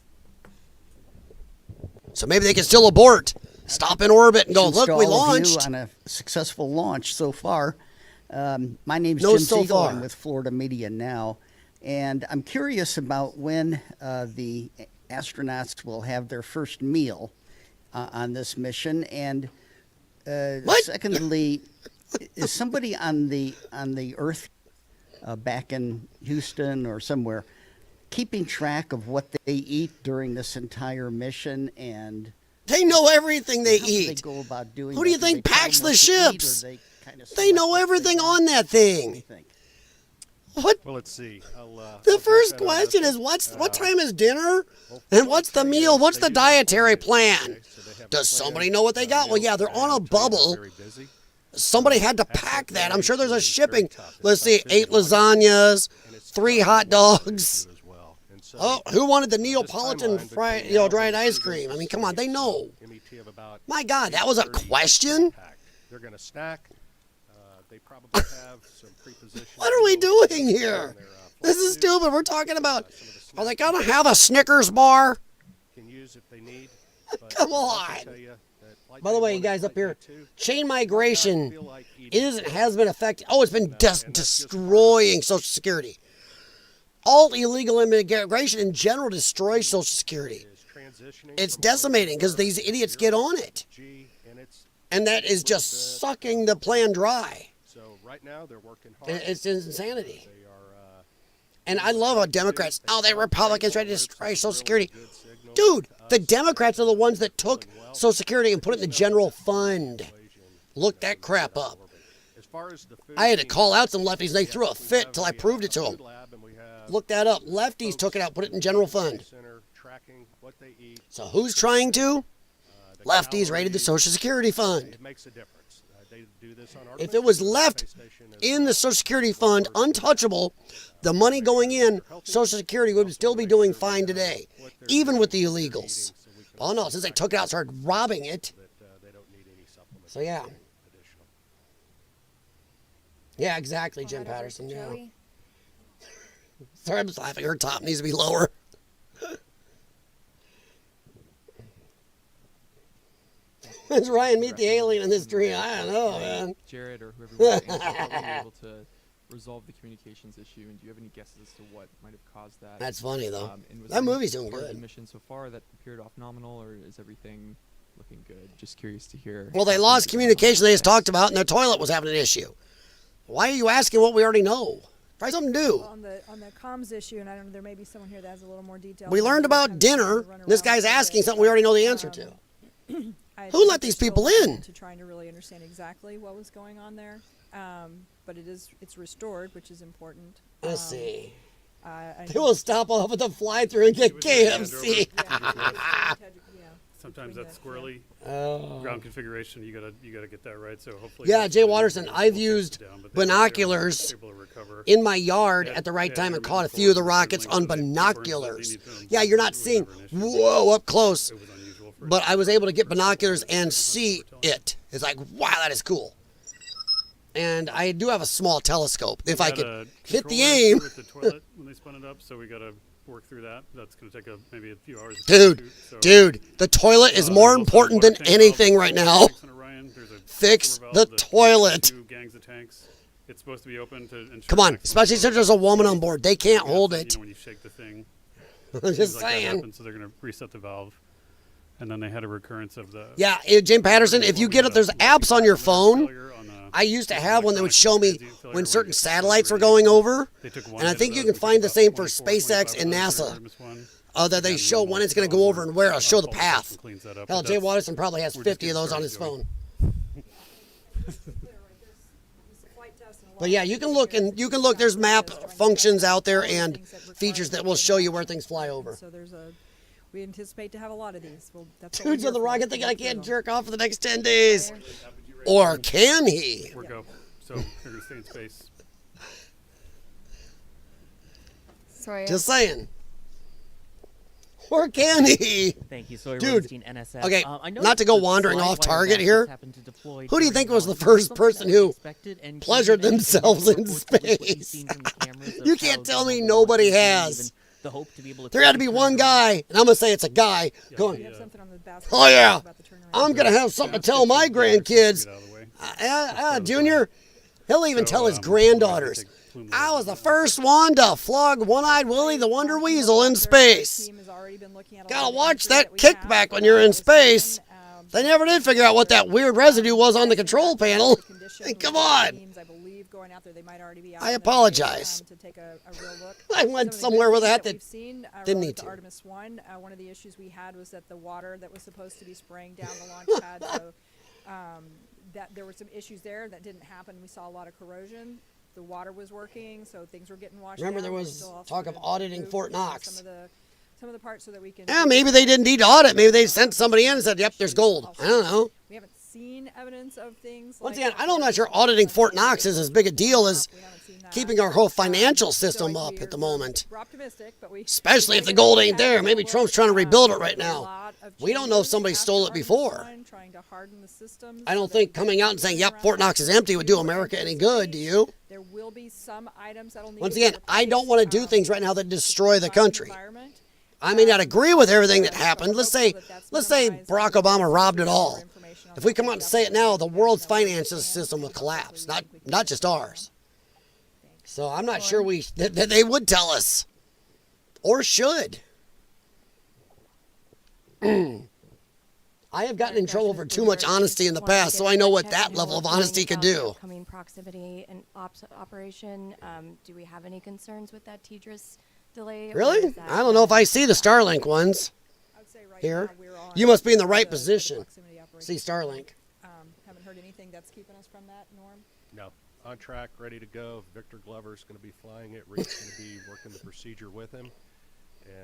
So maybe they can still abort, stop in orbit, and go, look, To we all of you launched. on a successful launch so far. My name's No, Jim so Siegel. far. I'm with Florida Media Now, and I'm curious about when the astronauts will have their first meal on this mission. And secondly, is somebody on the Earth back in Houston or somewhere keeping track of what they eat during this entire mission? And They know everything they how do eat. they go about doing Who do you that? think they tell packs them the what to eat, or ships? they kinda They know everything on that thing. What? Well, let's see. The first question is, what time is dinner? And what's the meal? What's the dietary plan? Does somebody know what they got? Well, yeah, they're on a bubble. Somebody had to pack that. I'm sure there's a shipping. Let's see, 8 lasagnas, 3 hot dogs. Oh, who wanted the Neapolitan fried, dried ice cream? I mean, come on, they know. My God, that was a question? They're going to snack. They probably have some prepositions. What are we doing here? This is stupid. We're talking about, are they going to have a Snickers bar? Can use if they need. Come on. By the way, you guys up here, chain migration has been affected. Oh, it's been destroying Social Security. All illegal immigration in general destroys Social Security. It's decimating because these idiots get on it. And that is just sucking the plan dry. So right now they're working hard. It's insanity. And I love how Democrats, the Republicans ready to destroy Social Security. Dude, the Democrats are the ones that took Social Security and put it in the general fund. Look that crap up. I had to call out some lefties, and they threw a fit till I proved it to them. Look that up. Lefties took it out, put it in general fund. So who's trying to? Lefties raided the Social Security fund. If it was left in the Social Security fund untouchable, the money going in, Social Security would still be doing fine today, even with the illegals. Oh no, since they took it out, started robbing it. So yeah. Yeah, exactly, Jim Patterson. Yeah. Sorry, I'm just laughing. Her top needs to be lower. Does Ryan meet the alien in this dream? I don't know, man. Jared or whoever wants to answer, how were you able to resolve the communications issue, and do you have any guesses as to what might have caused that? That's funny, though. And was That there any movie's doing part of good. the mission so far that appeared off nominal, or is everything looking good? Just curious to hear. Well, they lost communication they just talked about, and their toilet was having an issue. Why are you asking what we already know? Try something new. On the comms issue, and I don't know, there may be someone here that has a little more detail. We learned about dinner. This guy's asking something we already know the answer to. Who let these people in? To trying to really understand exactly what was going on there, but it's restored, which is important. Let's see. I They will stop off at the fly-through and get KFC. Sometimes that's squirrely. Oh. Ground configuration, you gotta get that right. So hopefully. Yeah, Jay Watterson, I've used binoculars in my yard at the right time and caught a few of the rockets on binoculars. Yeah, you're not seeing, whoa, up close. But I was able to get binoculars and see it. It's like, wow, that is cool. And I do have a small telescope. If I could hit the aim. With the toilet when they spun it up, so we gotta work through that. That's going to take maybe a few hours. Dude, the toilet is more important than anything right now. Fix the toilet. Gangs of tanks. It's supposed to be open to ensure. Come on, especially since there's a woman on board. They can't hold it. When you shake the thing. I'm just saying. Happen, so they're going to reset the valve. And then they had a recurrence of the. Yeah, Jim Patterson, if you get it, there's apps on your phone. I used to have one that would show me when certain satellites were going over. And I think you can find the same for SpaceX and NASA. That they show when it's going to go over and where. I'll show the path. Hell, Jay Watterson probably has 50 of those on his phone. But yeah, you can look and there's map functions out there and features that will show you where things fly over. So we anticipate to have a lot of these. Well, that's Dudes on the rocket think I can't jerk off for the next 10 days. Or can he? We're go. So they're going to stay in space. Sorry. Just saying. Or can he? Thank you. Sorry, dude. NSF. Okay, not to go wandering off target here. Who do you think was the first person who pleasured themselves in space? You can't tell me nobody has. There had to be one guy, and I'm going to say it's a guy, going, oh yeah, I'm going to have something to tell my grandkids. Junior, he'll even tell his granddaughters. I was the first one to flog One-Eyed Willie the Wonder Weasel in space. Gotta watch that kickback when you're in space. They never did figure out what that weird residue was on the control panel. Come on. I apologize. I went somewhere with that didn't need to. Artemis 1, one of the issues we had was that the water that was supposed to be spraying down the launch pad, so that there were some issues there that didn't happen. We saw a lot of corrosion. The water was working, so things were getting washed out. Remember, there was talk of auditing Fort Knox. Some of the parts so that we can. Yeah, maybe they didn't need to audit. Maybe they sent somebody in and said, "Yep, there's gold." I don't know. We haven't seen evidence of things. Once again, I'm not sure auditing Fort Knox is as big a deal as keeping our whole financial system up at the moment. We're optimistic, but especially if the gold ain't there. Maybe Trump's trying to rebuild it right now. We don't know if somebody stole it before. I don't think coming out and saying, "Yep, Fort Knox is empty," would do America any good. Do you? There will be some items that'll need. Once again, I don't want to do things right now that destroy the country. I may not agree with everything that happened. Let's say Barack Obama robbed it all. If we come out and say it now, the world's financial system will collapse, not just ours. So I'm not sure that they would tell us, or should. I have gotten in trouble for too much honesty in the past, so I know what that level of honesty could do. Upcoming proximity and operation. Do we have any concerns with that TDRS delay? Really? I don't know if I see the Starlink ones here. You must be in the right position. See Starlink. Haven't heard anything that's keeping us from that, Norm? No. On track, ready to go. Victor Glover's going to be flying it. Reed's going to be working the procedure with him.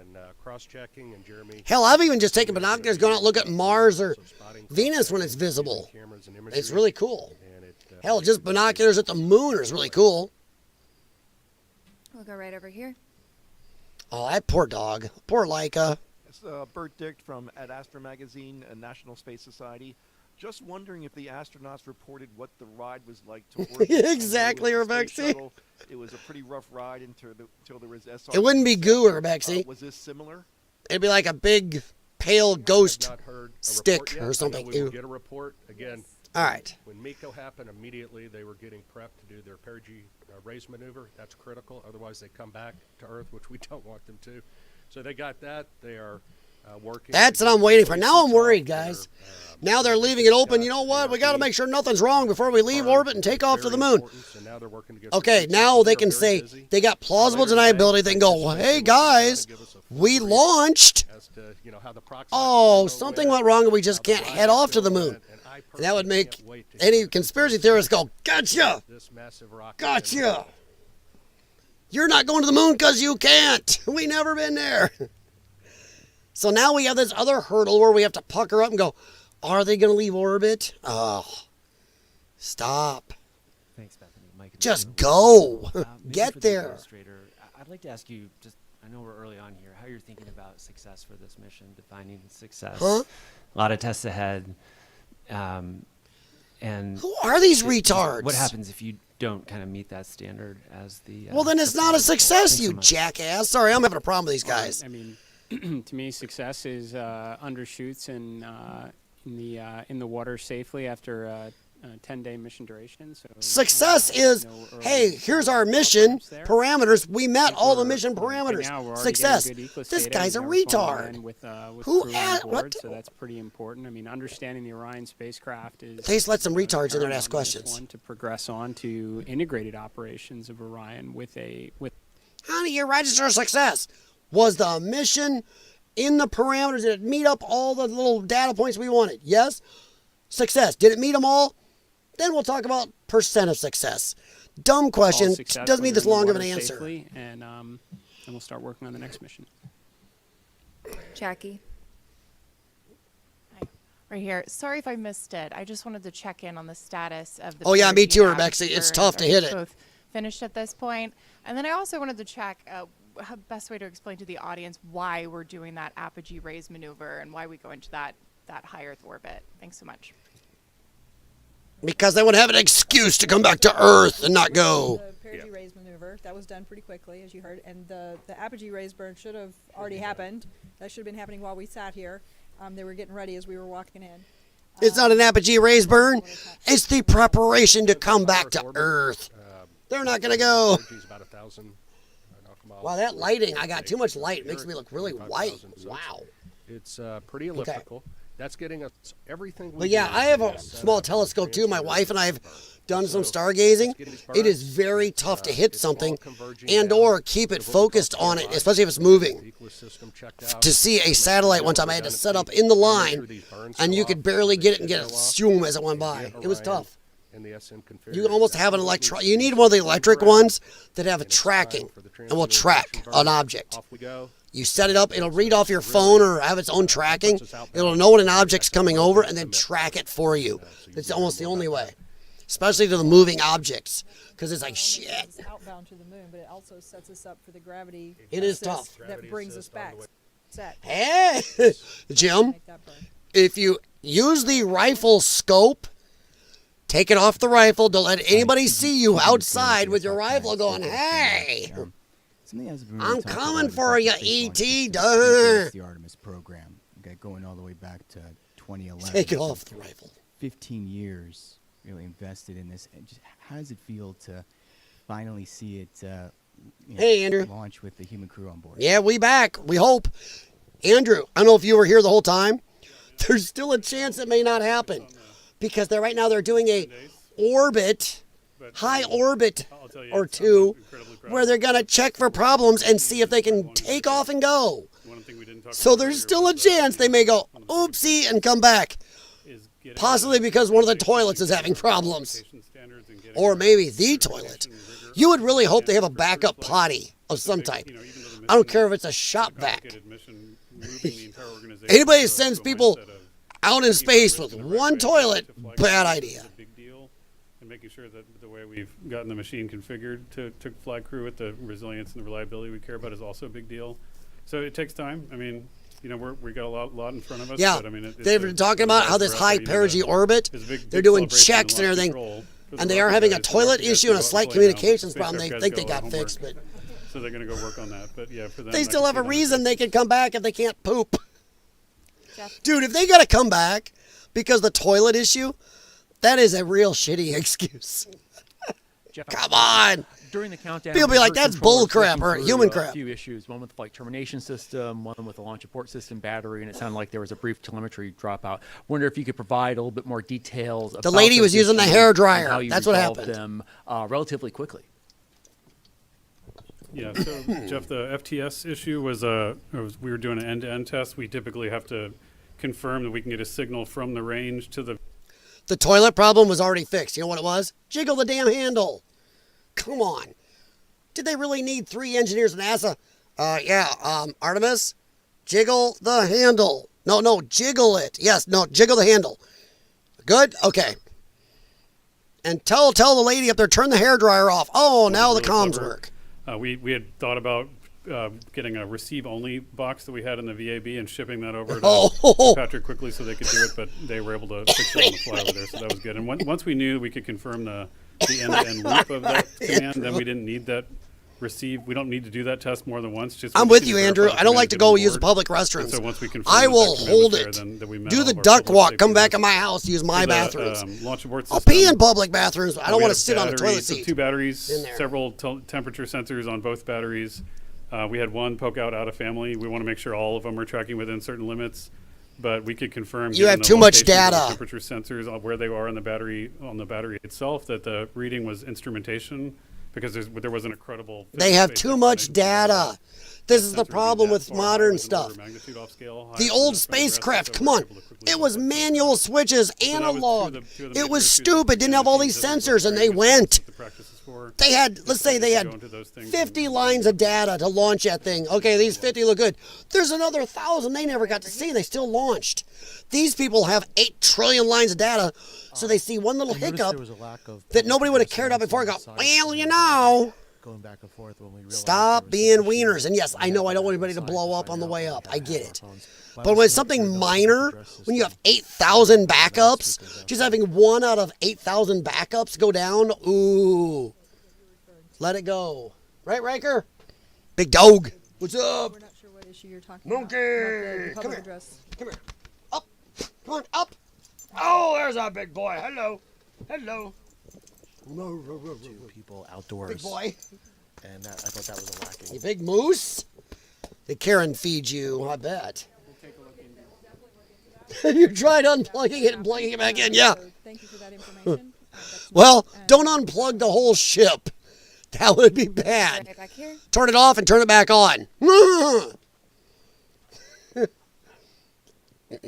And cross-checking, and Jeremy. Hell, I've even just taken binoculars, gone out and look at Mars or Venus when it's visible. It's really cool. Hell, just binoculars at the moon is really cool. We'll go right over here. Oh, that poor dog. Poor Laika. It's Bert Dick from Ad Astra Magazine, National Space Society. Just wondering if the astronauts reported what the ride was like to work. Exactly, Rebexy. It was a pretty rough ride until there was SR. It wouldn't be goo, Rebexy. Was this similar? It'd be like a big, pale ghost. I've not heard a stick report yet. or something. I know we will Ew. get a report again. All right. When MECO happened, immediately they were getting prepped to do their perigee raise maneuver. That's critical. Otherwise, they come back to Earth, which we don't want them to. So they got that. They are working. That's what I'm waiting for. Now I'm worried, guys. Now they're leaving it open. You know what? We got to make sure nothing's wrong before we leave orbit and take off to the moon. Okay, now they can say they got plausible deniability. They can go, well, hey, guys, we launched. Oh, something went wrong and we just can't head off to the moon. And that would make any conspiracy theorists go, gotcha, gotcha. You're not going to the moon because you can't. We never been there. So now we have this other hurdle where we have to pucker up and go, are they going to leave orbit? Oh, stop. Thanks, Bethany. Mike, just go. Get there. Administrator, I'd like to ask you, just I know we're early on here, how you're thinking about success for this mission, defining success. Huh? A lot of tests ahead. And who are these retards? What happens if you don't kind of meet that standard as the... well, then it's not a success, you jackass. Sorry, I'm having a problem with these guys. I mean, to me, success is undershoots and in the water safely after a 10-day mission duration. So success is, hey, here's our mission parameters. We met all the mission parameters. Right now, Success. This guy's a retard. With who crew at on board, what? so that's pretty important. I mean, understanding the Orion spacecraft is. They just let some retards in there to ask questions. One to progress on to integrated operations of Orion with. How do you register success? Was the mission in the parameters? Did it meet up all the little data points we wanted? Yes. Success. Did it meet them all? Then we'll talk about percent of success. Dumb question. Doesn't need this long of an answer. Safely, and we'll start working on the next mission. Jackie. Hi. Right here. Sorry if I missed it. I just wanted to check in on the status of the. Oh yeah, me too, Birthright Rebecca. It's burn. tough to Are hit you it. both finished at this point, and then I also wanted to check how best way to explain to the audience why we're doing that apogee raise maneuver and why we go into that high Earth orbit. Thanks so much. Because they would have an excuse to come back to Earth and not go. The perigee raise maneuver, that was done pretty quickly, as you heard, and the apogee raise burn should have already happened. That should have been happening while we sat here. They were getting ready as we were walking in. It's not an apogee raise burn. It's the preparation to come back to Earth. They're not going to go. Wow, that lighting, I got too much light. It makes me look really white. Wow. It's pretty elliptical. Okay. That's getting us everything. But yeah, I have a small telescope too. My wife and I have done some stargazing. It is very tough to hit something and or keep it focused on it, especially if it's moving. To see a satellite one time, I had to set up in the line, and you could barely get it and get it zoom as it went by. It was tough. You almost have an electron. You need one of the electric ones that have a tracking and will track an object. You set it up, it'll read off your phone or have its own tracking. It'll know when an object's coming over and then track it for you. It's almost the only way, especially to the moving objects, because it's like shit. It's outbound to the moon, but it also sets us up for the gravity. It is tough. That brings us back. Set. Hey, Jim, if you use the rifle scope, take it off the rifle. Don't let anybody see you outside with your rifle going, hey. I'm coming for you, E.T. The Artemis program, okay, going all the way back to 2011. Take it off the rifle. 15 years really invested in this. And just how does it feel to finally see it hey, Andrew. launch with the human crew on board? Yeah, we back. We hope. Andrew, I don't know if you were here the whole time. There's still a chance it may not happen because right now they're doing a orbit, high orbit or two, where they're going to check for problems and see if they can take off and go. So there's still a chance they may go, oopsie, and come back. Possibly because one of the toilets is having problems. Or maybe the toilet. You would really hope they have a backup potty of some type. I don't care if it's a shop vac. Anybody that sends people out in space with one toilet, bad idea. Making sure that the way we've gotten the machine configured to fly crew with the resilience and the reliability we care about is also a big deal. So it takes time. I mean, we got a lot in front of us. Yeah, but I mean, they've been talking about how this high perigee orbit, they're doing checks and everything, and they are having a toilet issue and a slight communications problem. They think they got fixed, but so they're going to go work on that. But yeah, for them, they still have a reason they can come back if they can't poop. Dude, if they got to come back because the toilet issue, that is a real shitty excuse. Come on. During the countdown, People be we like, heard that's controllers bull crap working or through human A crap. few issues, one with the flight termination system, one with the launch abort system battery, and it sounded like there was a brief telemetry dropout. Wonder if you could provide a little bit more details. The lady was using the hair dryer. How you That's what resolved happened. them relatively quickly. Yeah, so Jeff, the FTS issue was we were doing an end-to-end test. We typically have to confirm that we can get a signal from the range to the. The toilet problem was already fixed. You know what it was? Jiggle the damn handle. Come on. Did they really need 3 engineers at NASA? Artemis, jiggle the handle. No, jiggle it. Yes, no, jiggle the handle. Good? And tell the lady up there, turn the hairdryer off. Oh, now the comms work. We had thought about getting a receive-only box that we had in the VAB and shipping that over to Patrick quickly so they could do it, but they were able to fix it on the fly over there, so that was good. And once we knew we could confirm the end-to-end loop of that command, then we didn't need that receive. We don't need to do that test more than once. I'm with you, Andrew. I don't like to go use the public restrooms. So once we confirm I will that hold there, it. then we met Do all the of our duck public walk. safety Come back rules. in my house. Use my So the, bathrooms. launch abort I'll system, pee in public bathrooms. I don't we want had to sit on a toilet batteries, seat. 2 batteries, in there. several temperature sensors on both batteries. We had one poke out of family. We want to make sure all of them are tracking within certain limits, but we could confirm. You given have the too much locations of the data. Temperature sensors on where they are on the battery itself, that the reading was instrumentation because there wasn't a credible. They have physics-based too much explanation data. This is the problem with modern stuff. The old spacecraft, come on. It was manual switches, analog. It was stupid. Didn't have all these sensors, and they went. They had, let's say they had 50 lines of data to launch that thing. Okay, these 50 look good. There's another 1,000 they never got to see. They still launched. These people have 8 trillion lines of data, so they see one little hiccup that nobody would have cared about before. Go, well, you know. Going back and forth when we realized Stop being wieners. And yes, I know I don't want anybody to blow up on the way up. I get it. But when it's something minor, when you have 8,000 backups, just having 1 out of 8,000 backups go down, ooh. Let it go. Right, Riker? Big dog. What's up? We're not sure what issue you're talking Monkey. about. Come here. Address. Come here. Up. Come on, up. Oh, there's our big boy. Hello. Hello. Two people outdoors. Big boy. And I thought that was a lacking. You big moose? The Karen feeds you, I bet. You tried unplugging it and plugging it back in, yeah. Thank you for that information. Well, don't unplug the whole ship. That would be bad. Right back here. Turn it off and turn it back on.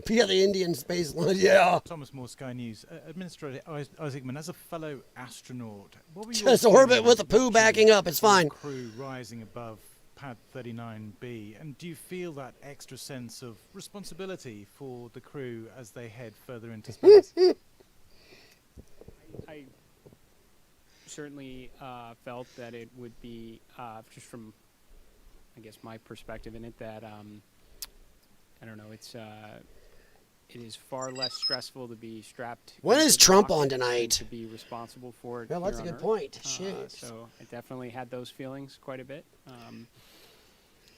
Yeah, the Indian space line, yeah. Thomas Moore, Sky News. Administrator Isaacman, as a fellow astronaut, what were your Just orbit feelings with the poo backing up, it's for the fine. crew rising above Pad 39B, and do you feel that extra sense of responsibility for the crew as they head further into space? I certainly felt that it would be, just from, I guess, my perspective in it, that I don't know, it is far less stressful to be strapped. When into is the Trump box on than tonight? To be responsible for it. Yeah, that's here a on good Earth. point. Shit. So I definitely had those feelings quite a bit.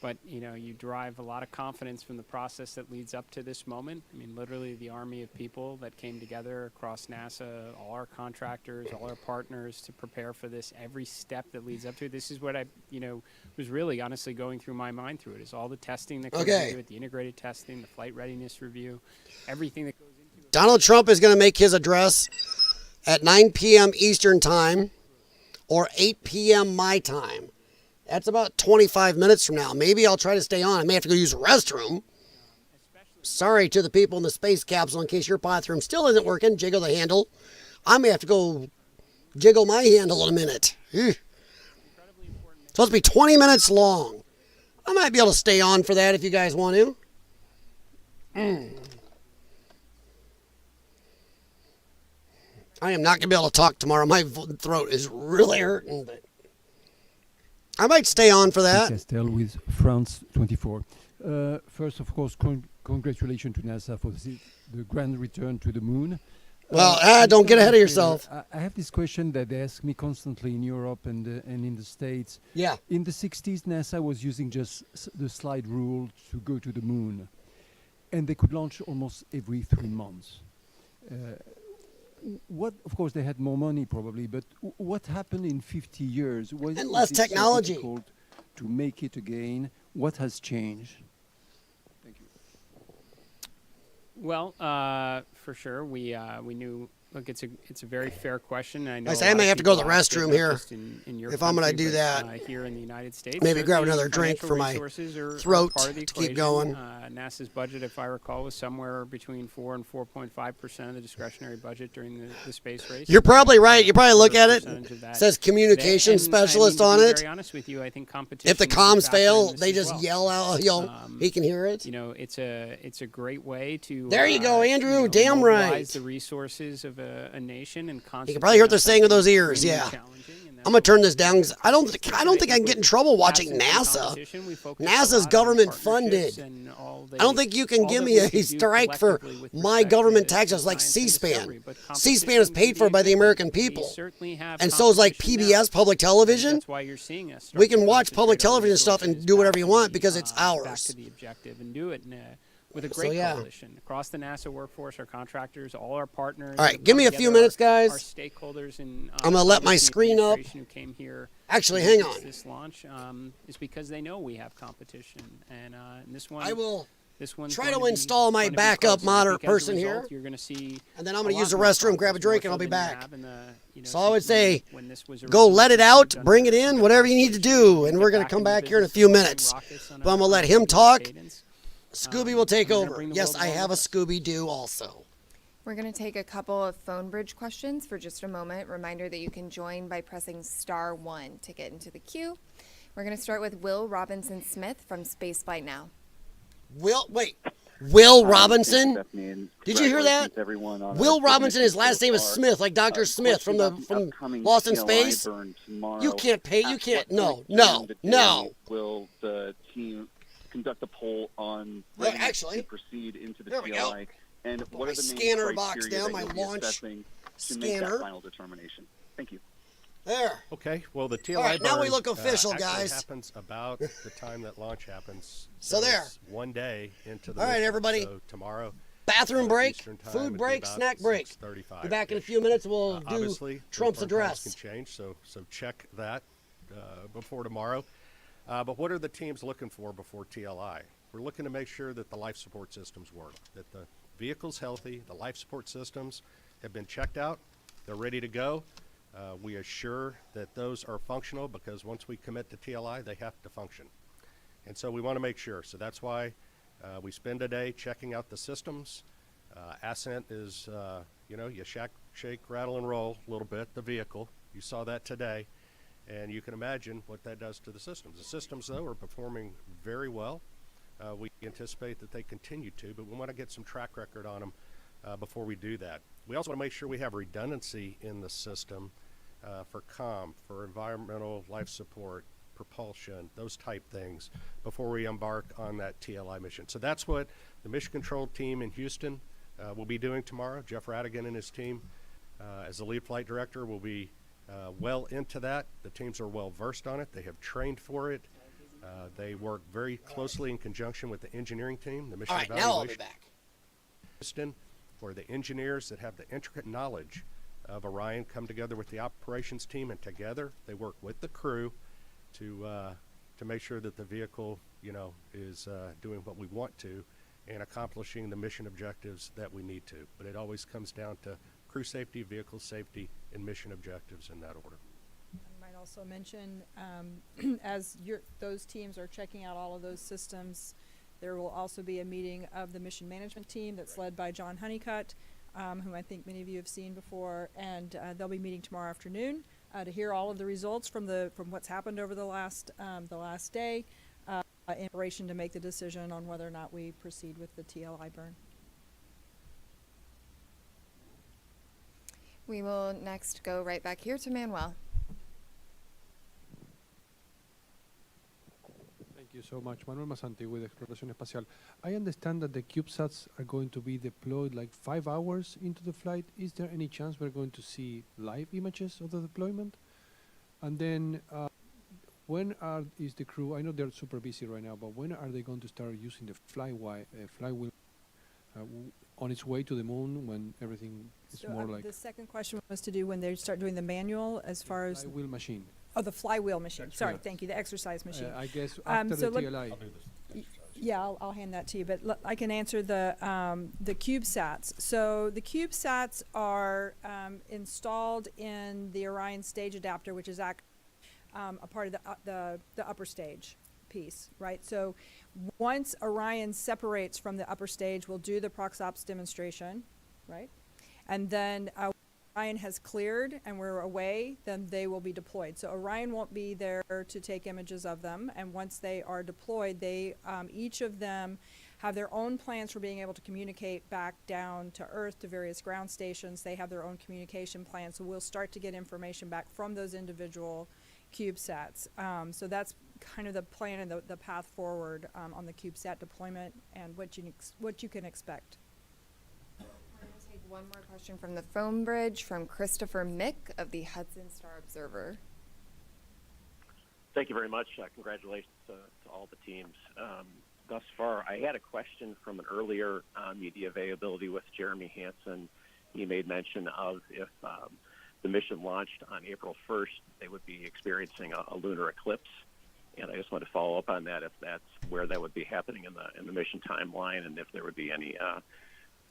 But, you know, you derive a lot of confidence from the process that leads up to this moment. I mean, literally the army of people that came together across NASA, all our contractors, all our partners to prepare for this, every step that leads up to it. This is what I, you know, was really honestly going through my mind through it, is all the testing that goes into it, the integrated testing, the flight readiness review, everything that goes into it. Donald Trump is going to make his address at 9 p.m. Eastern Time or 8 p.m. my time. That's about 25 minutes from now. Maybe I'll try to stay on. I may have to go use the restroom. Sorry to the people in the space capsule in case your bathroom still isn't working. Jiggle the handle. I may have to go jiggle my handle in a minute. It's supposed to be 20 minutes long. I might be able to stay on for that if you guys want to. I am not going to be able to talk tomorrow. My throat is really hurting, but I might stay on for that. Castel with France 24. First, of course, congratulations to NASA for the grand return to the moon. Well, don't get ahead of yourself. I have this question that they ask me constantly in Europe and in the States. Yeah. In the 60s, NASA was using just the slide rule to go to the moon. and they could launch almost every 3 months. What, of course, they had more money probably, but what happened in 50 years? Was And less is it so technology. difficult to make it again? What has changed? Thank you. Well, for sure, we knew. Look, it's a very fair question. I know I a say I lot may of have to go to the people ask it, restroom not here just in your if I'm going to country, do but, that. Here in the United States, Maybe grab certainly another drink financial for my resources are throat part of the to keep equation. going. NASA's budget, if I recall, was somewhere between 4 and 4.5% of the discretionary budget during the space race. You're probably right. You probably look at it. Percentage of that. Says communication And, specialist I mean, on to be it. very honest with you, I think competition. If the is a comms factor in fail, this they as just well. yell out. He can hear it. You know, it's a great way to. There you go, Andrew. Damn mobilize right. the resources of a nation and You can probably hear what they're saying with those ears. Yeah. I'm gonna turn this down 'cause I don't think I can get in trouble watching NASA. NASA's government funded. I don't think you can give me a strike for my government taxes like C-SPAN. C-SPAN is paid for by the American people, and so is like PBS, public television. That's why you're seeing us. We can watch public television stuff and do whatever you want because it's Back ours. to the objective and do it with a So, great yeah. coalition across the NASA workforce, our contractors, all our partners. All right, that give come me a few together, minutes, our guys. stakeholders and I'm gonna let my Congress and screen up. administration who came here. Actually, to hang witness on. This launch is because they know we have competition, and this one. I will This one's try going to be install my going to be backup close, and I moderate think as a person result, here. You're going to see, And then I'm a going to lot use the more restroom, grab a progress, drink, more and I'll be so than you back. have in the, So I would since say, when this was go let it out, done bring it in, whatever you need to do, and we're going to come back here in a few minutes. But I'm going to let him talk. Scooby will take we're gonna over. bring the Yes, world I along have a with us. Scooby-Doo also. We're going to take a couple of phone bridge questions for just a moment. Reminder that you can join by pressing *1 to get into the queue. We're going to start with Will Robinson Smith from Spaceflight Now. Will Robinson? Did you hear that? Everyone on Will our Robinson, his signature last name is so far. Smith, like Dr. Smith from Lost in TLI Space. burn tomorrow. You can't pay. You At can't. what No, point no, during the no. day Will the team conduct a poll on Well, readiness actually, to proceed into the there we go. TLI? And Put what my are the main scanner box criteria down, that my you'll be launch assessing to make scanner. that final determination? Thank you. There. Okay, well, the TLI All right, now we burn, look official, actually guys. happens about the time that launch happens. So there. it's 1 day into the All right, mission. everybody. So tomorrow. Bathroom break, Eastern time food would be break, about snack break. 6:35. Be back in a few minutes. We'll do Obviously, Trump's those burn address. times can change, so check that before tomorrow. But what are the teams looking for before TLI? We're looking to make sure that the life support systems work, that the vehicle's healthy, the life support systems have been checked out, they're ready to go. We assure that those are functional because once we commit to TLI, they have to function. And so we want to make sure. So that's why we spend a day checking out the systems. Ascent is, you shake, rattle, and roll a little bit, the vehicle. You saw that today. And you can imagine what that does to the systems. The systems, though, are performing very well. We anticipate that they continue to, but we want to get some track record on them before we do that. We also want to make sure we have redundancy in the system for comm, for environmental life support, propulsion, those type things before we embark on that TLI mission. So that's what the mission control team in Houston will be doing tomorrow. Jeff Radigan and his team, as the lead flight director, will be well into that. The teams are well versed on it. They have trained for it. They work very closely in conjunction with the engineering team, the mission All right, evaluation. now I'll be back. Houston, where the engineers that have the intricate knowledge of Orion come together with the operations team, and together they work with the crew to make sure that the vehicle, is doing what we want to and accomplishing the mission objectives that we need to. But it always comes down to crew safety, vehicle safety, and mission objectives in that order. I might also mention, as those teams are checking out all of those systems, there will also be a meeting of the mission management team that's led by John Honeycutt, whom I think many of you have seen before, and they'll be meeting tomorrow afternoon to hear all of the results from what's happened over the last day, in preparation to make the decision on whether or not we proceed with the TLI burn. We will next go right back here to Manuel. Thank you so much. Manuel Masanti with Exploración Espacial. I understand that the CubeSats are going to be deployed like 5 hours into the flight. Is there any chance we're going to see live images of the deployment? And then when is the crew, I know they're super busy right now, but when are they going to start using the flywheel on its way to the moon when everything is So, more like the second question was to do when they start doing the manual as far as flywheel machine? oh, the flywheel machine. Sorry, Yeah. thank you, the exercise machine. I guess after so the let- TLI. Yeah, I'll hand that to you, but I can answer the CubeSats. So the CubeSats are installed in the Orion stage adapter, which is a part of the upper stage piece, right? So once Orion separates from the upper stage, we'll do the ProxOps demonstration, right? And then Orion has cleared and we're away, then they will be deployed. So Orion won't be there to take images of them, and once they are deployed, they each of them have their own plans for being able to communicate back down to Earth to various ground stations. They have their own communication plans, so we'll start to get information back from those individual CubeSats. So that's kind of the plan and the path forward on the CubeSat deployment and what you can expect. Take one more question from the phone bridge from Christopher Mick of the Hudson Star Observer. Thank you very much. Congratulations to all the teams. Thus far, I had a question from an earlier media availability with Jeremy Hansen. He made mention of if the mission launched on April 1st, they would be experiencing a lunar eclipse. And I just want to follow up on that, if that's where that would be happening in the mission timeline, and if there would be any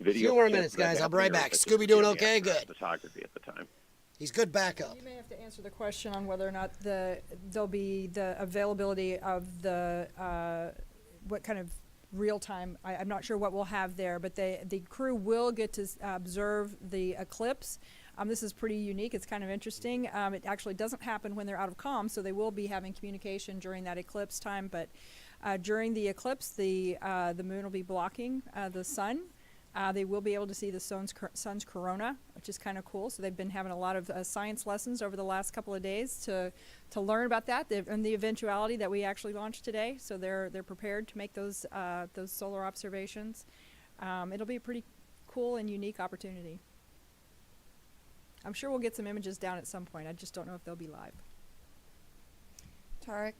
video. Few more minutes, guys. I'll be right back. Scooby doing okay? Good. Photography at the time. He's good backup. You may have to answer the question on whether or not there'll be the availability of the what kind of real time. I'm not sure what we'll have there, but the crew will get to observe the eclipse. This is pretty unique. It's kind of interesting. It actually doesn't happen when they're out of comm, so they will be having communication during that eclipse time. But during the eclipse, the moon will be blocking the sun. They will be able to see the sun's corona, which is kind of cool. So they've been having a lot of science lessons over the last couple of days to learn about that and the eventuality that we actually launched today. So they're prepared to make those solar observations. It'll be a pretty cool and unique opportunity. I'm sure we'll get some images down at some point. I just don't know if they'll be live. Tarek.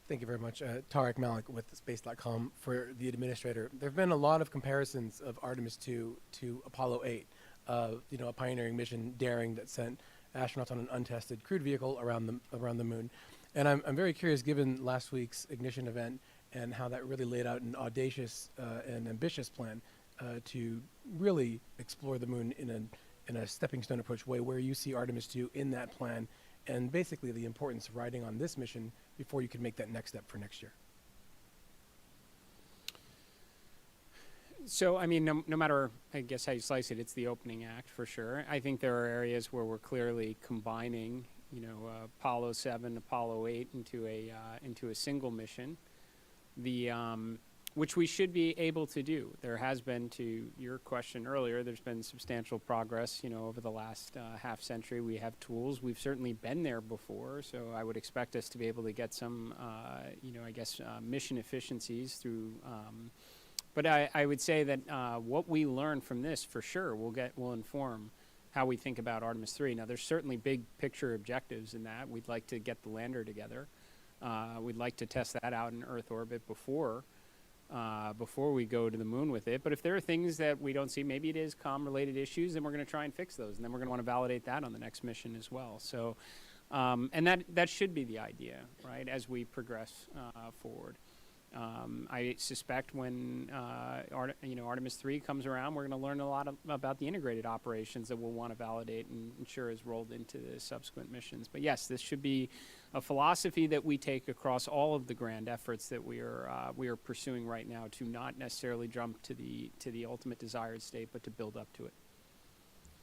Thank you very much. Tarek Malik with Space.com for the administrator. There have been a lot of comparisons of Artemis 2 to Apollo 8, a pioneering mission, daring, that sent astronauts on an untested crewed vehicle around the moon. And I'm very curious, given last week's ignition event and how that really laid out an audacious and ambitious plan to really explore the moon in a stepping stone approach way, where you see Artemis 2 in that plan, and basically the importance of riding on this mission before you can make that next step for next year. So, I mean, no matter, I guess, how you slice it, it's the opening act for sure. I think there are areas where we're clearly combining, Apollo 7, Apollo 8 into a single mission, which we should be able to do. There has been, to your question earlier, there's been substantial progress, over the last half century. We have tools. We've certainly been there before, so I would expect us to be able to get some, mission efficiencies through. But I would say that what we learn from this, for sure, will inform how we think about Artemis 3. Now, there's certainly big picture objectives in that. We'd like to get the lander together. We'd like to test that out in Earth orbit before we go to the moon with it. But if there are things that we don't see, maybe it is comm-related issues, then we're going to try and fix those. And then we're going to want to validate that on the next mission as well. So, and that should be the idea, right, as we progress forward. I suspect when Artemis 3 comes around, we're going to learn a lot about the integrated operations that we'll want to validate and ensure is rolled into the subsequent missions. But yes, this should be a philosophy that we take across all of the grand efforts that we are pursuing right now, to not necessarily jump to the ultimate desired state, but to build up to it.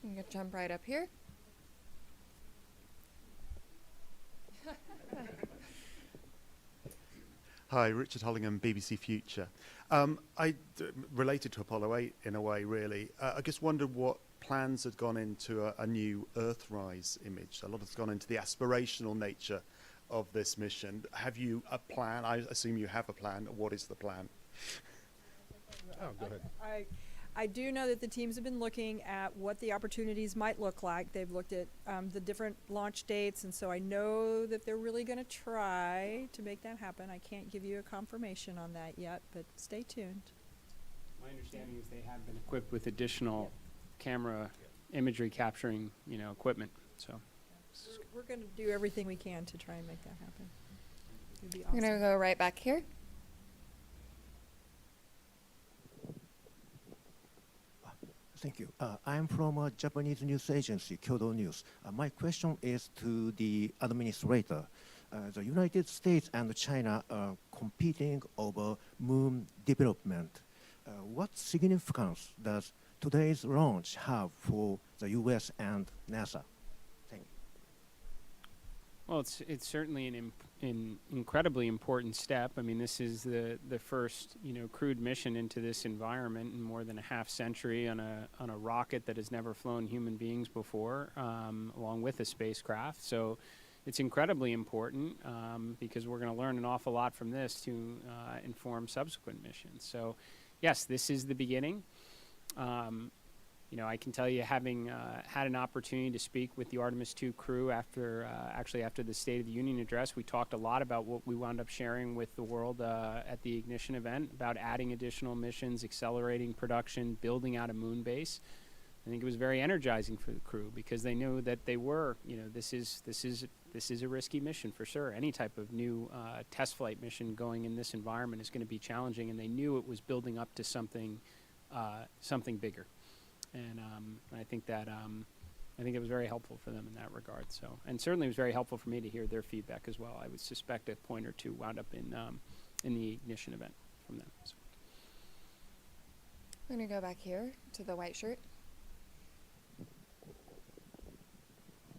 I'm going to jump right up here. Hi, Richard Hollingham, BBC Future. Related to Apollo 8 in a way, really. I just wondered what plans had gone into a new Earthrise image. A lot has gone into the aspirational nature of this mission. Have you a plan? I assume you have a plan. What is the plan? Oh, go ahead. I do know that the teams have been looking at what the opportunities might look like. They've looked at the different launch dates, and so I know that they're really going to try to make that happen. I can't give you a confirmation on that yet, but stay tuned. My understanding is they have been equipped with additional camera imagery capturing, equipment. So We're going to do everything we can to try and make that happen. It'd be We're awesome. going to go right back here. Thank you. I'm from a Japanese news agency, Kyodo News. My question is to the administrator. The United States and China are competing over moon development. What significance does today's launch have for the U.S. and NASA? Thank you. Well, it's certainly an incredibly important step. I mean, this is the first crewed mission into this environment in more than a half century on a rocket that has never flown human beings before, along with a spacecraft. So it's incredibly important because we're going to learn an awful lot from this to inform subsequent missions. So yes, this is the beginning. I can tell you, having had an opportunity to speak with the Artemis II crew after the State of the Union address, we talked a lot about what we wound up sharing with the world at the Ignition event about adding additional missions, accelerating production, building out a moon base. I think it was very energizing for the crew because they knew that they were, this is a risky mission for sure. Any type of new test flight mission going in this environment is going to be challenging, and they knew it was building up to something bigger. And I think that it was very helpful for them in that regard. So, and certainly it was very helpful for me to hear their feedback as well. I would suspect a point or two wound up in the Ignition event from them. So. We're going to go back here to the white shirt.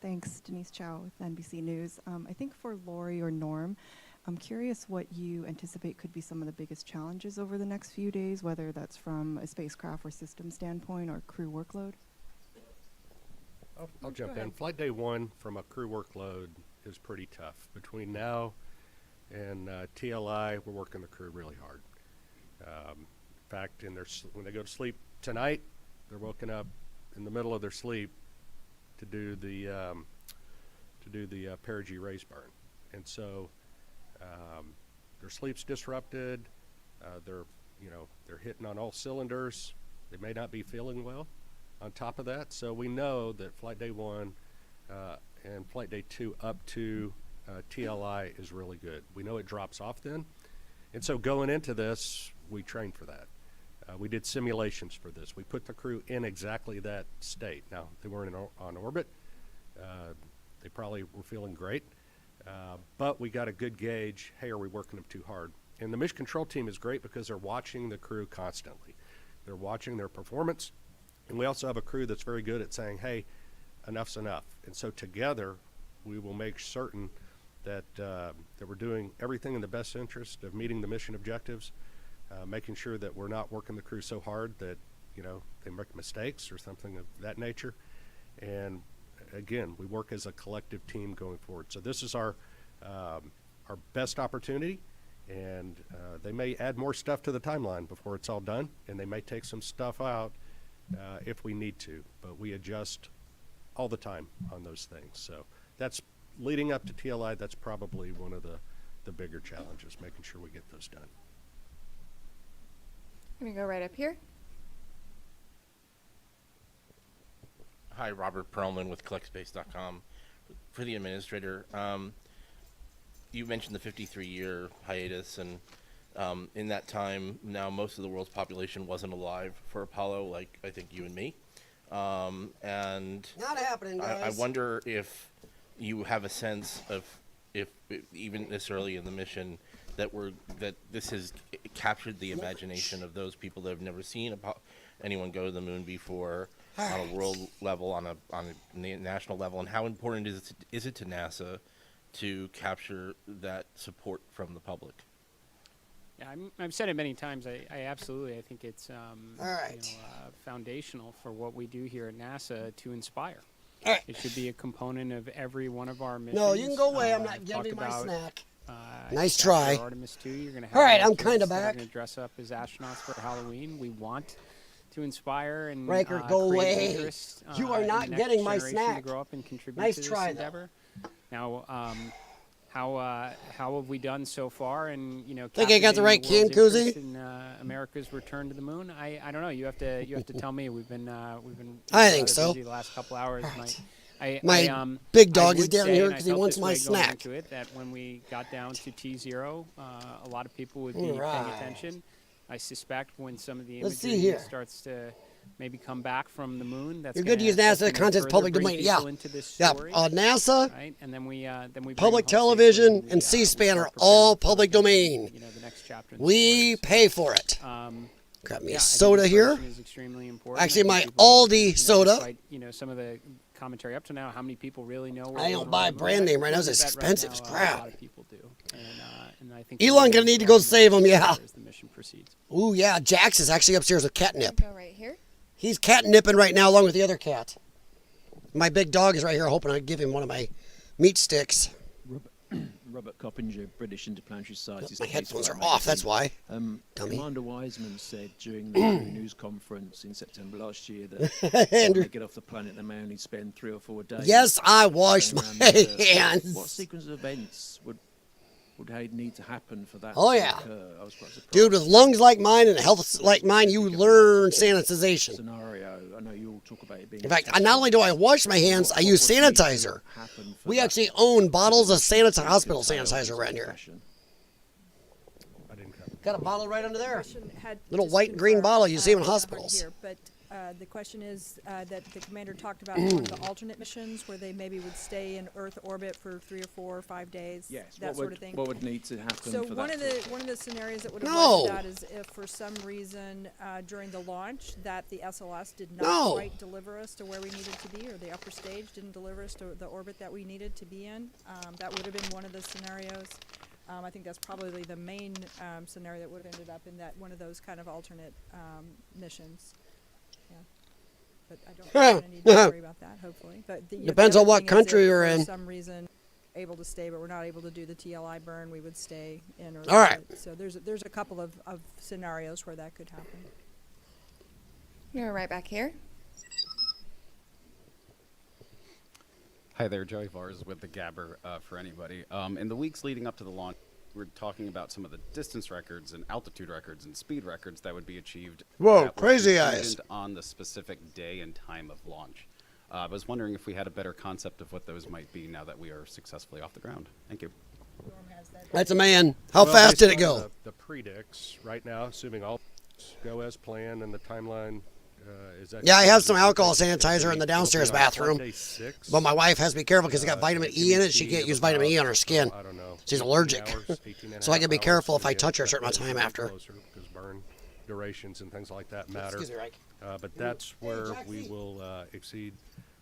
Thanks, Denise Chow with NBC News. I think for Lori or Norm, I'm curious what you anticipate could be some of the biggest challenges over the next few days, whether that's from a spacecraft or system standpoint or crew workload. I'll jump in. Flight day 1 from a crew workload is pretty tough. Between now and TLI, we're working the crew really hard. In fact, when they go to sleep tonight, they're woken up in the middle of their sleep to do the perigee raise burn, and so their sleep's disrupted. They're hitting on all cylinders. They may not be feeling well. On top of that, so we know that flight day 1 and flight day 2 up to TLI is really good. We know it drops off then, and so going into this, we trained for that. We did simulations for this. We put the crew in exactly that state. Now, they weren't on orbit. They probably were feeling great. But we got a good gauge, hey, are we working them too hard? And the mission control team is great because they're watching the crew constantly. They're watching their performance. And we also have a crew that's very good at saying, hey, enough's enough. And so together, we will make certain that we're doing everything in the best interest of meeting the mission objectives, making sure that we're not working the crew so hard that, they make mistakes or something of that nature. And again, we work as a collective team going forward. So this is our best opportunity, and they may add more stuff to the timeline before it's all done, and they may take some stuff out if we need to, but we adjust all the time on those things. So that's leading up to TLI. That's probably one of the bigger challenges, making sure we get those done. I'm going to go right up here. Hi, Robert Perlman with CollectSpace.com. For the administrator, you mentioned the 53-year hiatus, and in that time, now most of the world's population wasn't alive for Apollo, like I think you and me. And not happening, guys. I wonder if you have a sense of if even this early in the mission that this has captured the imagination of those people that have never seen anyone go to the moon before on a world level, on a national level, and how important is it to NASA to capture that support from the public? Yeah, I've said it many times. I absolutely, I think it's foundational for what we do here at NASA to inspire. It should be a component of every one of our missions. No, you can go away. I'm not giving you my snack. Nice after try. Artemis II, you're going to have all right, I'm missions kind of that are back. going to dress up as astronauts for Halloween. We want to inspire and Riker, go create away. interest, You are in not the next getting my generation snack. to grow up and contribute Nice to this try, though. endeavor. Now, how have we done so far? And Think I got the right captivating can, world's Koozie? interest in America's return to the moon. I don't know. You have to tell me. We've been I think rather so. busy the last couple hours. My big dog I is would down say, here and I 'cause he felt wants this my way going snack. into it, that when we got down to T0, a lot of people would be All right. paying attention. I suspect when some of the Let's see imagery here. starts to maybe come back from the moon, that's You're good to use that's NASA gonna contents further public bring domain. Yeah. people into this Yeah. story, NASA, right? And then we bring public them home television, safely, and we C-SPAN start are all preparing for public the, domain. the next chapter in the We pay for it. Grab me yeah, a I think soda this here. question is extremely important. Actually, I think my people, Aldi soda. Despite, some of the commentary up to now, how many people really know? Where I we're don't going buy to brand name right now. I It's bet expensive as now, crap. A lot of people do, and I think Elon gonna need to go save him. Yeah. as the mission proceeds. Ooh, yeah. Jax is actually upstairs with catnip. Go right here. He's catnipping right now along with the other cat. My big dog is right here, hoping I'd give him one of my meat sticks. Robert Coppinger, British Interplanetary Society's My case headphones for are that off, that's magazine. why. Dummy. Commander Wiseman said during the Crew news conference in September last year that when Andrew. they get off the planet, they may only spend 3 or 4 days. Yes, I washed going my around the Earth. hands. What sequence of events would need to happen for that Oh, to yeah. occur? I was quite surprised. Dude, with lungs like mine and health like mine, you learn sanitization. Scenario. I know you all talk about it being. In fact, not only do I wash my hands, I use sanitizer. We actually own bottles of hospital sanitizer around here. Got a bottle right under there. Little white and green bottle you see in hospitals. Here, but the question is that the commander talked about one of the alternate missions where they maybe would stay in Earth orbit for 3 or 4 or 5 days. Yes. That sort of thing. What would need to happen So for one that of to- the scenarios that would have No. led to that is if for some reason during the launch that the SLS did not No. quite deliver us to where we needed to be, or the upper stage didn't deliver us to the orbit that we needed to be in. That would have been one of the scenarios. I think that's probably the main scenario that would have ended up in that one of those kind of alternate missions. Yeah. But I don't think we're gonna need to worry about that, hopefully. But the Depends other on what thing is country if you're for in. some reason able to stay, but we're not able to do the TLI burn, we would stay in. All right. So there's a couple of scenarios where that could happen. You're right back here. Hi there, Joey Vars with the Gabber for anybody. In the weeks leading up to the launch, we're talking about some of the distance records and altitude records and speed records that would be achieved. Whoa, that were crazy contingent eyes. On the specific day and time of launch. I was wondering if we had a better concept of what those might be now that we are successfully off the ground. Thank you. That's a man. How Well, fast based did it on go? The predicts right now, assuming all go as planned and the timeline is that. Yeah, I have some alcohol sanitizer in the downstairs bathroom. Day 6. But my wife has to be careful because it's got vitamin E in it. She can't use vitamin E on her skin. I don't know. She's 18 allergic. hours, 18 and a So I half gotta be hours careful to if I get touch her a that certain amount of way time after. closer, because burn durations and things like that matter. Excuse me, Reich. But that's where we will exceed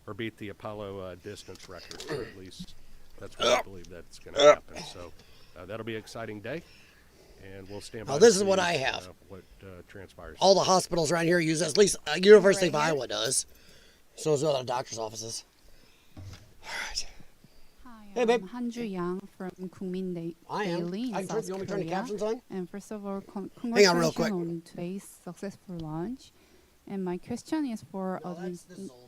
or beat the Apollo distance record. Or at least that's what I believe that's going to happen. So that'll be an exciting day, and we'll stand by. Now, to this is see, what I have. What transpires. All the hospitals around here use it. At least University of Right here. Iowa does. So does a lot of doctors' offices. Hi, Hey, I'm babe. Hanju Yang from Kumin I am. Daily in I can South you want me to turn the Korea. captions on? And first of all, Hang on real congratulations quick. on today's successful launch. And my question is for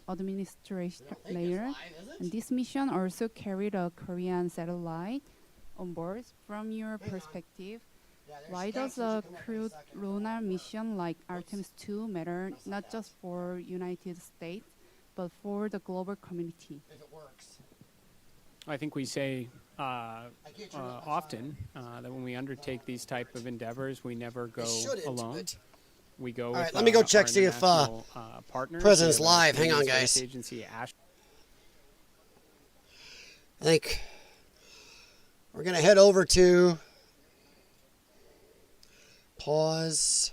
administrator. And this mission also carried a Korean satellite on board. From your perspective, why does a crewed lunar mission like Artemis 2 matter not just for United States, but for the global community? If it works. I think we say often that when we undertake these type of endeavors, we never go shouldn't, alone. but- We go All with right, let me go check, our see if, international, partners. President's We have a live. Hang on, Canadian guys. Space Agency, I think we're going to head over to pause.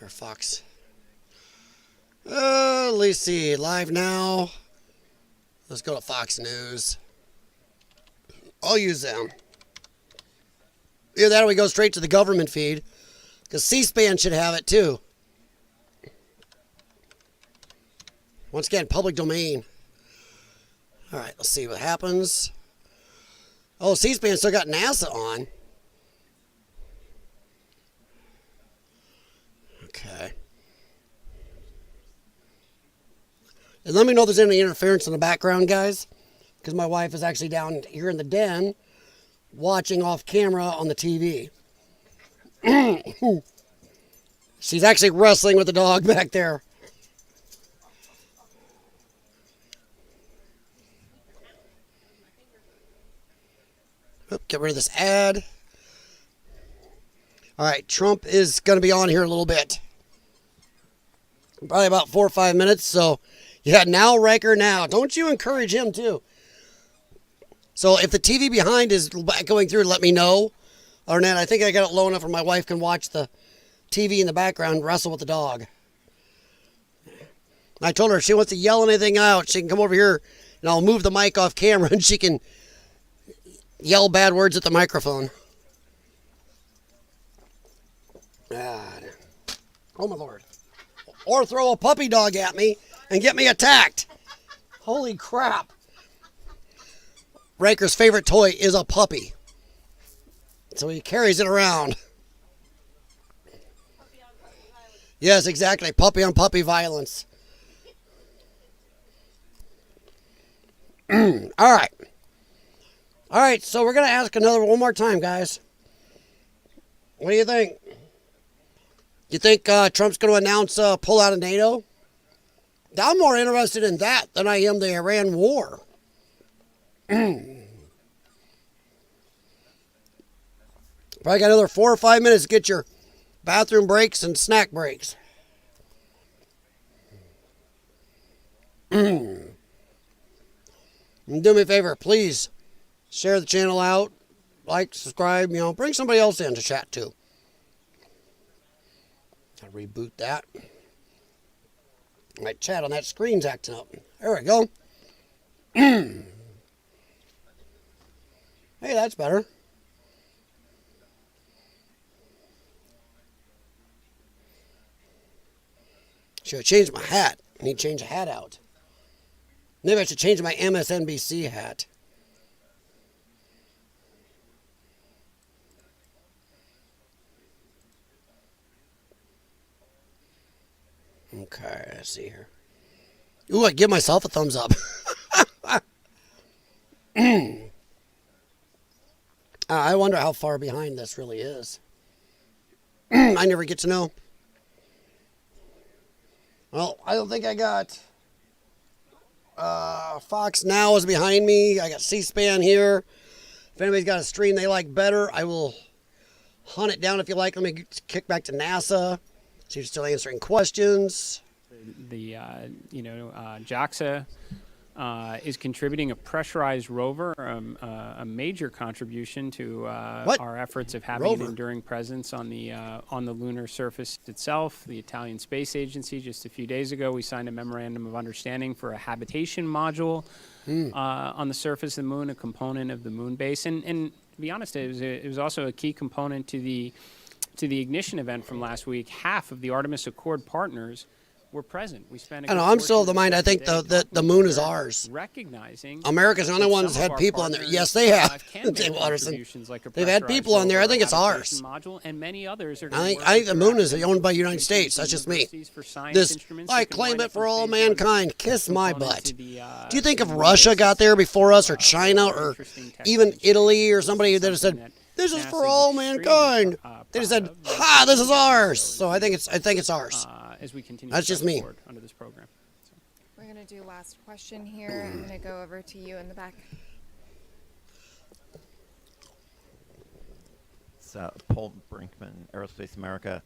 Or Fox. Let's see. Live now. Let's go to Fox News. I'll use them. Either that or we go straight to the government feed. Because C-SPAN should have it too. Once again, public domain. All right, let's see what happens. Oh, C-SPAN still got NASA on. Okay. And let me know if there's any interference in the background, guys, because my wife is actually down here in the den watching off camera on the TV. She's actually wrestling with the dog back there. Oop, get rid of this ad. All right, Trump is going to be on here a little bit. Probably about 4 or 5 minutes. So, yeah, now, Riker, now. Don't you encourage him, too. So, if the TV behind is going through, let me know. Other than that, I think I got it low enough where my wife can watch the TV in the background wrestle with the dog. I told her if she wants to yell anything out, she can come over here and I'll move the mic off camera and she can yell bad words at the microphone. God. Oh, my Lord. Or throw a puppy dog at me and get me attacked. Holy crap. Riker's favorite toy is a puppy. So he carries it around. Yes, exactly. Puppy on puppy violence. All right. All right, so we're going to ask one more time, guys. What do you think? You think Trump's going to announce pull out of NATO? I'm more interested in that than I am the Iran war. Probably got another 4 or 5 minutes to get your bathroom breaks and snack breaks. Do me a favor, please share the channel out, like, subscribe, bring somebody else in to chat too. I'll reboot that. My chat on that screen's acting up. There we go. Hey, that's better. Should have changed my hat. I need to change the hat out. Maybe I should change my MSNBC hat. Okay, let's see here. Ooh, I give myself a thumbs up. I wonder how far behind this really is. I never get to know. Well, I don't think I got Fox Now is behind me. I got C-SPAN here. If anybody's got a stream they like better, I will hunt it down if you like. Let me kick back to NASA. So you're still answering questions. The JAXA is contributing a pressurized rover, a major contribution to our efforts of having an enduring presence on the lunar surface itself. The Italian Space Agency, just a few days ago, we signed a memorandum of understanding for a habitation module on the surface of the moon, a component of the moon base. And to be honest, it was also a key component to the ignition event from last week. Half of the Artemis Accord partners were present. We spent. I'm still of the mind. I think the moon is ours. Recognizing America's the only one that's had people on there. Yes, they have. Dave Watterson. They've had people on there. I think it's ours. Module and many others are I think the moon is owned by the United States. That's just me. I claim it for all mankind. Kiss my butt. Do you think if Russia got there before us, or China, or even Italy, or somebody that said this is for all mankind, they just said, "Ha, this is ours." So I think it's ours. As we continue That's just me. Under this program. So. We're going to do last question here. I'm going to go over to you in the back. It's Paul Brinkman, Aerospace America.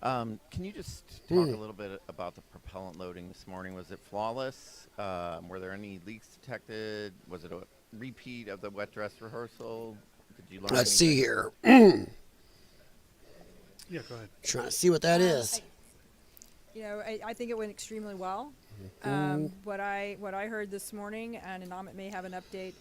Can you just talk a little bit about the propellant loading this morning? Was it flawless? Were there any leaks detected? Was it a repeat of the wet dress rehearsal? Did you learn Let's see here. Yeah, go ahead. Trying to see what that is. I think it went extremely well. What I heard this morning, and Amit may have an update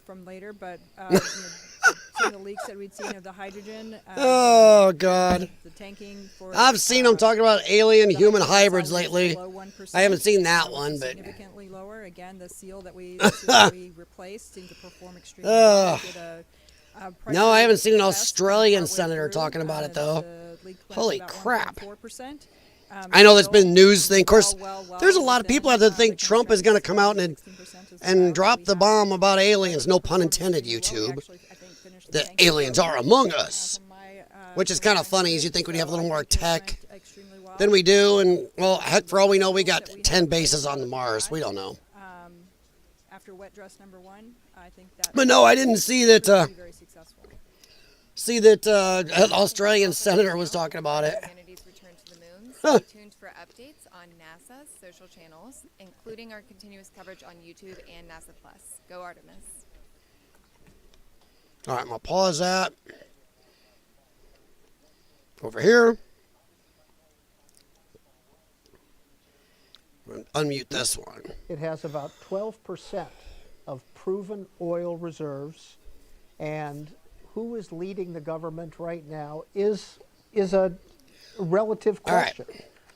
from later, but some of the leaks that we'd seen of the hydrogen. Oh God! The tanking for. I've seen them talking about alien human hybrids lately. I haven't seen that one, but. Significantly lower. Again, the seal that we replaced seemed to perform extremely well. We did a No, I haven't seen an test Australian partway senator through, talking about it, the though. leak went to Holy about crap. 1.4%. I know there's been news thing. Of course, well there's a lot of people out there that think Trump is going to come out and drop the bomb about aliens. No pun intended, YouTube. That aliens are among us. Which is kind of funny, as you think when you have a little more tech than we do. And, well, heck, for all we know, we got 10 bases on the Mars. We don't know. After wet dress number 1, I think that. But no, I didn't see that. Very successful. See that an Australian senator was talking about it. Humanity's return to the moon. Stay tuned for updates on NASA's social channels, including our continuous coverage on YouTube and NASA Plus. Go Artemis. All right, I'm going to pause that. Over here. Unmute this one. It has about 12% of proven oil reserves, and who is leading the government right now is a relative question,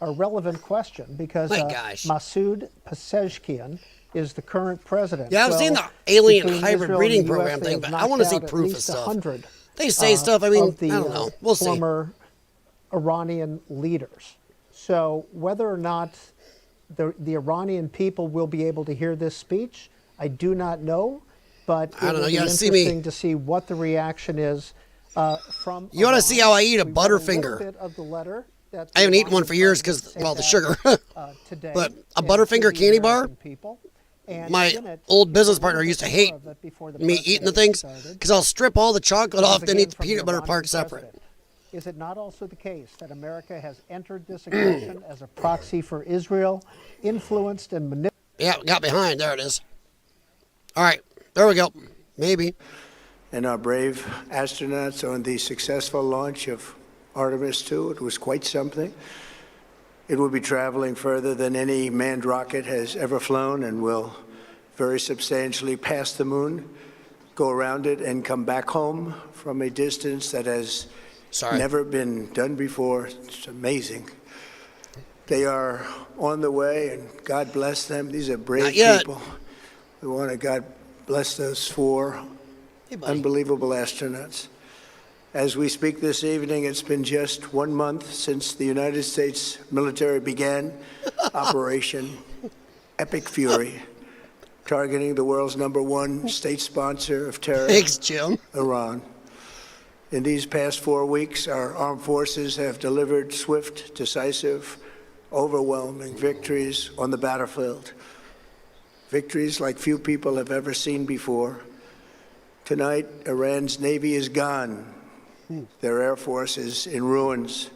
a relevant question, because Masoud Pezeshkian is the current president. Yeah, I've seen the alien hybrid breeding program thing, but I want to see proof of stuff. They say stuff, I mean, I don't know. We'll see. Former Iranian leaders. So whether or not the Iranian people will be able to hear this speech, I do not know, but it will be interesting to see what the reaction is from. You want to see how I eat a Butterfinger? Bit of the letter that I haven't eaten one for years because, well, the sugar. But a Butterfinger candy bar? My old business partner used to hate me eating the things because I'll strip all the chocolate off, then eat the peanut butter part separate. Is it not also the case that America has entered this aggression as a proxy for Israel, influenced and manipulated? Yeah, got behind. There it is. All right, there we go. Maybe. And our brave astronauts on the successful launch of Artemis 2. It was quite something. It will be traveling further than any manned rocket has ever flown and will very substantially pass the moon, go around it, and come back home from a distance that has never been done before. It's amazing. They are on the way, and God bless them. These are brave people. We want to God bless those 4 unbelievable astronauts. As we speak this evening, it's been just 1 month since the United States military began Operation Epic Fury, targeting the world's #1 state sponsor of terror, Iran. In these past 4 weeks, our armed forces have delivered swift, decisive, overwhelming victories on the battlefield. Victories like few people have ever seen before. Tonight, Iran's Navy is gone. Their Air Force is in ruins.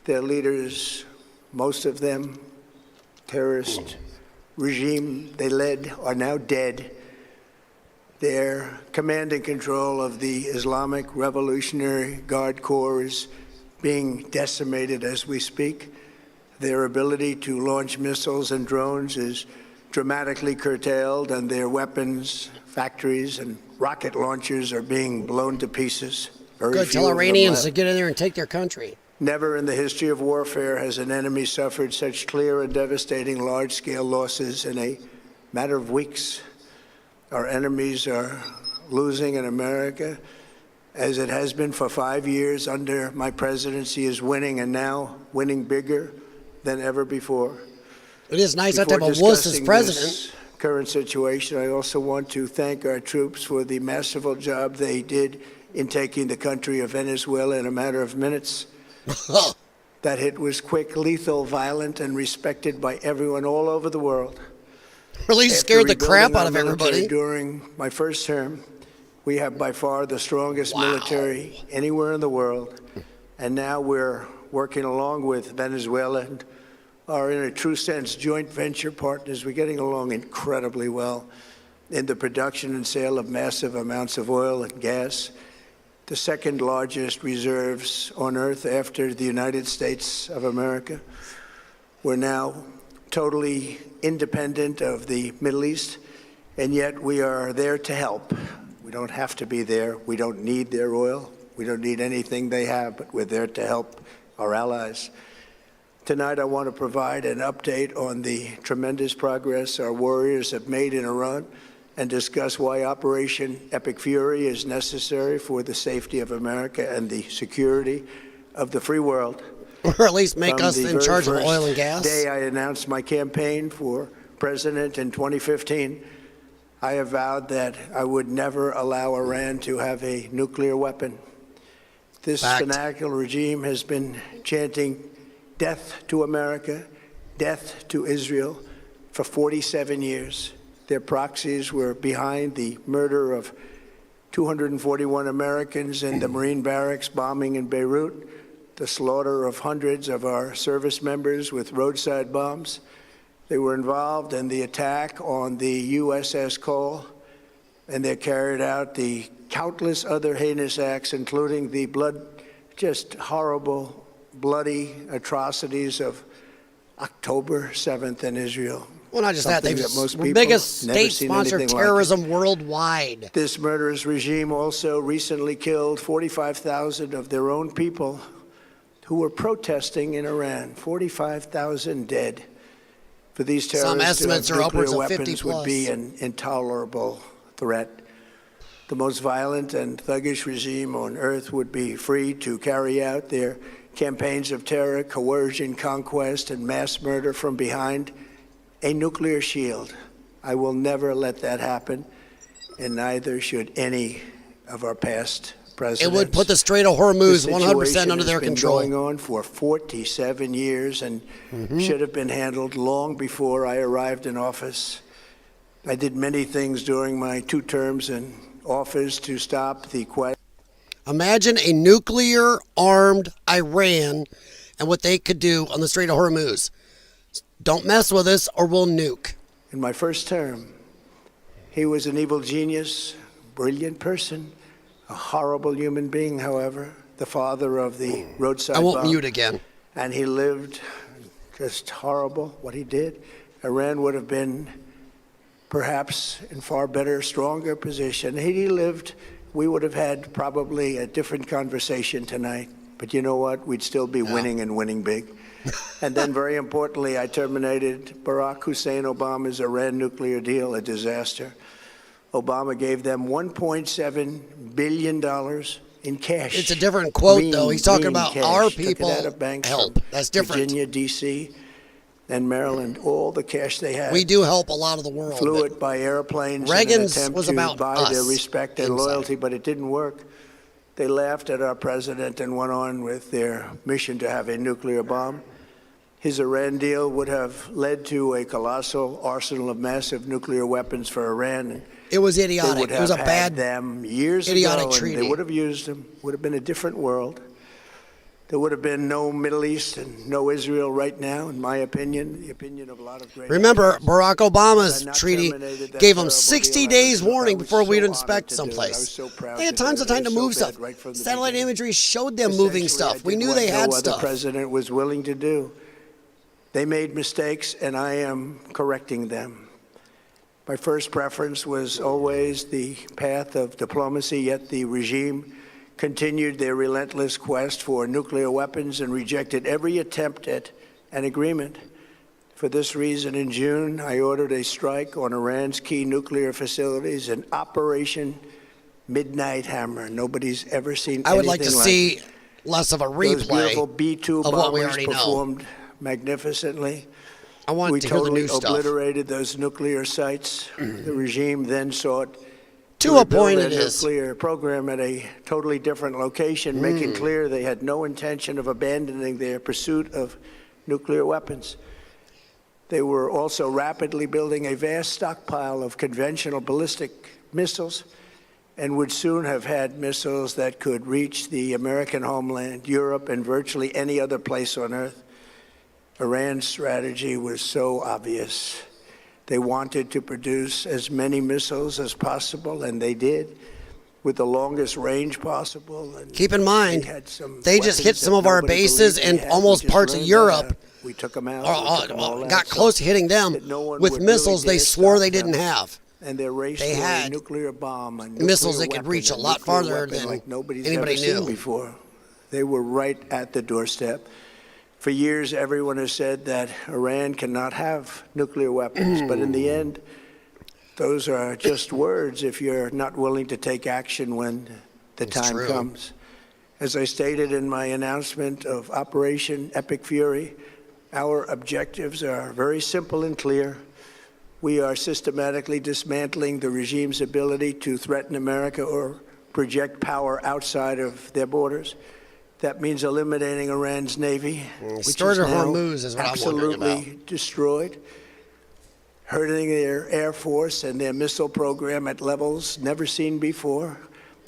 Their leaders, most of them, terrorist regime they led, are now dead. Their command and control of the Islamic Revolutionary Guard Corps is being decimated as we speak. Their ability to launch missiles and drones is dramatically curtailed, and their weapons, factories, and rocket launchers are being blown to pieces. Good, tell Iranians to get in there and take their country. Never in the history of warfare has an enemy suffered such clear and devastating large-scale losses in a matter of weeks. Our enemies are losing in America, as it has been for 5 years under my presidency, is winning, and now winning bigger than ever before. It is nice not to have a wuss as president. Current situation, I also want to thank our troops for the masterful job they did in taking the country of Venezuela in a matter of minutes. That hit was quick, lethal, violent, and respected by everyone all over the world. Really scared the crap out of everybody. During my first term, we have by far the strongest military anywhere in the world. And now we're working along with Venezuela and are in a true sense joint venture partners. We're getting along incredibly well in the production and sale of massive amounts of oil and gas, the second largest reserves on earth after the United States of America. We're now totally independent of the Middle East, and yet we are there to help. We don't have to be there. We don't need their oil. We don't need anything they have, but we're there to help our allies. Tonight, I want to provide an update on the tremendous progress our warriors have made in Iran and discuss why Operation Epic Fury is necessary for the safety of America and the security of the free world. Or at least make From us the in charge of very oil and first gas. day I announced my campaign for president in 2015, I have vowed that I would never allow Iran to have a nuclear weapon. This fanatical regime has been chanting death to America, death to Israel for 47 years. Their proxies were behind the murder of 241 Americans in the Marine barracks bombing in Beirut, the slaughter of hundreds of our service members with roadside bombs. They were involved in the attack on the USS Cole, and they carried out the countless other heinous acts, including the just horrible, bloody atrocities of October 7th in Israel. Well, not just that, Something they've most the people biggest never seen state-sponsored anything like it. terrorism worldwide. This murderous regime also recently killed 45,000 of their own people who were protesting in Iran. 45,000 dead. For these Some terrorists to have estimates are upwards nuclear of 50 weapons would be plus. an intolerable threat. The most violent and thuggish regime on earth would be free to carry out their campaigns of terror, coercion, conquest, and mass murder from behind a nuclear shield. I will never let that happen, and neither should any of our past presidents. It would put the Strait of Hormuz The 100% situation under their has been control. going on for 47 years and Mhm. should have been handled long before I arrived in office. I did many things during my 2 terms in office to stop the question. Imagine a nuclear-armed Iran and what they could do on the Strait of Hormuz. Don't mess with us or we'll nuke. In my first term, he was an evil genius, brilliant person, a horrible human being, however, the father of the roadside I won't bomb. mute again. And he lived just horrible, what he did. Iran would have been perhaps in far better, stronger position. Had he lived, we would have had probably a different conversation tonight. But you know what? We'd still be winning and winning big. And then, very importantly, I terminated Barack Hussein Obama's Iran nuclear deal, a disaster. Obama gave them $1.7 billion in cash. It's a different quote, Mean, though. He's talking mean about cash. our Took it people out of banks help. from That's different. Virginia, D.C., and Maryland, all the cash they had. We do help a lot of the world. Flew but it by airplanes in an Reagan's attempt was to about buy us their respect and inside. loyalty, but it didn't work. They laughed at our president and went on with their mission to have a nuclear bomb. His Iran deal would have led to a colossal arsenal of massive nuclear weapons for Iran. It was They idiotic. would It was a have bad, had them years idiotic ago, and treaty. they would have used them. Would have been a different world. There would have been no Middle East and no Israel right now, in my opinion, the opinion of a lot of great. Remember, Barack Obama's Had I not treaty terminated that gave him terrible 60 deal, days I warning was before so we'd honored inspect to do it. I someplace. was so proud They had to tons do of it. time It to was so move bad stuff. right from the Satellite beginning. imagery showed them moving Essentially, I stuff. We did knew what they had no other stuff. president was willing to do. They made mistakes, and I am correcting them. My first preference was always the path of diplomacy, yet the regime continued their relentless quest for nuclear weapons and rejected every attempt at an agreement. For this reason, in June, I ordered a strike on Iran's key nuclear facilities, an Operation Midnight Hammer. Nobody's ever seen I would like to anything see less of a Those replay beautiful B-2 of what we bombers already know. performed magnificently. I want We to hear the totally new stuff. obliterated those nuclear sites. The regime then sought To a rebuild point their it is. nuclear program at a totally different location, making clear they had no intention of abandoning their pursuit of nuclear weapons. They were also rapidly building a vast stockpile of conventional ballistic missiles and would soon have had missiles that could reach the American homeland, Europe, and virtually any other place on earth. Iran's strategy was so obvious. They wanted to produce as many missiles as possible, and they did, with the longest range possible. And Keep in mind, they had some they just hit weapons some that of our nobody bases believed and they had. almost We just parts of learned Europe. that. We took them out. we took them all out, Got so close to hitting them that no one with would really missiles they dare swore stop they didn't them. have. And their race They for a had nuclear bomb, a missiles nuclear that could weapon, reach a lot nuclear farther weapon than like nobody's anybody ever seen knew. before. They were right at the doorstep. For years, everyone has said that Iran cannot have nuclear weapons, but in the end, those are just words if you're not willing to take action when the time comes. As I stated in my announcement of Operation Epic Fury, our objectives are very simple and clear. We are systematically dismantling the regime's ability to threaten America or project power outside of their borders. That means eliminating Iran's navy, which Strait is of now Hormuz is what I'm wondering absolutely destroyed, hurting their air force and their missile program at levels never seen before,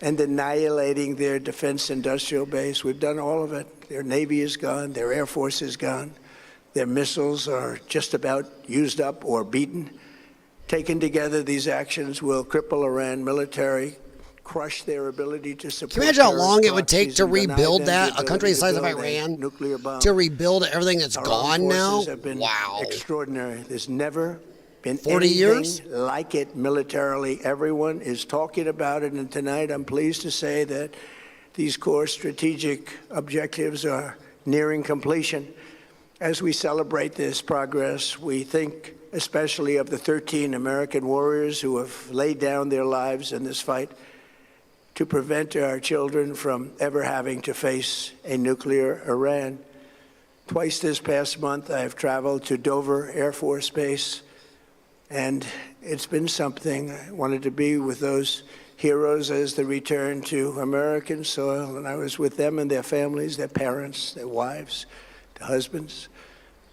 and annihilating their defense industrial base. We've done all of it. Their navy is gone. Their air force is gone. Their missiles are just about used up or beaten. Taken together, these actions will cripple Iran military, crush their ability to support. Can you imagine how terrorist long it would take proxies to and deny rebuild them that? the A country the ability size of to build a Iran nuclear bomb. to rebuild everything that's Our gone armed now? forces have been Wow. extraordinary. There's never been 40 anything years? like it militarily. Everyone is talking about it, and tonight I'm pleased to say that these core strategic objectives are nearing completion. As we celebrate this progress, we think especially of the 13 American warriors who have laid down their lives in this fight to prevent our children from ever having to face a nuclear Iran. Twice this past month, I've traveled to Dover Air Force Base, and it's been something. I wanted to be with those heroes as they return to American soil, and I was with them and their families, their parents, their wives, their husbands.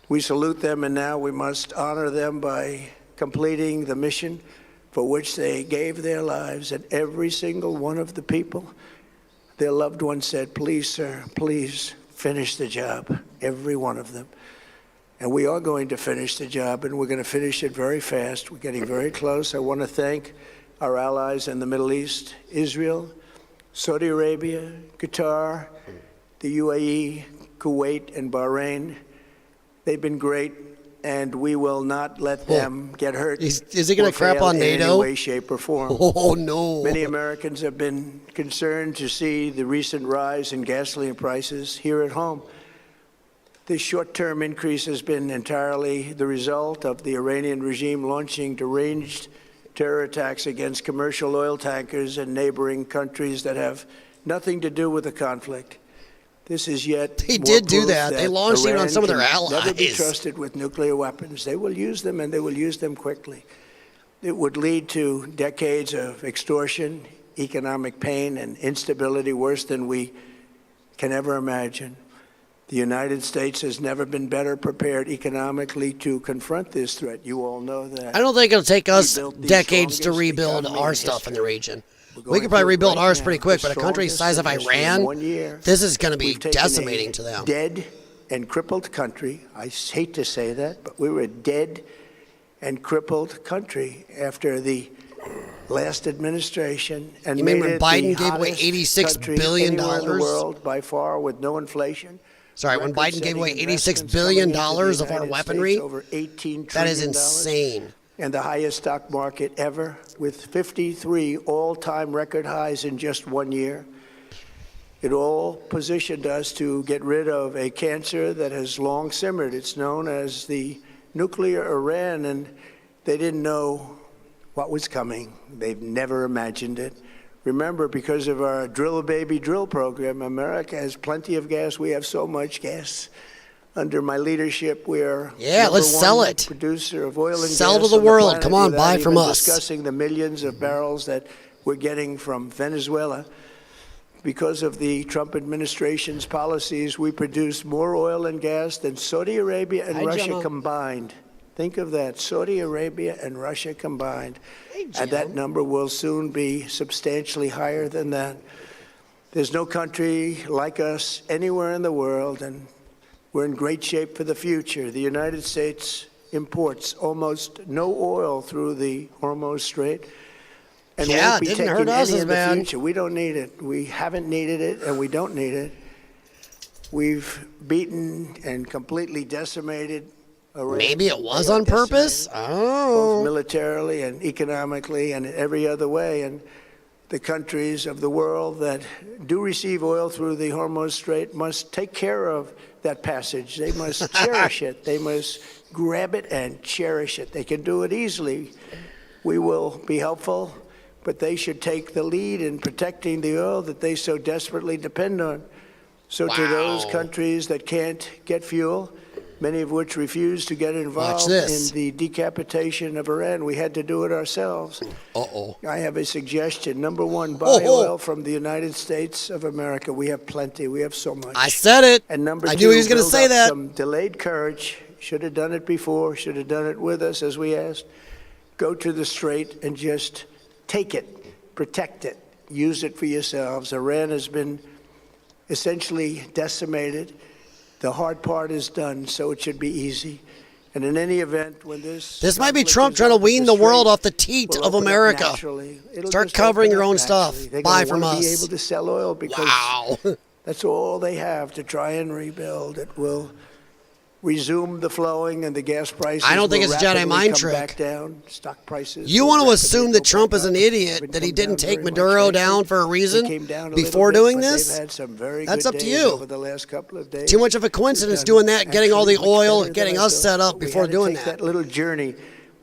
We salute them, and now we must honor them by completing the mission for which they gave their lives. And every single one of the people, their loved ones said, "Please, sir, please finish the job." Every one of them. And we are going to finish the job, and we're going to finish it very fast. We're getting very close. I want to thank our allies in the Middle East, Israel, Saudi Arabia, Qatar, the UAE, Kuwait, and Bahrain. They've been great, and we will not let them get hurt. Is he going or to crap fail on in any NATO? way, shape, or form. Oh, no. Many Americans have been concerned to see the recent rise in gasoline prices here at home. This short-term increase has been entirely the result of the Iranian regime launching deranged terror attacks against commercial oil tankers in neighboring countries that have nothing to do with the conflict. This is yet They more did do proof that. They launched even on Iran some of their can Never be allies. trusted with nuclear weapons. They will use them, and they will use them quickly. It would lead to decades of extortion, economic pain, and instability worse than we can ever imagine. The United States has never been better prepared economically to confront this threat. You all know that. I don't think it'll take us We built the decades to strongest rebuild economy our in stuff in the history. region. We're We going could probably through it rebuild right ours now, pretty quick, the but a country the strongest size of in history. In Iran, 1 year, this is going to be we've taken decimating a to them. Dead and crippled country. I hate to say that, but we were a dead and crippled country after the last administration, and You mean made when it Biden the gave away hottest $86 country billion? anywhere in the world by far, with no inflation. Sorry, when Biden gave away $86 Record-setting billion investments of coming our into the weaponry, United States, over $18 that is trillion, insane. and the highest stock market ever, with 53 all-time record highs in just 1 year. It all positioned us to get rid of a cancer that has long simmered. It's known as the nuclear Iran, and they didn't know what was coming. They've never imagined it. Remember, because of our Drill Baby Drill program, America has plenty of gas. We have so much gas. Under my leadership, we are let's sell it. Producer of oil and Sell gas to the on world. planet Come on, without buy from even us. Discussing the millions of barrels that we're getting from Venezuela. Because of the Trump administration's policies, we produce more oil and gas than Saudi Arabia and Hi, Russia Gemma. combined. Think of that, Saudi Arabia and Russia combined. And that number will soon be substantially higher than that. There's no country like us anywhere in the world, and we're in great shape for the future. The United States imports almost no oil through the Hormuz Strait, and Yeah, won't be didn't taking hurt us any as in the bad. future. We don't need it. We haven't needed it, and we don't need it. We've beaten and completely decimated Iran. Maybe it was They are on purpose? decimated, Oh. both militarily and economically and in every other way. And the countries of the world that do receive oil through the Hormuz Strait must take care of that passage. They must cherish it. They must grab it and cherish it. They can do it easily. We will be helpful, but they should take the lead in protecting the oil that they so desperately depend on. So to those countries that can't get fuel, many of which refuse to get involved in the decapitation of Iran, we had to do it ourselves. I have a suggestion. Number one, buy oil from the United States of America. We have plenty. We have so much. I said it. And number I two, knew he was going to build say up that. some delayed courage. Should have done it before. Should have done it with us, as we asked. Go to the Strait and just take it, protect it, use it for yourselves. Iran has been essentially decimated. The hard part is done, so it should be easy. And in any event, when This might be Trump trying to wean the world off the teat of America. Start covering your own stuff. Buy from us. Be able to sell oil because that's all they have to try and rebuild. It will resume the flowing, and the gas prices. I don't think will it's a Jedi rapidly mind come trick. Back down. Stock prices. You will want to rapidly assume go that Trump back is an up. idiot, that he didn't take Very much Maduro lately. down for a They reason came down a before little bit, doing but this? they've had some very That's good up to days you. over the last couple of days. Too much of a coincidence They've doing done that, getting all the actually much oil, better getting than I us thought. set up But we before had to doing take that. little journey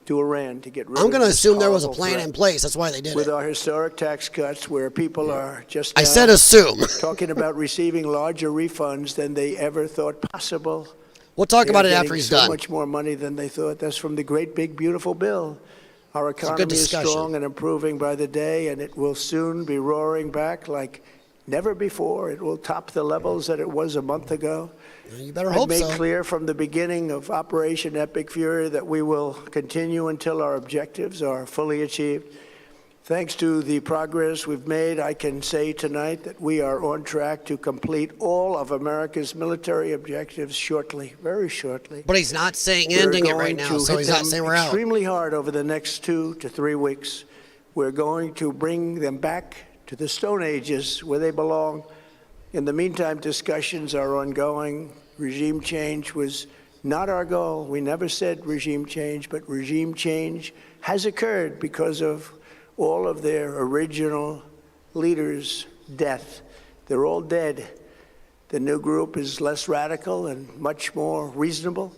to Iran to get rid I'm of going to this assume there was a horrible plan threat. in place. That's why they did With it. our historic tax cuts, where people are just I now said assume. talking about receiving larger refunds than they ever thought possible. We'll talk They about are it after getting he's so done. much more money than they thought. That's from the great big beautiful bill. Our a good economy is discussion. strong and improving by the day, and it will soon be roaring back like never before. It will top the levels that it was a month ago. You better I've hope made so. clear from the beginning of Operation Epic Fury that we will continue until our objectives are fully achieved. Thanks to the progress we've made, I can say tonight that we are on track to complete all of America's military objectives shortly, very shortly. But he's not saying We're ending it going right now, to so hit he's not them saying we're out. extremely hard over the next 2 to 3 weeks. We're going to bring them back to the Stone Ages where they belong. In the meantime, discussions are ongoing. Regime change was not our goal. We never said regime change, but regime change has occurred because of all of their original leaders' death. They're all dead. The new group is less radical and much more reasonable.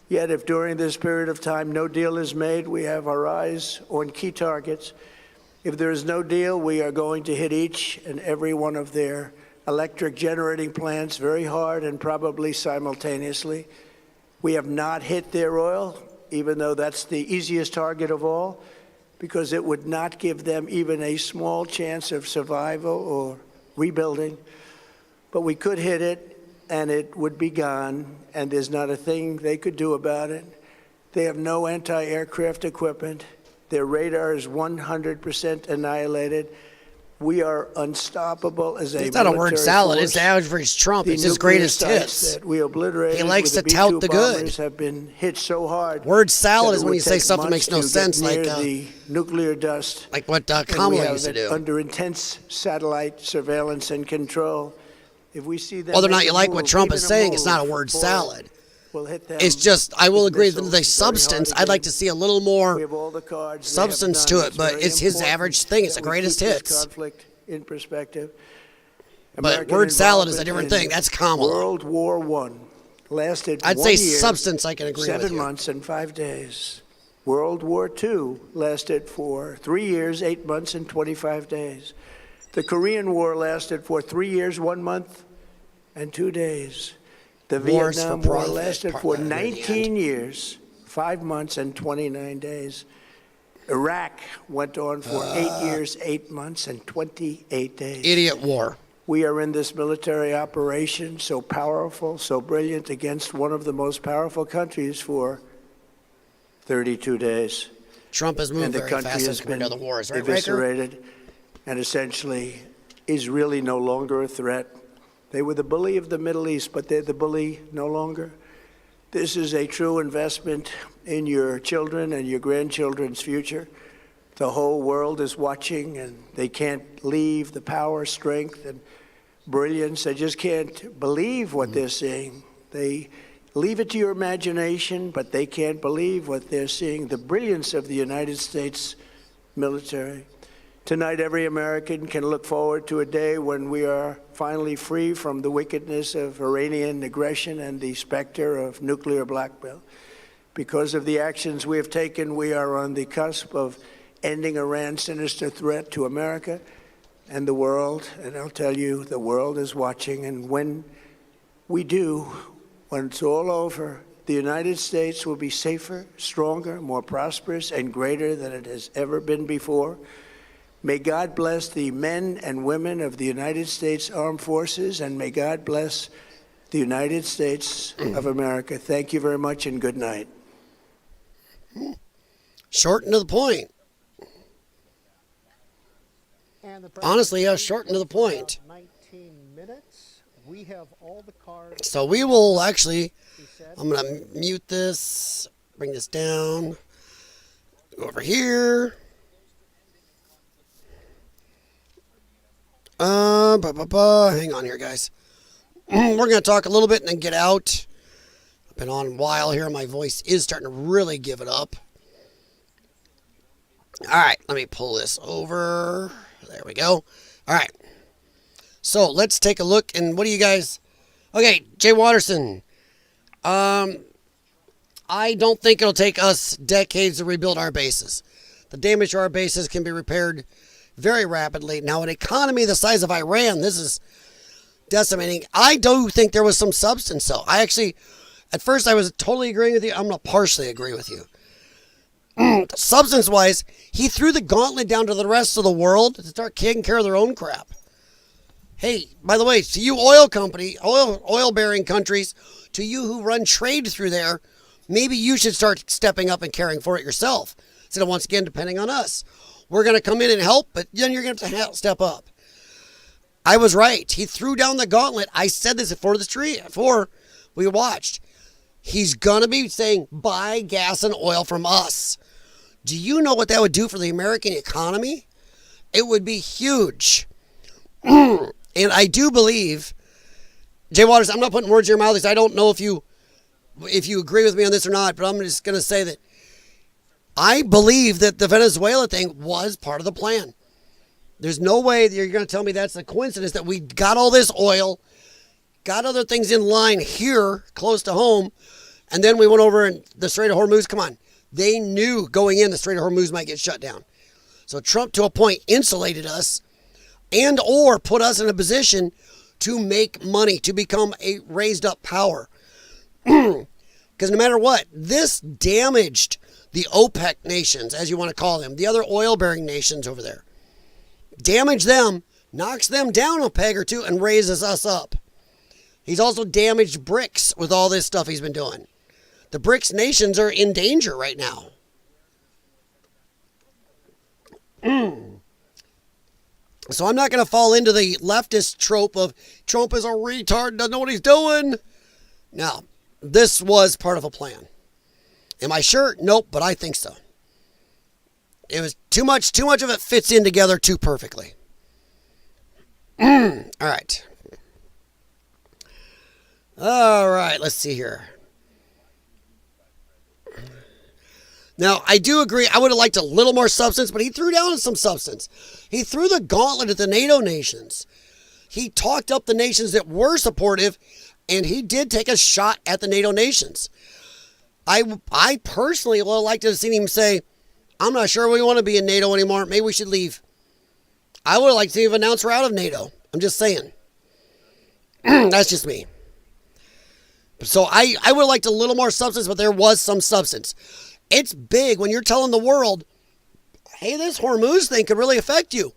Yet if during this period of time no deal is made, we have our eyes on key targets. If there is no deal, we are going to hit each and every one of their electric generating plants very hard and probably simultaneously. We have not hit their oil, even though that's the easiest target of all, because it would not give them even a small chance of survival or rebuilding. But we could hit it, and it would be gone, and there's not a thing they could do about it. They have no anti-aircraft equipment. Their radar is 100% annihilated. We are unstoppable as a It's not a word military salad. force. It's average Trump. The It's his nuclear greatest sites hits. that we obliterated He likes with to the tout B-2 the good. bombers have been hit so hard. Word salad that is it when would you say take stuff that makes no months to get sense, like, near the nuclear dust. Like what And we Kamala have used to it do. under intense satellite surveillance and control. If we see them Whether or not make you a like what move, Trump even is saying, it's move not a word before salad. we'll hit them It's just, I will with agree that missiles the very hard substance, again. I'd like to see a little We more have all the cards they have substance done. to it, but very it's his important average thing. It's that the we greatest keep this hits. conflict in perspective. But American word salad is a involvement different in thing. That's Kamala. World War I lasted I'd 1 say year, substance, I can agree with 7 you. months and 5 days. World War II lasted for 3 years, 8 months and 25 days. The Korean War lasted for 3 years, 1 month and 2 days. The Wars Vietnam for War profit, lasted part- for near the 19 years, 5 months and 29 days. Iraq went on for 8 years, 8 months and 28 days. Idiot war. We are in this military operation, so powerful, so brilliant, against one of the most powerful countries for 32 days. Trump has moved And the very country fast has compared been to other wars, right, Riker? eviscerated and essentially is really no longer a threat. They were the bully of the Middle East, but they're the bully no longer. This is a true investment in your children and your grandchildren's future. The whole world is watching, and they can't leave the power, strength, and brilliance. They just can't believe what they're seeing. They leave it to your imagination, but they can't believe what they're seeing. The brilliance of the United States military. Tonight, every American can look forward to a day when we are finally free from the wickedness of Iranian aggression and the specter of nuclear blackmail. Because of the actions we have taken, we are on the cusp of ending Iran's sinister threat to America and the world. And I'll tell you, the world is watching. And when we do, when it's all over, the United States will be safer, stronger, more prosperous, and greater than it has ever been before. May God bless the men and women of the United States Armed Forces, and may God bless the United States of America. Thank you very much, and good night. Short and to the point. Honestly, yeah, short and to the point. 19 minutes. We have all the cards. So we will actually, I'm going to mute this, bring this down, go over here. Hang on here, guys. We're going to talk a little bit and then get out. I've been on a while here. My voice is starting to really give it up. All right, let me pull this over. There we go. All right. So let's take a look. And what do you guys... Okay, Jay Watterson. I don't think it'll take us decades to rebuild our bases. The damage to our bases can be repaired very rapidly. Now, an economy the size of Iran, this is decimating. I do think there was some substance, though. I actually, at first I was totally agreeing with you. I'm going to partially agree with you. Substance-wise, he threw the gauntlet down to the rest of the world to start taking care of their own crap. Hey, by the way, to you oil-bearing countries, to you who run trade through there, maybe you should start stepping up and caring for it yourself. Instead of, once again, depending on us. We're going to come in and help, but then you're going to have to step up. I was right. He threw down the gauntlet. I said this before we watched. He's going to be saying, buy gas and oil from us. Do you know what that would do for the American economy? It would be huge. And I do believe, Jay Waters, I'm not putting words in your mouth because I don't know if you agree with me on this or not, but I'm just going to say that I believe that the Venezuela thing was part of the plan. There's no way that you're going to tell me that's a coincidence that we got all this oil, got other things in line here close to home, and then we went over in the Strait of Hormuz. Come on. They knew going in the Strait of Hormuz might get shut down. So Trump, to a point, insulated us and or put us in a position to make money, to become a raised up power. Because no matter what, this damaged the OPEC nations, as you want to call them, the other oil-bearing nations over there. Damage them, knocks them down a peg or two, and raises us up. He's also damaged BRICS with all this stuff he's been doing. The BRICS nations are in danger right now. So I'm not going to fall into the leftist trope of Trump is a retard, doesn't know what he's doing. No, this was part of a plan. Am I sure? Nope, but I think so. It was too much of it fits in together too perfectly. All right. All right, let's see here. Now, I do agree, I would have liked a little more substance, but he threw down some substance. He threw the gauntlet at the NATO nations. He talked up the nations that were supportive, and he did take a shot at the NATO nations. I personally would have liked to have seen him say, I'm not sure we want to be in NATO anymore. Maybe we should leave. I would have liked to see him announce we're out of NATO. I'm just saying. That's just me. So I would have liked a little more substance, but there was some substance. It's big when you're telling the world, hey, this Hormuz thing could really affect you.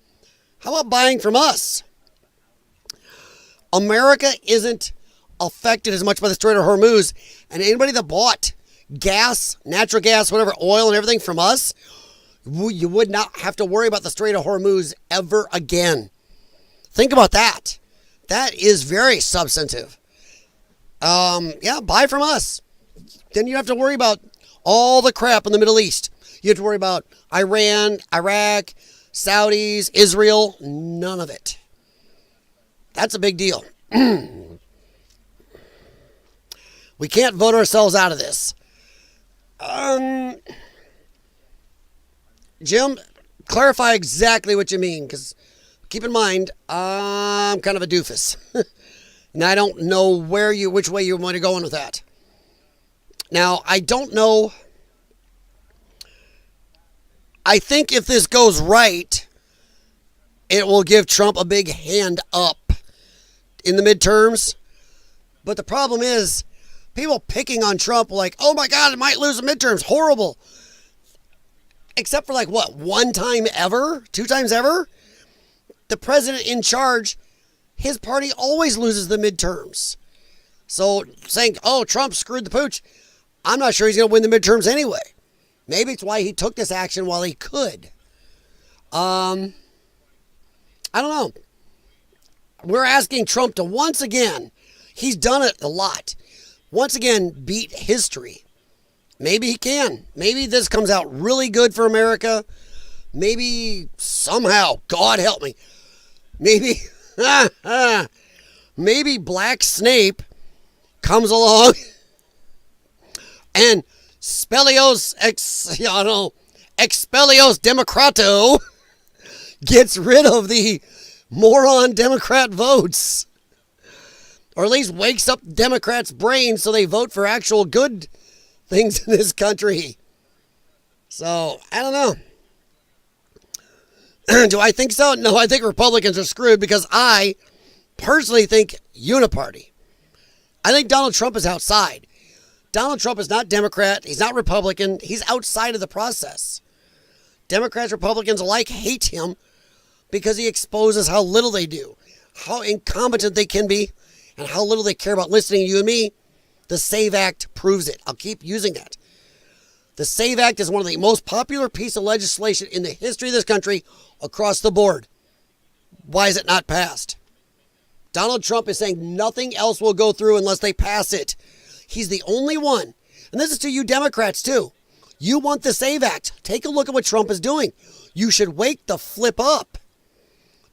How about buying from us? America isn't affected as much by the Strait of Hormuz, and anybody that bought gas, natural gas, whatever, oil and everything from us, you would not have to worry about the Strait of Hormuz ever again. Think about that. That is very substantive. Yeah, buy from us. Then you have to worry about all the crap in the Middle East. You have to worry about Iran, Iraq, Saudis, Israel, none of it. That's a big deal. We can't vote ourselves out of this. Jim, clarify exactly what you mean, because keep in mind, I'm kind of a doofus. And I don't know which way you want to go in with that. Now, I don't know. I think if this goes right, it will give Trump a big hand up in the midterms. But the problem is, people picking on Trump like, oh my God, it might lose the midterms. Horrible. Except for like, what, one time ever? 2 times ever? The president in charge, his party always loses the midterms. So saying, oh, Trump screwed the pooch, I'm not sure he's going to win the midterms anyway. Maybe it's why he took this action while he could. I don't know. We're asking Trump to once again, he's done it a lot, once again beat history. Maybe he can. Maybe this comes out really good for America. Maybe somehow, God help me, maybe, maybe Black Snape comes along and Expellios Democrato gets rid of the moron Democrat votes. Or at least wakes up Democrats' brains so they vote for actual good things in this country. So, I don't know. Do I think so? No, I think Republicans are screwed because I personally think uniparty. I think Donald Trump is outside. Donald Trump is not Democrat. He's not Republican. He's outside of the process. Democrats, Republicans alike hate him because he exposes how little they do, how incompetent they can be, and how little they care about listening to you and me. The SAVE Act proves it. I'll keep using that. The SAVE Act is one of the most popular pieces of legislation in the history of this country across the board. Why is it not passed? Donald Trump is saying nothing else will go through unless they pass it. He's the only one. And this is to you Democrats too. You want the SAVE Act. Take a look at what Trump is doing. You should wake the flip up.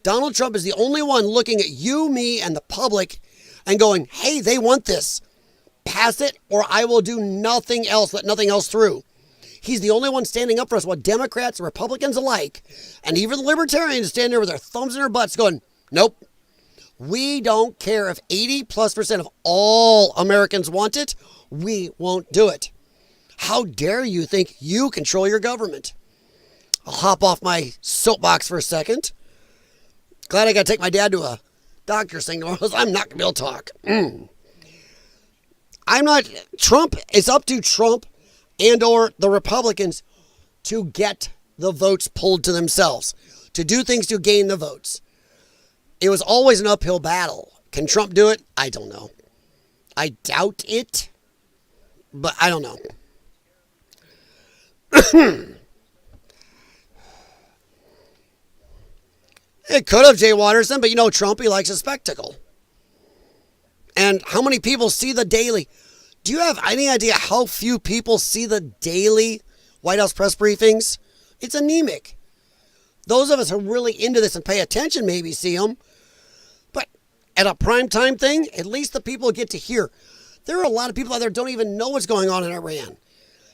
Donald Trump is the only one looking at you, me, and the public and going, hey, they want this. Pass it or I will do nothing else. Let nothing else through. He's the only one standing up for us while Democrats and Republicans alike, and even the libertarians stand there with their thumbs in their butts going, nope. We don't care if 80+% of all Americans want it. We won't do it. How dare you think you control your government? I'll hop off my soapbox for a second. Glad I got to take my dad to a doctor's thing tomorrow, because I'm not going to be able to talk. Trump, it's up to Trump and or the Republicans to get the votes pulled to themselves, to do things to gain the votes. It was always an uphill battle. Can Trump do it? I don't know. I doubt it, but I don't know. It could have Jay Watterson, but you know Trump, he likes a spectacle. And how many people see the daily? Do you have any idea how few people see the daily White House press briefings? It's anemic. Those of us who are really into this and pay attention maybe see them. But at a primetime thing, at least the people get to hear. There are a lot of people out there who don't even know what's going on in Iran.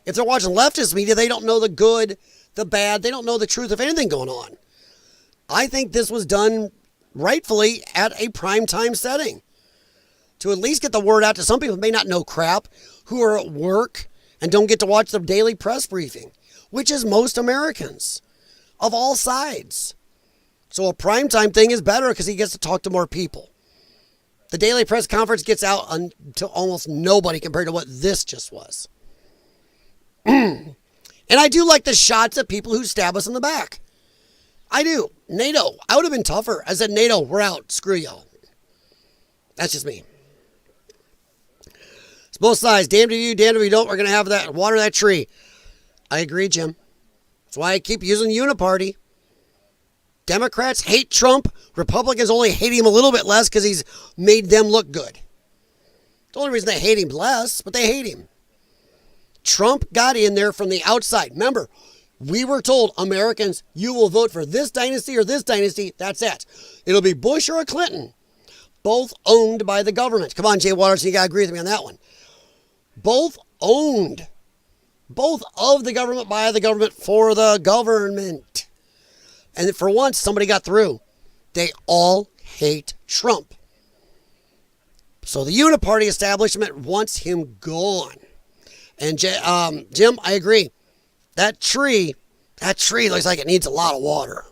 If they're watching leftist media, they don't know the good, the bad. They don't know the truth of anything going on. I think this was done rightfully at a primetime setting to at least get the word out to some people who may not know crap, who are at work and don't get to watch the daily press briefing, which is most Americans of all sides. So a primetime thing is better because he gets to talk to more people. The daily press conference gets out to almost nobody compared to what this just was. And I do like the shots of people who stab us in the back. I do. NATO. I would have been tougher. I said, NATO, we're out. Screw y'all. That's just me. It's both sides. Damned if you, damned if you don't. We're going to have that, water that tree. I agree, Jim. That's why I keep using uniparty. Democrats hate Trump. Republicans only hate him a little bit less because he's made them look good. The only reason they hate him less, but they hate him. Trump got in there from the outside. Remember, we were told, Americans, you will vote for this dynasty or this dynasty. That's it. It'll be Bush or a Clinton. Both owned by the government. Come on, Jay Watterson, you got to agree with me on that one. Both owned. Both of the government, by the government, for the government. And for once, somebody got through. They all hate Trump. So the uniparty establishment wants him gone. And Jim, I agree. That tree looks like it needs a lot of water.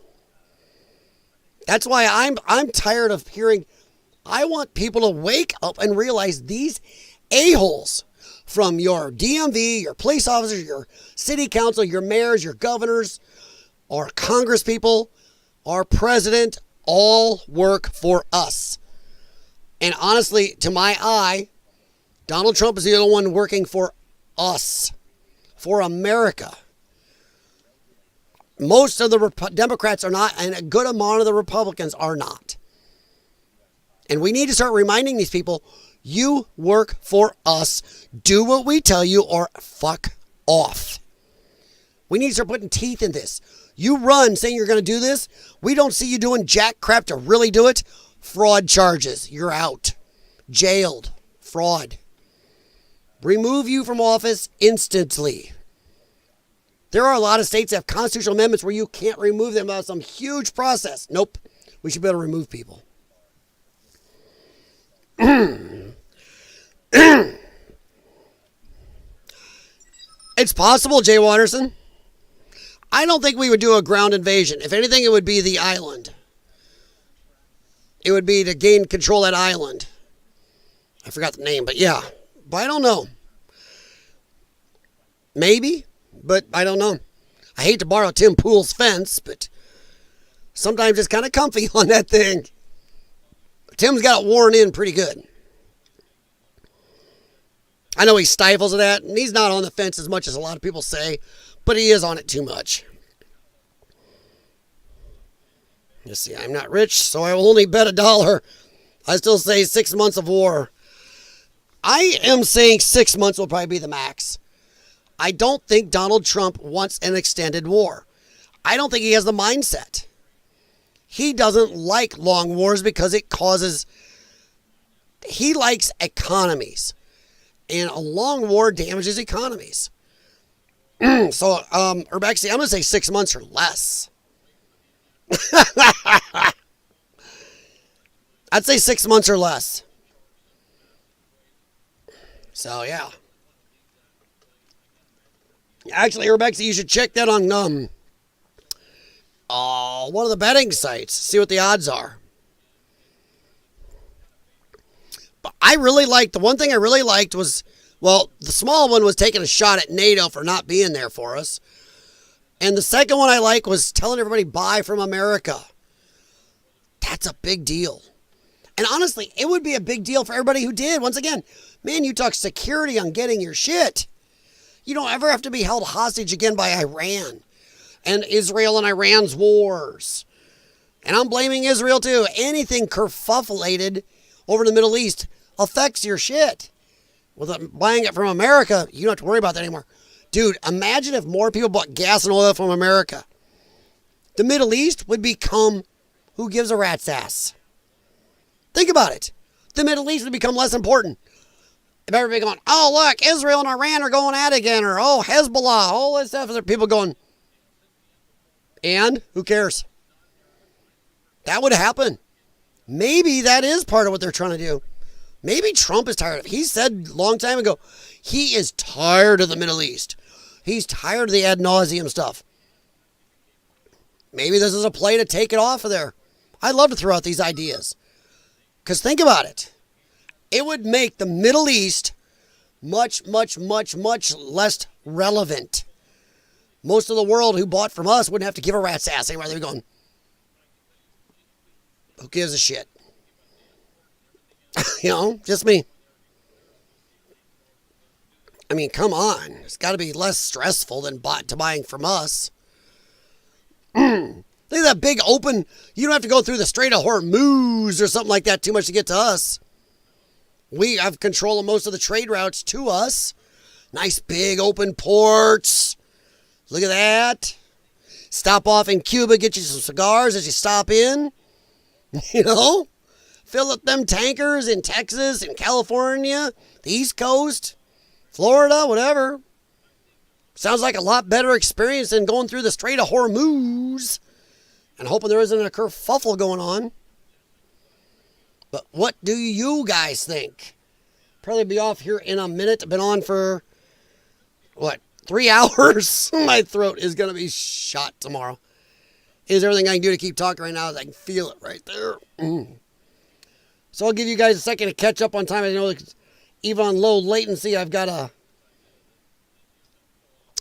That's why I'm tired of hearing. I want people to wake up and realize these a-holes from your DMV, your police officers, your city council, your mayors, your governors, our Congress people, our president, all work for us. And honestly, to my eye, Donald Trump is the only one working for us, for America. Most of the Democrats are not, and a good amount of the Republicans are not. And we need to start reminding these people, you work for us. Do what we tell you or fuck off. We need to start putting teeth in this. You run saying you're going to do this. We don't see you doing jack crap to really do it. Fraud charges. You're out. Jailed. Fraud. Remove you from office instantly. There are a lot of states that have constitutional amendments where you can't remove them without some huge process. Nope. We should be able to remove people. It's possible, Jay Watterson. I don't think we would do a ground invasion. If anything, it would be the island. It would be to gain control of that island. I forgot the name, but yeah. But I don't know. Maybe, but I don't know. I hate to borrow Tim Pool's fence, but sometimes it's kind of comfy on that thing. Tim's got it worn in pretty good. I know he stifles at that, and he's not on the fence as much as a lot of people say, but he is on it too much. You see, I'm not rich, so I will only bet $1. I still say 6 months of war. I am saying 6 months will probably be the max. I don't think Donald Trump wants an extended war. I don't think he has the mindset. He doesn't like long wars because it causes... He likes economies. And a long war damages economies. So, Urbexy, I'm going to say 6 months or less. I'd say 6 months or less. So, yeah. Actually, Urbexy, you should check that on one of the betting sites. See what the odds are. But I really liked, the one thing I really liked was, well, the small one was taking a shot at NATO for not being there for us. And the second one I like was telling everybody, buy from America. That's a big deal. And honestly, it would be a big deal for everybody who did. Once again, man, you talk security on getting your shit. You don't ever have to be held hostage again by Iran and Israel and Iran's wars. And I'm blaming Israel too. Anything kerfufflated over in the Middle East affects your shit. With buying it from America, you don't have to worry about that anymore. Dude, imagine if more people bought gas and oil from America. The Middle East would become who gives a rat's ass. Think about it. The Middle East would become less important. If everybody going, oh, look, Israel and Iran are going at it again, or oh, Hezbollah, all this stuff. There are people going, and who cares? That would happen. Maybe that is part of what they're trying to do. Maybe Trump is tired of it. He said a long time ago, he is tired of the Middle East. He's tired of the ad nauseum stuff. Maybe this is a play to take it off of there. I'd love to throw out these ideas. Because think about it. It would make the Middle East much, much, much, much less relevant. Most of the world who bought from us wouldn't have to give a rat's ass anymore. They'd be going, who gives a shit? You know, just me. I mean, come on. It's got to be less stressful than buying from us. Think of that big open, you don't have to go through the Strait of Hormuz or something like that too much to get to us. We have control of most of the trade routes to us. Nice big open ports. Look at that. Stop off in Cuba, get you some cigars as you stop in. You know? Fill up them tankers in Texas, in California, the East Coast, Florida, whatever. Sounds like a lot better experience than going through the Strait of Hormuz. and hoping there isn't a kerfuffle going on. But what do you guys think? Probably be off here in a minute. I've been on for, 3 hours? My throat is going to be shot tomorrow. Is everything I can do to keep talking right now is I can feel it right there. So I'll give you guys a second to catch up on time. I know that even on low latency, I've got a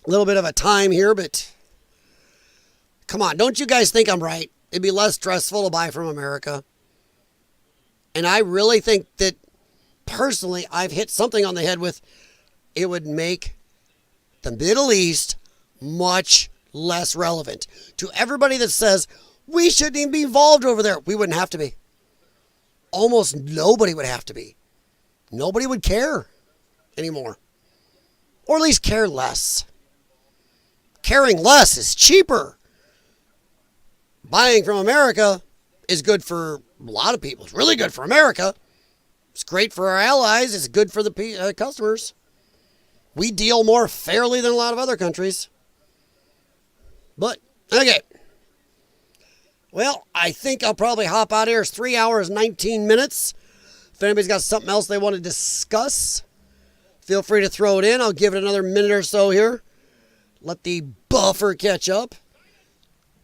little bit of a time here, but come on, don't you guys think I'm right? It'd be less stressful to buy from America. And I really think that, personally, I've hit something on the head with it would make the Middle East much less relevant. To everybody that says, we shouldn't even be involved over there, we wouldn't have to be. Almost nobody would have to be. Nobody would care anymore. Or at least care less. Caring less is cheaper. Buying from America is good for a lot of people. It's really good for America. It's great for our allies. It's good for the customers. We deal more fairly than a lot of other countries. But, okay. Well, I think I'll probably hop out of here. It's 3 hours, 19 minutes. If anybody's got something else they want to discuss, feel free to throw it in. I'll give it another minute or so here. Let the buffer catch up.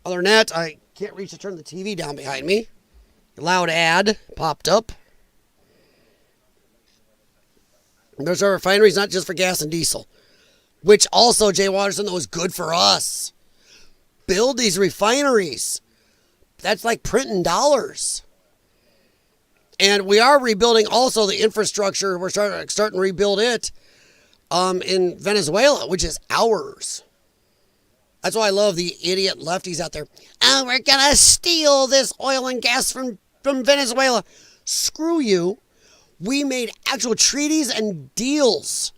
Other than that, I can't reach to turn the TV down behind me. Loud ad popped up. And there's our refineries, not just for gas and diesel, which also, Jay Watterson, though, is good for us. Build these refineries. That's like printing dollars. And we are rebuilding also the infrastructure. We're starting to rebuild it in Venezuela, which is ours. That's why I love the idiot lefties out there. Oh, we're going to steal this oil and gas from Venezuela. Screw you. We made actual treaties and deals,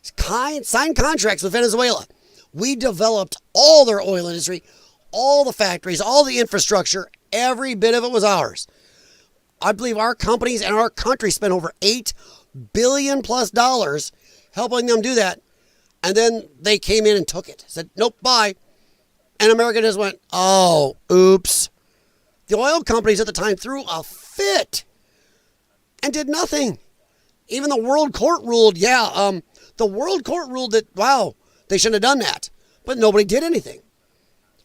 signed contracts with Venezuela. We developed all their oil industry, all the factories, all the infrastructure. Every bit of it was ours. I believe our companies and our country spent over $8 billion plus helping them do that. And then they came in and took it. Said, nope, bye. And America just went, oh, oops. The oil companies at the time threw a fit and did nothing. Even the World Court ruled, the World Court ruled that, wow, they shouldn't have done that. But nobody did anything.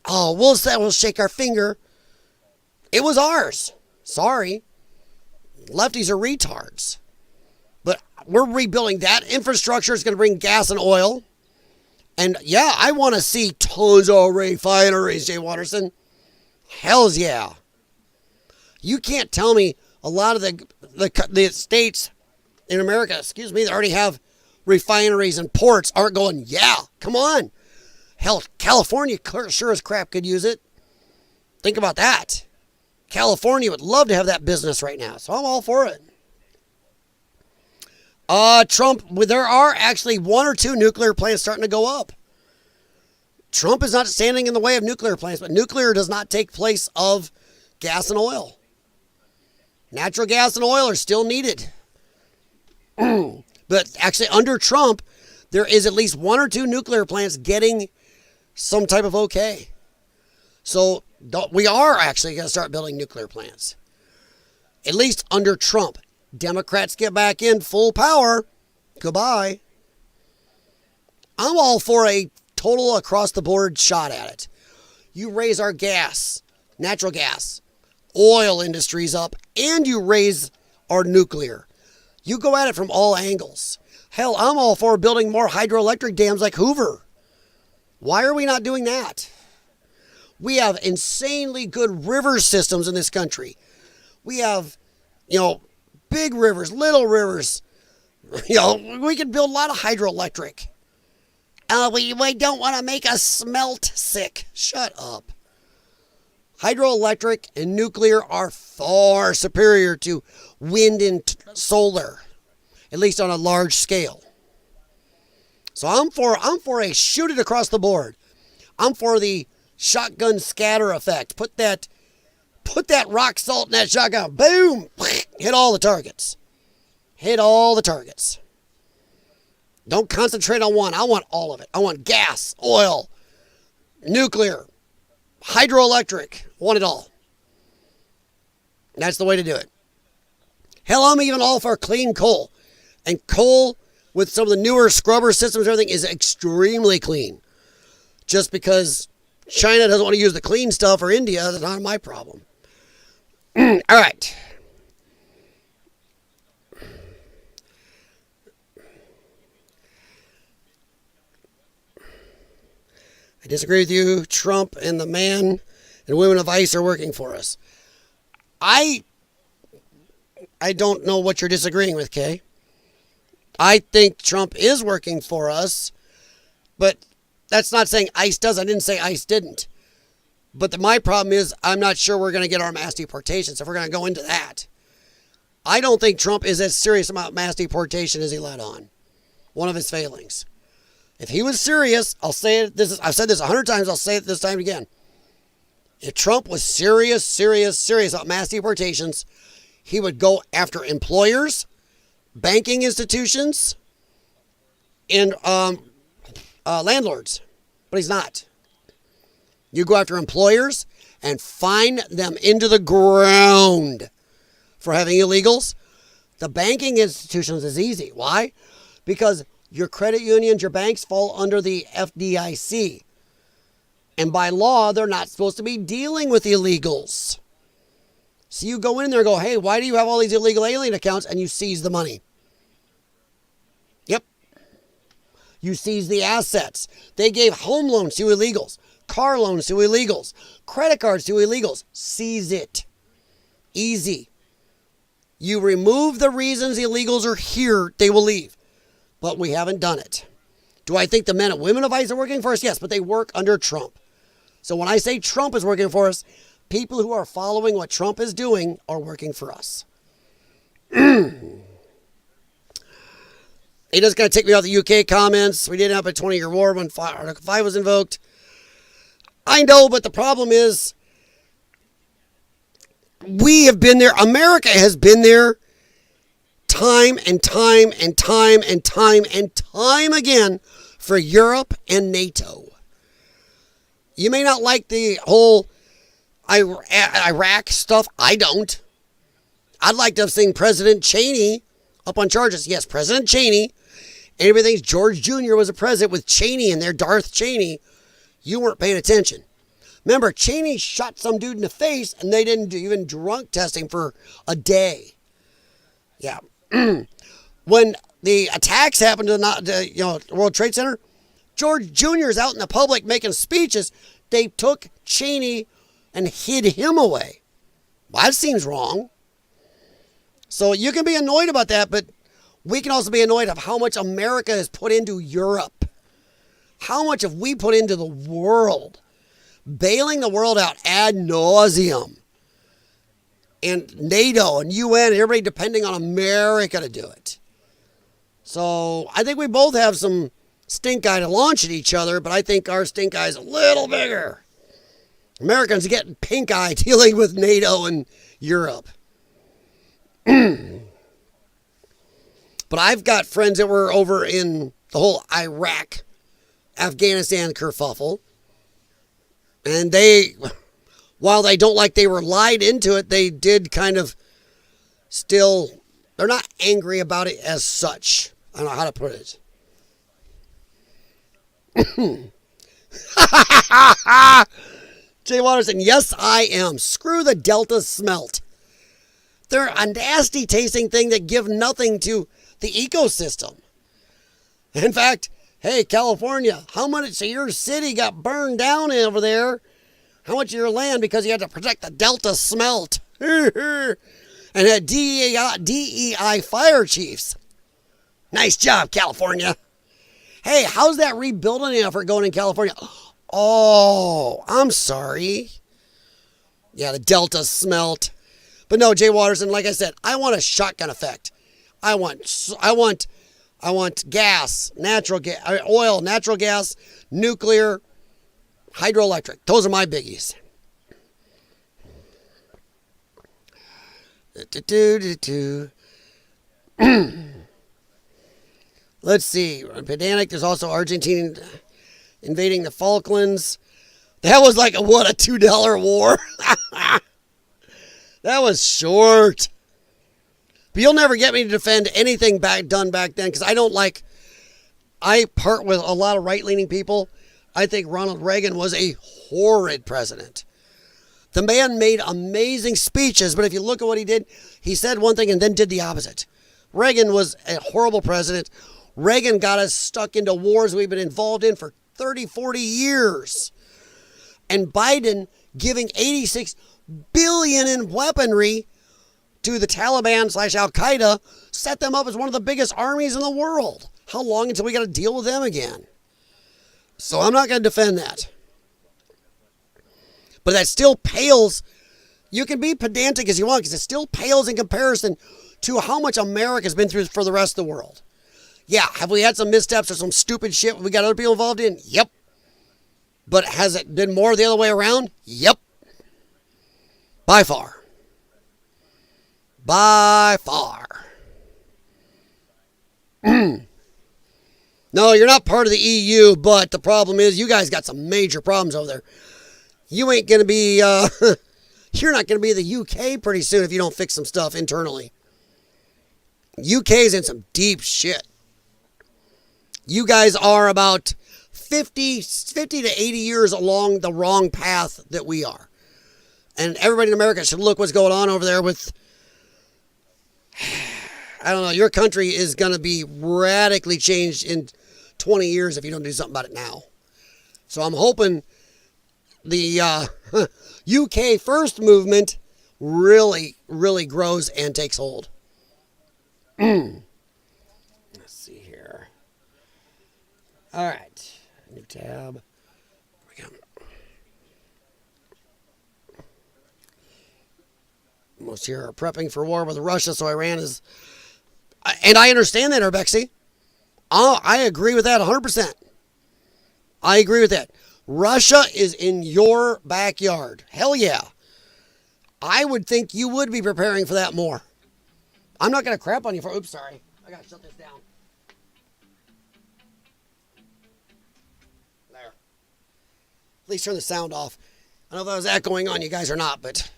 Oh, we'll shake our finger. It was ours. Sorry. Lefties are retards. But we're rebuilding that infrastructure. It's going to bring gas and oil. And yeah, I want to see tons of refineries, Jay Watterson. Hells yeah. You can't tell me a lot of the states in America, that already have refineries and ports aren't going, yeah, come on. Hell, California sure as crap could use it. Think about that. California would love to have that business right now, so I'm all for it. Trump, there are actually 1 or 2 nuclear plants starting to go up. Trump is not standing in the way of nuclear plants, but nuclear does not take place of gas and oil. Natural gas and oil are still needed. But actually, under Trump, there is at least 1 or 2 nuclear plants getting some type of okay. So we are actually going to start building nuclear plants. At least under Trump. Democrats get back in full power. Goodbye. I'm all for a total across-the-board shot at it. You raise our gas, natural gas, oil industries up, and you raise our nuclear. You go at it from all angles. Hell, I'm all for building more hydroelectric dams like Hoover. Why are we not doing that? We have insanely good river systems in this country. We have, big rivers, little rivers. We can build a lot of hydroelectric. We don't want to make us smelt sick. Shut up. Hydroelectric and nuclear are far superior to wind and solar, at least on a large scale. So I'm for a shoot it across the board. I'm for the shotgun scatter effect. Put that rock salt in that shotgun. Boom! Hit all the targets. Hit all the targets. Don't concentrate on one. I want all of it. I want gas, oil, nuclear, hydroelectric, want it all. That's the way to do it. Hell, I'm even all for clean coal. And coal, with some of the newer scrubber systems and everything, is extremely clean. Just because China doesn't want to use the clean stuff, or India, that's not my problem. All right. I disagree with you. Trump and the man and women of ICE are working for us. I don't know what you're disagreeing with, Kay. I think Trump is working for us, but that's not saying ICE does. I didn't say ICE didn't. But my problem is I'm not sure we're going to get our mass deportations if we're going to go into that. I don't think Trump is as serious about mass deportation as he let on. One of his failings. If he was serious, I'll say it. I've said this 100 times. I'll say it this time again. If Trump was serious about mass deportations, he would go after employers, banking institutions, and landlords. But he's not. You go after employers and fine them into the ground for having illegals. The banking institutions is easy. Why? Because your credit unions, your banks fall under the FDIC. And by law, they're not supposed to be dealing with illegals. So you go in there and go, hey, why do you have all these illegal alien accounts? And you seize the money. Yep. You seize the assets. They gave home loans to illegals, car loans to illegals, credit cards to illegals. Seize it. Easy. You remove the reasons illegals are here, they will leave. But we haven't done it. Do I think the men and women of ICE are working for us? Yes, but they work under Trump. So when I say Trump is working for us, people who are following what Trump is doing are working for us. It just got to take me off the UK comments. We didn't have a 20-year war when Article 5 was invoked. I know, but the problem is we have been there. America has been there time and time and time and time and time again for Europe and NATO. You may not like the whole Iraq stuff. I don't. I'd like to have seen President Cheney up on charges. Yes, President Cheney. Everybody thinks George Jr. was a president with Cheney in there, Darth Cheney. You weren't paying attention. Remember, Cheney shot some dude in the face, and they didn't do even drunk testing for a day. Yeah. When the attacks happened to the World Trade Center, George Jr. is out in the public making speeches. They took Cheney and hid him away. Well, that seems wrong. So you can be annoyed about that, but we can also be annoyed of how much America has put into Europe. How much have we put into the world? Bailing the world out ad nauseum. And NATO and UN and everybody depending on America to do it. So I think we both have some stink eye to launch at each other, but I think our stink eye is a little bigger. Americans are getting pink eye dealing with NATO and Europe. But I've got friends that were over in the whole Iraq, Afghanistan kerfuffle. And they, while they don't like they were lied into it, they did kind of still, they're not angry about it as such. I don't know how to put it. Jay Watterson, yes, I am. Screw the Delta smelt. They're a nasty tasting thing that give nothing to the ecosystem. In fact, hey, California, how much of your city got burned down over there? How much of your land because you had to protect the Delta smelt? And had DEI fire chiefs. Nice job, California. Hey, how's that rebuilding effort going in California? Oh, I'm sorry. Yeah, the Delta smelt. But no, Jay Watterson, like I said, I want a shotgun effect. I want gas, natural gas, oil, natural gas, nuclear, hydroelectric. Those are my biggies. Let's see. Pedantic, there's also Argentina invading the Falklands. That was like a $2 war? That was short. But you'll never get me to defend anything done back then because I part with a lot of right-leaning people. I think Ronald Reagan was a horrid president. The man made amazing speeches, but if you look at what he did, he said one thing and then did the opposite. Reagan was a horrible president. Reagan got us stuck into wars we've been involved in for 30, 40 years. And Biden giving $86 billion in weaponry to the Taliban / Al-Qaeda set them up as one of the biggest armies in the world. How long until we got to deal with them again? So I'm not going to defend that. But that still pales. You can be pedantic as you want because it still pales in comparison to how much America's been through for the rest of the world. Yeah, have we had some missteps or some stupid shit we got other people involved in? Yep. But has it been more the other way around? Yep. By far. By far. No, you're not part of the EU, but the problem is you guys got some major problems over there. You ain't going to be, you're not going to be the UK pretty soon if you don't fix some stuff internally. UK's in some deep shit. You guys are about 50 to 80 years along the wrong path that we are. And everybody in America should look what's going on over there with, I don't know, your country is going to be radically changed in 20 years if you don't do something about it now. So I'm hoping the UK first movement really, really grows and takes hold. Let's see here. All right. New tab. Most here are prepping for war with Russia, so Iran is... And I understand that, Urbexy. I agree with that 100%. I agree with that. Russia is in your backyard. Hell yeah. I would think you would be preparing for that more. I'm not going to crap on you for... Oops, sorry. I got to shut this down. There. At least turn the sound off. I know if I was echoing on you guys or not, but...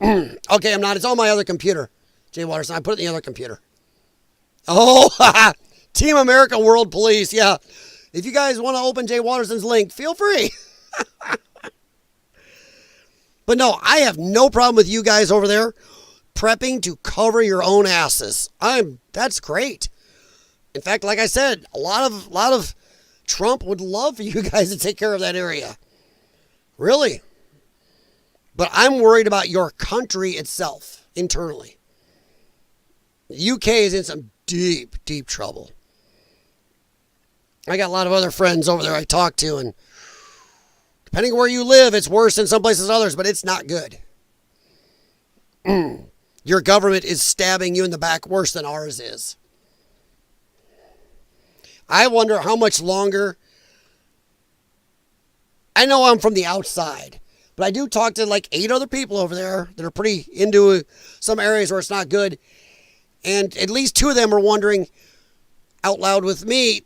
Okay, I'm not. It's on my other computer. Jay Watterson, I put it in the other computer. Oh, Team America World Police. Yeah. If you guys want to open Jay Watterson's link, feel free. But no, I have no problem with you guys over there prepping to cover your own asses. That's great. In fact, like I said, a lot of Trump would love for you guys to take care of that area. Really. But I'm worried about your country itself, internally. The UK is in some deep, deep trouble. I got a lot of other friends over there I talk to, and depending on where you live, it's worse in some places than others, but it's not good. Your government is stabbing you in the back worse than ours is. I wonder how much longer. I know I'm from the outside, but I do talk to like 8 other people over there that are pretty into some areas where it's not good. And at least 2 of them are wondering out loud with me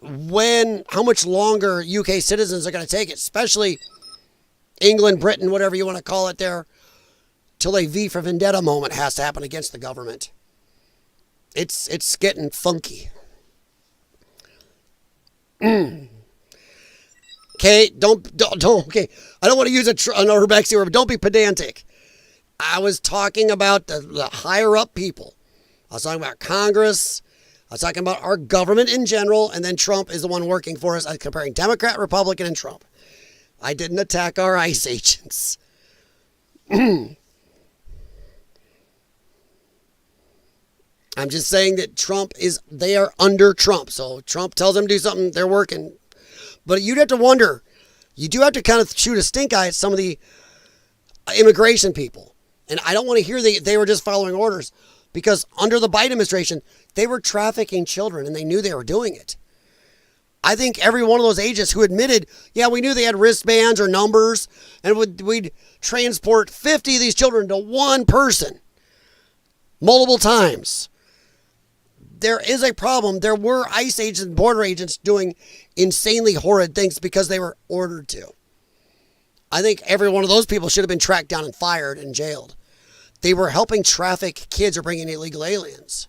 how much longer UK citizens are going to take it, especially England, Britain, whatever you want to call it there, till a V for Vendetta moment has to happen against the government. It's getting funky. Okay, okay. I don't want to use an Urbexy word, but don't be pedantic. I was talking about the higher up people. I was talking about Congress. I was talking about our government in general, and then Trump is the one working for us. I'm comparing Democrat, Republican, and Trump. I didn't attack our ICE agents. I'm just saying that they are under Trump. So Trump tells them to do something, they're working. But you'd have to wonder, you do have to kind of shoot a stink eye at some of the immigration people. And I don't want to hear they were just following orders, because under the Biden administration, they were trafficking children and they knew they were doing it. I think every one of those agents who admitted, yeah, we knew they had wristbands or numbers, and we'd transport 50 of these children to one person multiple times. There is a problem. There were ICE agents and border agents doing insanely horrid things because they were ordered to. I think every one of those people should have been tracked down and fired and jailed. They were helping traffic kids or bring in illegal aliens.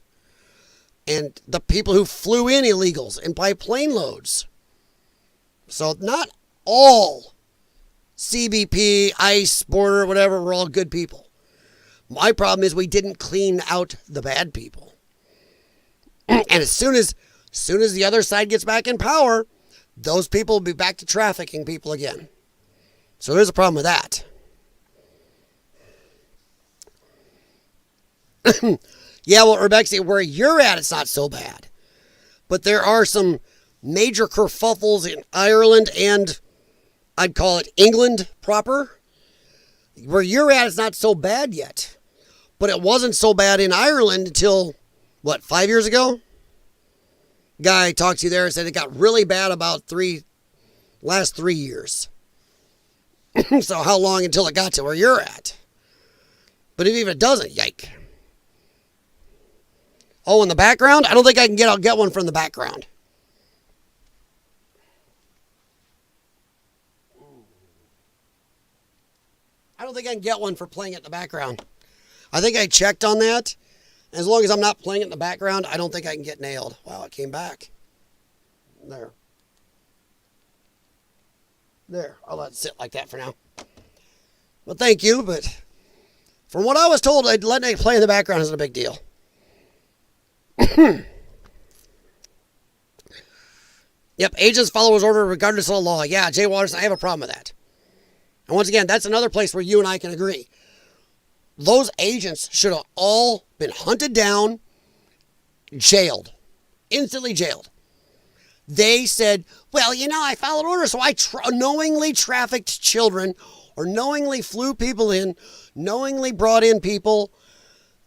And the people who flew in illegals and by plane loads. So not all CBP, ICE, border, whatever, we're all good people. My problem is we didn't clean out the bad people. And as soon as the other side gets back in power, those people will be back to trafficking people again. So there's a problem with that. Yeah, well, Rebecca, where you're at, it's not so bad. But there are some major kerfuffles in Ireland and I'd call it England proper. Where you're at, it's not so bad yet. But it wasn't so bad in Ireland until, 5 years ago? Guy talked to you there and said it got really bad about last 3 years. So how long until it got to where you're at? But if even it doesn't, yike. Oh, in the background? I don't think I'll get one from the background. I don't think I can get one for playing it in the background. I think I checked on that. As long as I'm not playing it in the background, I don't think I can get nailed. Wow, it came back. There. There. I'll let it sit like that for now. Well, thank you, but from what I was told, letting it play in the background isn't a big deal. Yep, agents follow his order regardless of the law. Yeah, Jay Waters, I have a problem with that. And once again, that's another place where you and I can agree. Those agents should have all been hunted down, jailed, instantly jailed. They said, well, I followed orders, so I knowingly trafficked children or knowingly flew people in, knowingly brought in people.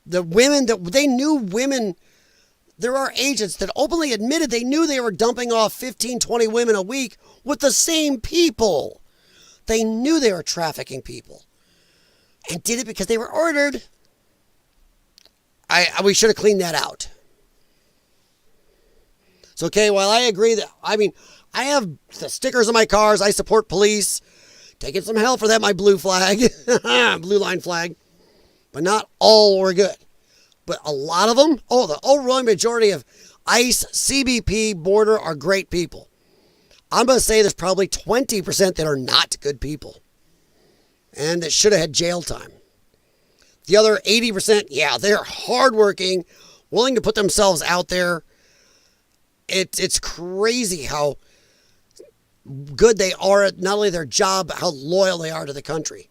The women, they knew women. There are agents that openly admitted they knew they were dumping off 15, 20 women a week with the same people. They knew they were trafficking people and did it because they were ordered. We should have cleaned that out. So, okay, while I agree that, I have the stickers on my cars. I support police. Taking some hell for that, my blue flag. Blue line flag. But not all were good. But a lot of them, the overwhelming majority of ICE, CBP, border are great people. I'm going to say there's probably 20% that are not good people. And that should have had jail time. The other 80%, yeah, they're hardworking, willing to put themselves out there. It's crazy how good they are at not only their job, but how loyal they are to the country.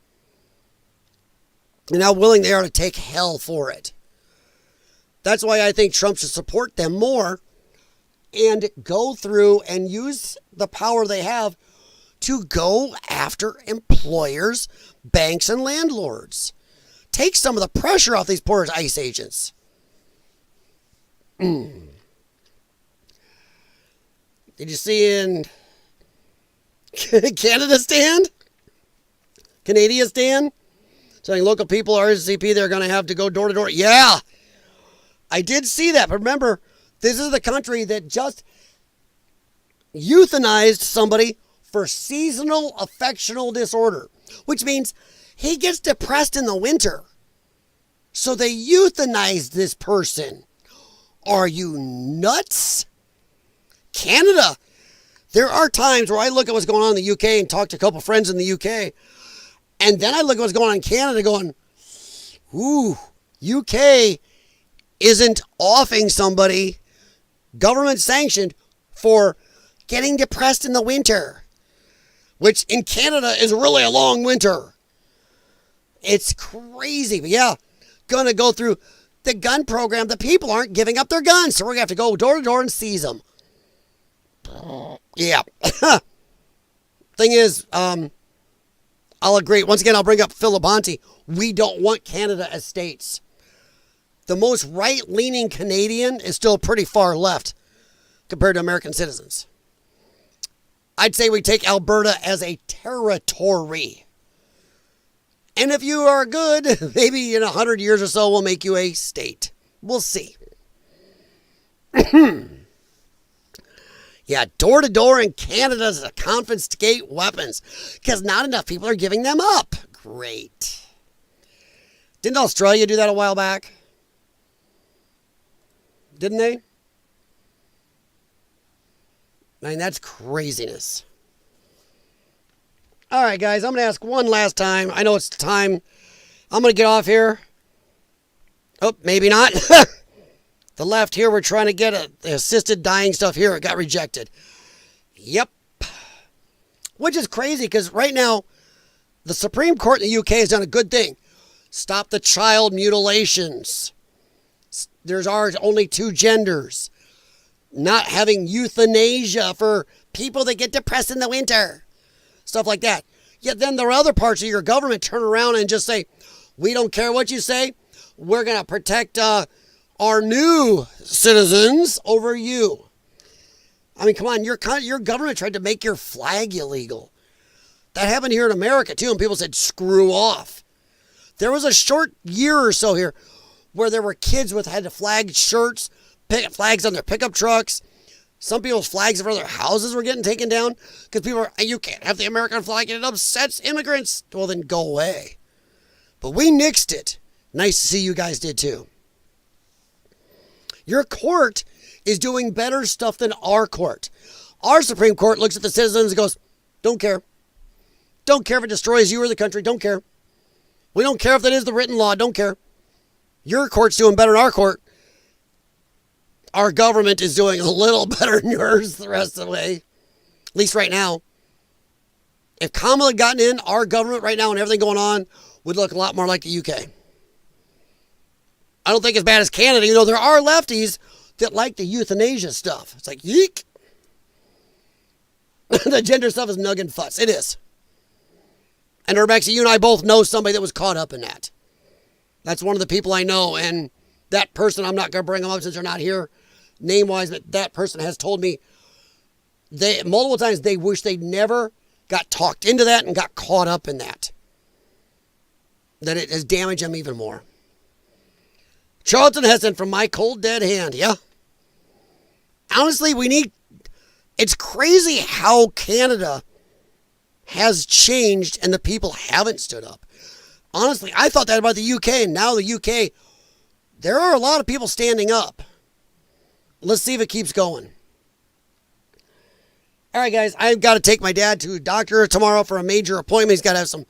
And how willing they are to take hell for it. That's why I think Trump should support them more and go through and use the power they have to go after employers, banks, and landlords. Take some of the pressure off these poor ICE agents. Did you see in Canada stand? Canadian stand? Saying local people, RSVP, they're going to have to go door to door. Yeah, I did see that. But remember, this is the country that just euthanized somebody for seasonal affectional disorder, which means he gets depressed in the winter. So they euthanized this person. Are you nuts? Canada. There are times where I look at what's going on in the UK and talk to a couple friends in the UK. And then I look at what's going on in Canada going, ooh, UK isn't offing somebody government sanctioned for getting depressed in the winter, which in Canada is really a long winter. It's crazy. But yeah, going to go through the gun program. The people aren't giving up their guns, so we're going to have to go door to door and seize them. Yeah. Thing is, I'll agree. Once again, I'll bring up Phil Labonte. We don't want Canada as states. The most right-leaning Canadian is still pretty far left compared to American citizens. I'd say we take Alberta as a territory. And if you are good, maybe in 100 years or so, we'll make you a state. We'll see. Yeah, door to door in Canada to confiscate weapons because not enough people are giving them up. Great. Didn't Australia do that a while back? Didn't they? I mean, that's craziness. All right, guys, I'm going to ask one last time. I know it's time. I'm going to get off here. Oh, maybe not. The left here, we're trying to get the assisted dying stuff here. It got rejected. Yep. Which is crazy because right now, the Supreme Court in the UK has done a good thing. Stop the child mutilations. There's only two genders. Not having euthanasia for people that get depressed in the winter. Stuff like that. Yet then there are other parts of your government turn around and just say, we don't care what you say. We're going to protect our new citizens over you. I mean, come on, your government tried to make your flag illegal. That happened here in America too, and people said, screw off. There was a short year or so here where there were kids had flag shirts, flags on their pickup trucks. Some people's flags over their houses were getting taken down because people were, you can't have the American flag, and it upsets immigrants. Well, then go away. But we nixed it. Nice to see you guys did too. Your court is doing better stuff than our court. Our Supreme Court looks at the citizens and goes, don't care. Don't care if it destroys you or the country. Don't care. We don't care if that is the written law. Don't care. Your court's doing better than our court. Our government is doing a little better than yours the rest of the way. At least right now. If Kamala had gotten in, our government right now and everything going on would look a lot more like the UK. I don't think as bad as Canada. You know, there are lefties that like the euthanasia stuff. It's like, yeek. The gender stuff is nug and fuss. It is. And Rebecca, you and I both know somebody that was caught up in that. That's one of the people I know. And that person, I'm not going to bring them up since they're not here name-wise, but that person has told me multiple times they wish they never got talked into that and got caught up in that. That it has damaged them even more. Charlton Heston from My Cold Dead Hand, yeah. Honestly, it's crazy how Canada has changed and the people haven't stood up. Honestly, I thought that about the UK, and now the UK, there are a lot of people standing up. Let's see if it keeps going. All right, guys, I've got to take my dad to a doctor tomorrow for a major appointment. He's got to have some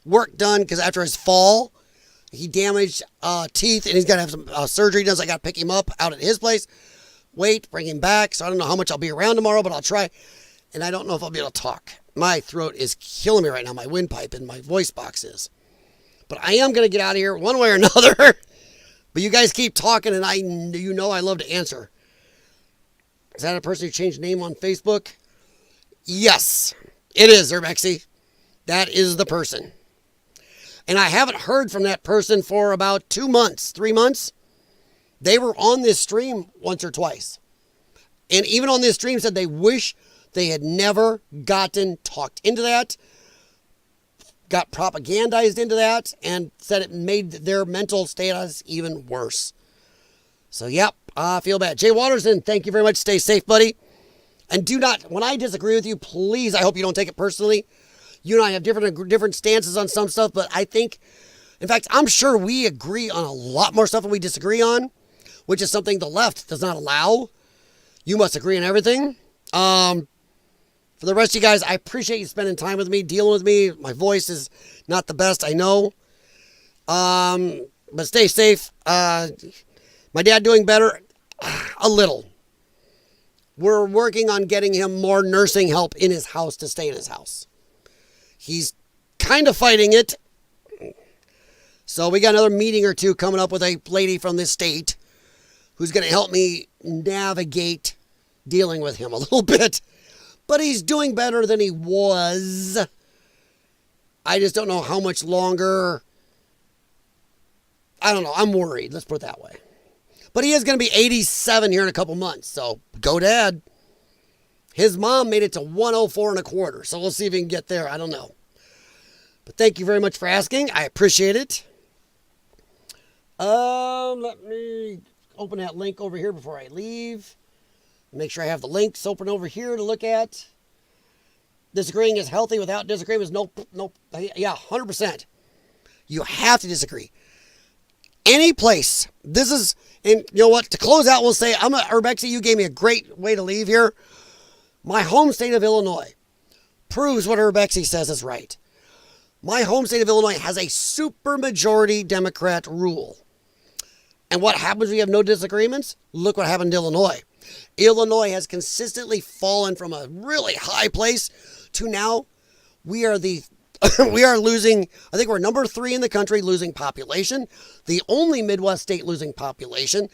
work done because after his fall, he damaged teeth, and he's got to have some surgery done, so I got to pick him up out at his place. Bring him back. So I don't know how much I'll be around tomorrow, but I'll try. And I don't know if I'll be able to talk. My throat is killing me right now, my windpipe and my voice box is. But I am going to get out of here one way or another. But you guys keep talking, and I love to answer. Is that a person who changed name on Facebook? Yes, it is, Urbexy. That is the person. And I haven't heard from that person for about 2 months, 3 months. They were on this stream once or twice. And even on this stream said they wish they had never gotten talked into that, got propagandized into that, and said it made their mental status even worse. So, yep, I feel bad. Jay Waterson, thank you very much. Stay safe, buddy. And do not, when I disagree with you, please, I hope you don't take it personally. You and I have different stances on some stuff, but I think, in fact, I'm sure we agree on a lot more stuff than we disagree on, which is something the left does not allow. You must agree on everything. For the rest of you guys, I appreciate you spending time with me, dealing with me. My voice is not the best, I know. But stay safe. My dad doing better? A little. We're working on getting him more nursing help in his house to stay in his house. He's kind of fighting it. So we got another meeting or two coming up with a lady from this state who's going to help me navigate dealing with him a little bit. But he's doing better than he was. I just don't know how much longer. I don't know. I'm worried. Let's put it that way. But he is going to be 87 here in a couple months. So go Dad. His mom made it to 104 1/4. So we'll see if he can get there. I don't know. But thank you very much for asking. I appreciate it. Let me open that link over here before I leave. Make sure I have the links open over here to look at. Disagreeing is healthy. Without disagreeing is nope. Yeah, 100%. You have to disagree. Any place. This is, and you know what? To close out, we'll say, Urbexy, you gave me a great way to leave here. My home state of Illinois proves what Urbexy says is right. My home state of Illinois has a supermajority Democrat rule. And what happens when you have no disagreements? Look what happened to Illinois. Illinois has consistently fallen from a really high place to now we are losing, I think we're number 3 in the country losing population. The only Midwest state losing population.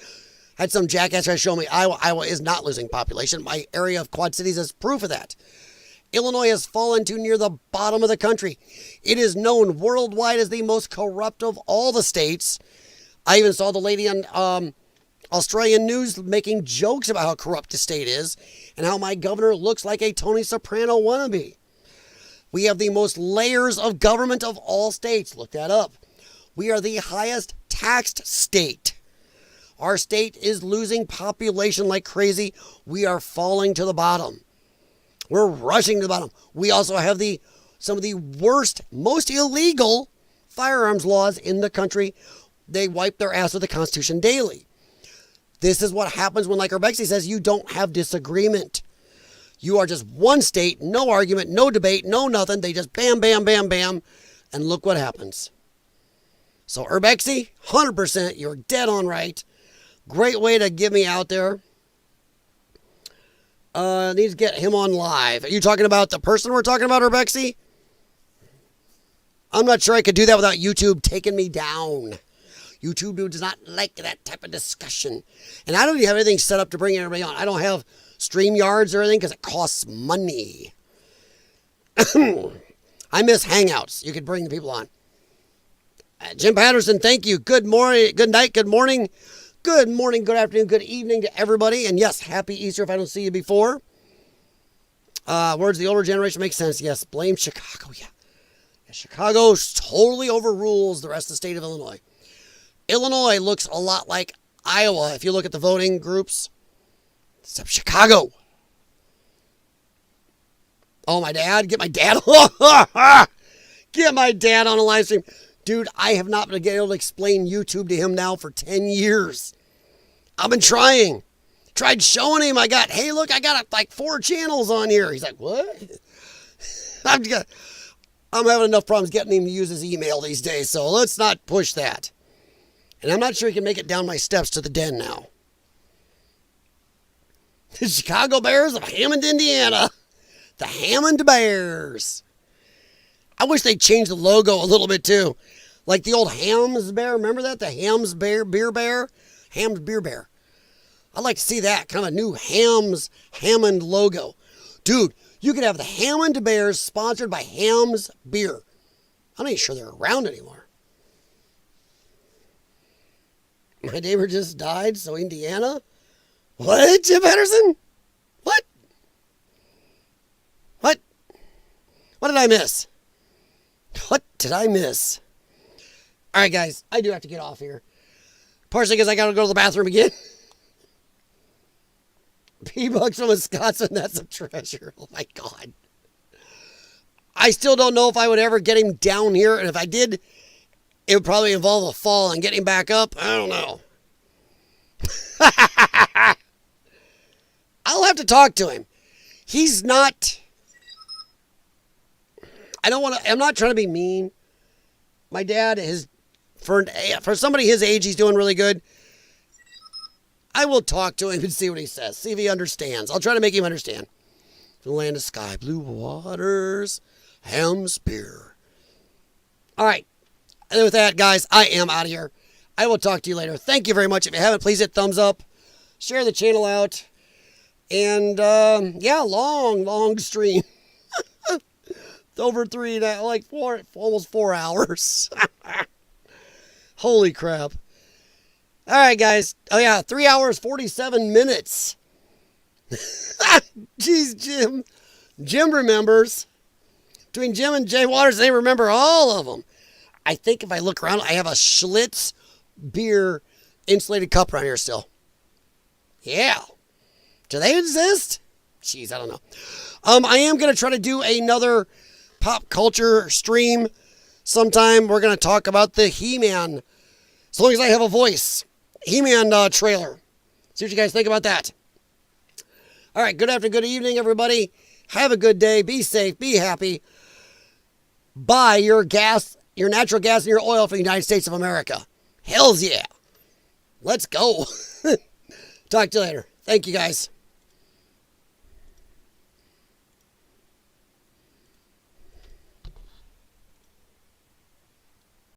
Had some jackass try to show me Iowa is not losing population. My area of Quad Cities is proof of that. Illinois has fallen to near the bottom of the country. It is known worldwide as the most corrupt of all the states. I even saw the lady on Australian news making jokes about how corrupt the state is and how my governor looks like a Tony Soprano wannabe. We have the most layers of government of all states. Look that up. We are the highest taxed state. Our state is losing population like crazy. We are falling to the bottom. We're rushing to the bottom. We also have some of the worst, most illegal firearms laws in the country. They wipe their ass with the Constitution daily. This is what happens when, like Urbexy says, you don't have disagreement. You are just one state, no argument, no debate, no nothing. They just bam, bam, bam, bam. And look what happens. So Urbexy, 100%, you're dead on right. Great way to get me out there. Need to get him on live. Are you talking about the person we're talking about, Urbexy? I'm not sure I could do that without YouTube taking me down. YouTube does not like that type of discussion. And I don't even have anything set up to bring everybody on. I don't have StreamYards or anything because it costs money. I miss Hangouts. You could bring the people on. Jim Patterson, thank you. Good morning, good night, good morning. Good morning, good afternoon, good evening to everybody. And yes, happy Easter if I don't see you before. Words of the older generation make sense. Yes, blame Chicago. Yeah. Chicago totally overrules the rest of the state of Illinois. Illinois looks a lot like Iowa if you look at the voting groups. Except Chicago. Oh, my dad. Get my dad. Get my dad on a live stream. Dude, I have not been able to explain YouTube to him now for 10 years. I've been trying. Tried showing him. Hey, look, I got like 4 channels on here. He's like, what? I'm having enough problems getting him to use his email these days, so let's not push that. And I'm not sure he can make it down my steps to the den now. The Chicago Bears of Hammond, Indiana. The Hammond Bears. I wish they'd change the logo a little bit too. Like the old Hams Bear. Remember that? The Hams Beer Bear? Hams Beer Bear. I'd like to see that. Kind of a new Hammond logo. Dude, you could have the Hammond Bears sponsored by Hams Beer. I'm not even sure they're around anymore. My neighbor just died, so Indiana? What, Jim Henderson? What? What? What did I miss? What did I miss? All right, guys, I do have to get off here. Partially because I got to go to the bathroom again. P-Bucks from Wisconsin, that's a treasure. Oh, my God. I still don't know if I would ever get him down here, and if I did, it would probably involve a fall and getting back up. I don't know. I'll have to talk to him. He's not... I'm not trying to be mean. My dad is, for somebody his age, he's doing really good. I will talk to him and see what he says. See if he understands. I'll try to make him understand. The land of sky, blue waters, Hams Beer. All right. And with that, guys, I am out of here. I will talk to you later. Thank you very much. If you haven't, please hit thumbs up. Share the channel out. And, yeah, long stream. Over 3, like 4, almost 4 hours. Holy crap. All right, guys. Oh, yeah, 3 hours, 47 minutes. Jeez, Jim. Jim remembers. Between Jim and Jay Waters, they remember all of them. I think if I look around, I have a Schlitz beer insulated cup around here still. Yeah. Do they exist? Jeez, I don't know. I am going to try to do another pop culture stream sometime. We're going to talk about the He-Man, as long as I have a voice, He-Man trailer. See what you guys think about that. All right, good afternoon, good evening, everybody. Have a good day. Be safe. Be happy. Buy your gas, your natural gas, and your oil from the United States of America. Hells yeah. Let's go. Talk to you later. Thank you, guys.